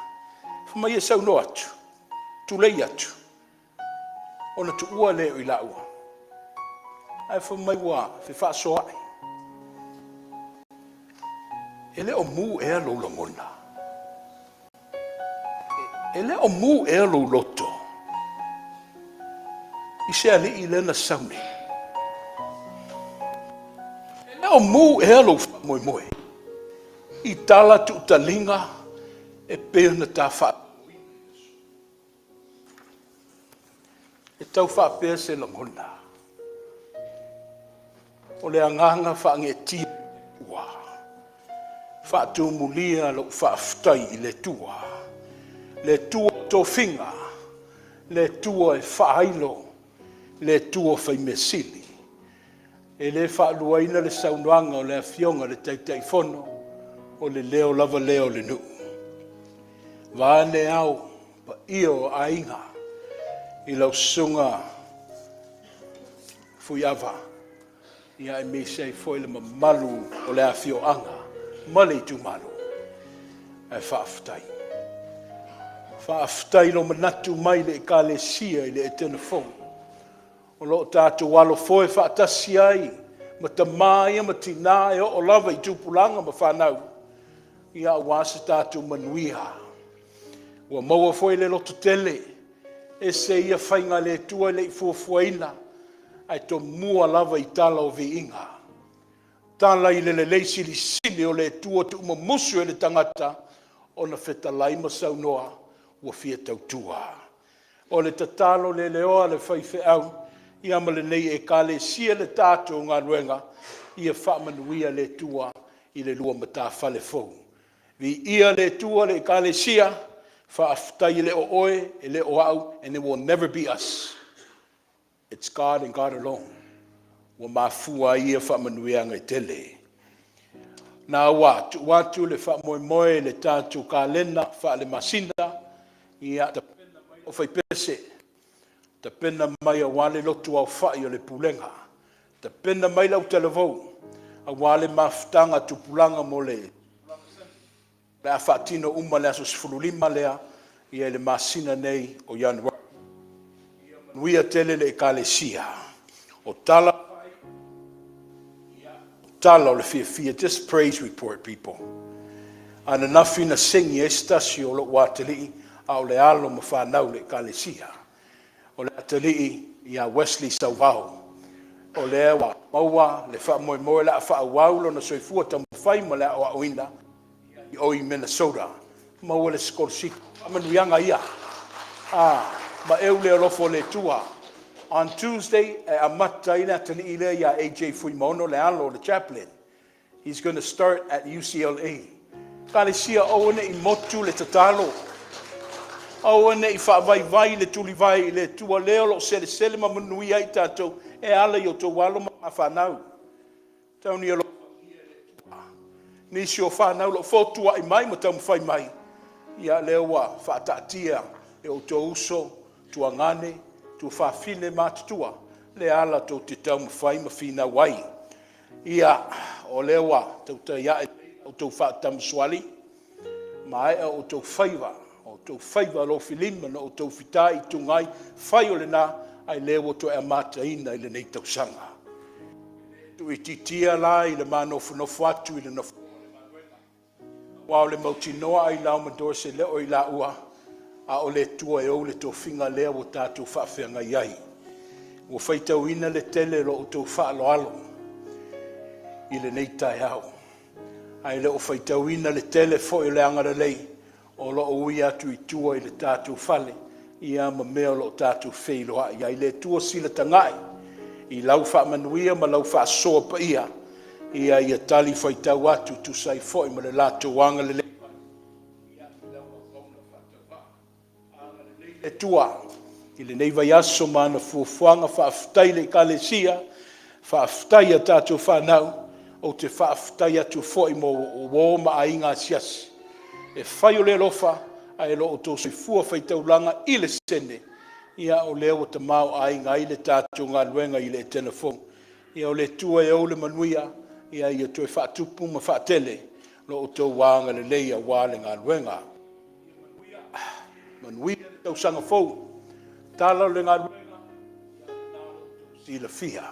Mai e sau no atu, tu lei atu, ona tu ua leo i la ua. Ai wha mai wā, whi wha so ai. E leo mu e alo langona. E leo mu e alo loto. I se ali i lena sauni. E leo mu e alo moe moe. I tala tu talinga, e pēna tā wha. E tau wha pēr se langona. O le anganga wha nge tia ua. Wha tū mulia lo wha aftai i le tua. Le tua tō whinga. Le tua e wha hailo. Le tua whai mesili. E le wha luaina le saunuanga o le awhionga le teitei whono. O le leo lava leo le nuu. Vāne au, pa io ainga, i lau sunga, fuiava. Ia e me sei foi le mamalu o le afioanga. Male tu malu. E whaaftai. Whaaftai lo manatu mai le ekalesia i le Etena Fou. O lo tātou walo foe whaatasi ai. Ma ta mai ma tina e o lava i tupulanga ma whanau. Ia wasa tātou manuiha. Ua maua foe le loto tele. E se ia whainga le tua le i fuafuaina. Ai to mua lava i tala o vi inga. Tala i le leisi li sili o le tua tu umamusu e le tangata. O na wheta laima saunoa ua fia tautua. O le tatalo le leoa le whaife au. Ia male nei e kale sia le tātou ngā ruenga. Ia whaamanuia le tua i le lua mata whale fou. Vi ia le tua le kale sia. Whaaftai le o oe e le o au. And it will never be us. It's God and God alone. Wa mafua ia whaamanuia ngai tele. Nā watu le whaamoemoe le tātou ka lena wha le masina. Ia ta pena mai o whaipese. Ta pena mai a wale lotu au whai o le pulenga. Ta pena mai lau televou. A wale maftanga tupulanga mo le. Le a whaatino uma le aso sifurulima lea. Ia le masina nei o Januari. Ia manuia tele le ekalesia. O tala. Tala o le fia. Just praise report, people. Ana nafina sengi estasi o lo wateli. A o le alo ma whanau le ekalesia. O le atali'i ia Wesley Sauvao. O le ewa maua le whaamoemoe la whaawaulo na soifua tamu whai ma le awa oina i oi Minnesota. Maua le skolsik. Amanuianga ia. Ma eu le alofo le tua. On Tuesday, a mata ina atali'i le ia AJ Fuimono le alo le chaplain. He's going to start at UCLA. Kale sia oone I motu le tatalo. Awane I whaavai le tuli vai le tua leo lo sele ma manuia I tātou e ala I o tō walo ma whanau. Tauni alo nisi o whanau lo fōtua I mai ma tamu whai mai. Ia leo wa whaatatia e o tō uso, tua ngane, tua whaafine mātutua. Le ala tō te tamu whai ma whina wai. Ia o leo wa tautaiai o tō whaatamu swali. Ma e o tō whaiva. O tō whaiva lo filima na o tō whitai tungai whai o le nā ai lewa to e amata ina I le nei tausanga. Tu I titia la I le manofu atu I le nofu. Wa o le mautinoa Ailao mador se leo I la ua a o le tua e o le tō whinga lea o tātou whaafenga iai. Ua whaitau ina le tele lo o tō whaalo alo I le nei tai au. Ai leo whaitau ina le tele fo I le angara lei. O lo ui atu I tua I le tātou whale, I ama mea lo tātou wheiloa, I le tua sila tangai, I lau whaamanuia ma lau whaasoa pa ia, I tali whaitau atu tu sai foi ma le lato wanga le le tua, I le nei vai aso mana fuafuanga whaaftai le kalesia, whaaftai a tātou whanau, o te whaaftai atu foi mo o wō ma a inga siasi. E whai o le lofa, a e lo o tō soifua whaitaulanga I le sene. Ia o leo o te mau a inga I le tātou ngā luenga I le Etena Fou. Ia o le tua e o le manuia, ia I toi whaatupu ma whaatele, lo o tō wāanga le leia wāle ngā luenga. Manuia le tau sanga fou, tala le ngā luenga, si la fia.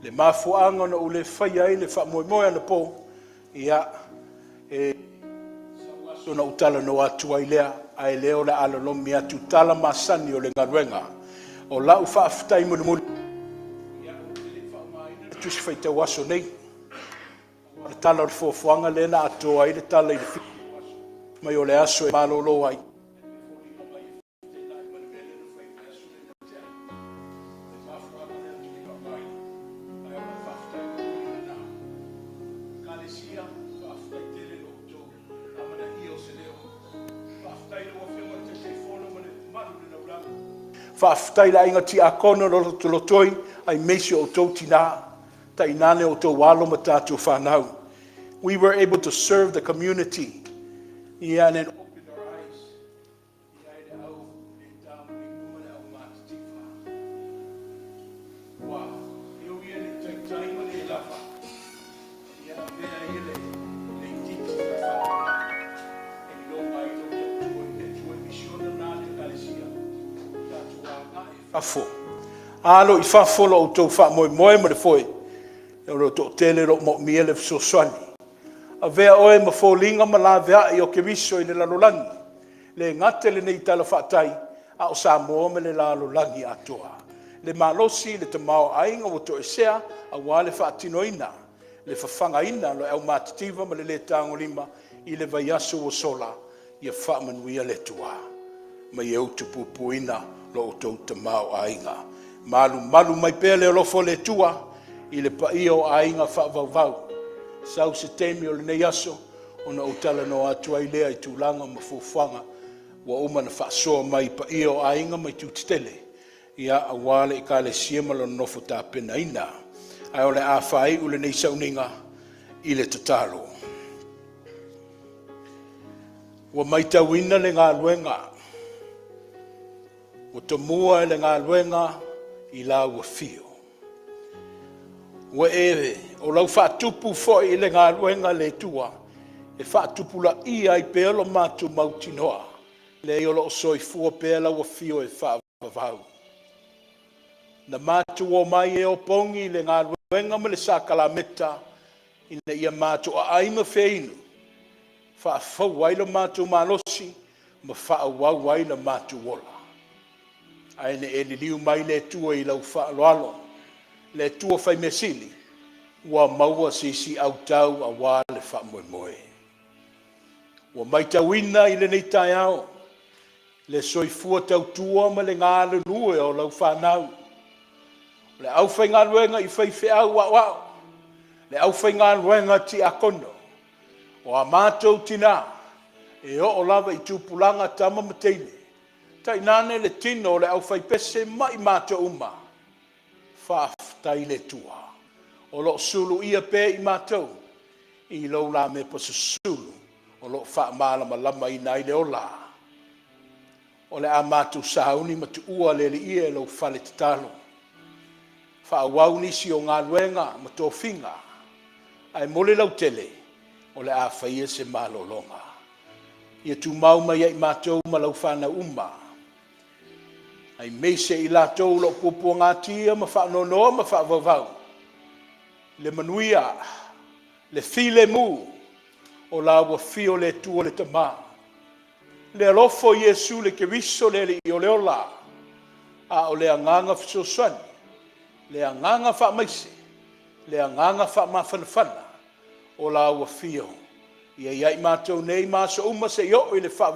Le mafuanga na o le whai ai le whaamoemoe ana po, ia na utala no atu ai lea, ai leo le ala lomi atu tala masani o le ngaruenga. O lau whaaftai munu munu. Tu si whaitau aso nei. Le tala o le fuafuanga le na atu ai le tala I le fi. Mai o le aso e malolo ai. Whaaftai la inga ti a kono lo tolotoi ai meisi o tau tina ta inane o tau walo ma tātou whanau. We were able to serve the community. Ia and then open our eyes. Ia e au e tau I kumane au mātitika. Wow. Afo. Alo i whawholo o tau wha moe moe ma le foe. E ro to tele ro mo mie le fso swani. A vea oe ma fōlinga ma la vea i o ke viso i le lalolangi. Le ngate le nei tala whaatai a o sa moa me le lalolangi atoa. Le malosi le te mao ainga o to e sea a wale whaatino ina. Le whawhanga ina lo au matativa ma le tango lima i le vaiaso o sola i a whaamanuia le tua. Ma i au te pupuina lo o tau te mao ainga. Malu mai pēr le olofo le tua i le pa i o ainga whaavavau. Sau se temi o le nei aso o na utala no atua i lea i tūlanga ma fuwhanga wa umana whaasoa mai pa i o ainga mai tūtitele. Ia a wale i ka le siema lo nofo tā pena ina. Ai o le a whai ule nei sauninga i le tatalo. Wa mai tauina le ngā luenga. Wa tamua le ngā luenga i la ua fio. Wa ere, o lau whaatupu foi i le ngā luenga le tua, e whaatupu la ia i peolo mātu mautinoa, le i olo o soi fua peala ua fio e whaavavau. Na mātu o mai e o pongi le ngā luenga me le sakala meta, ina ia mātu a aima feinu, whaafau waila mātu malosi, ma whaawau waila mātu wola. Aine e li liu mai le tua i lau whaaloalo, le tua whai mesili, wa maua sisi au tau a wale wha moe moe. Wa mai tauina i le nei tai au, le soifua tau tua ma le ngāle lue o lau whanau. Le au whai ngā luenga i whai whea wau, le au whai ngā luenga ti akono, o a mātou tina, e o lava i tūpulanga tama mateine, tai nane le tino le au whai pese mai mātou uma, whaaftai le tua. O lo sulu ia pe i mātou, i lau la me pa sulu, o lo wha maalama lama i nai le ola. O le a mātou sahauni ma tu ua le li ia lau whale te talo. Wha awau nisi o ngā luenga ma tō whinga, ai mole lau tele, o le a whaia se mālolonga. Ia tu mau mai ai mātou ma lau whana uma. Ai meise i lātou lo pupua ngā tia ma wha nonoa ma wha vavau. Le manuia, le file mu, o la ua fio le tua le tama. Le alofo Yesu le keviso le li o le ola, a o le anganga fisoswani, le anganga wha maise, le anganga wha mawhanawhana, o la ua fio. Ia iai mātou nei māso uma se yo i le wha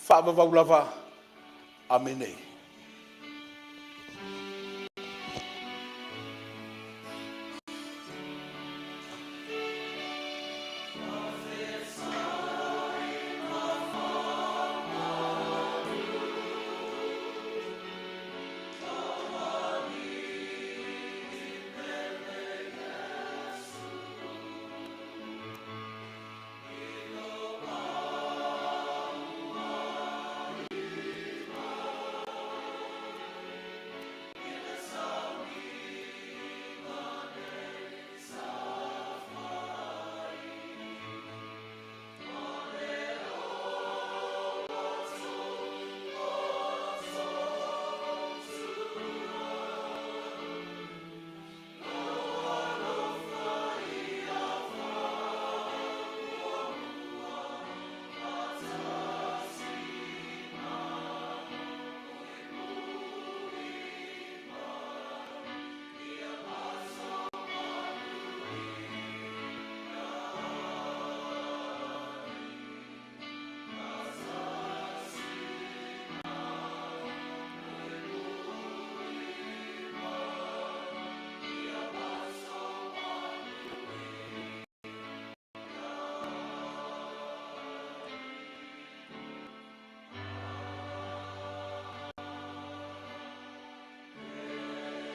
vavau lava. Amenei.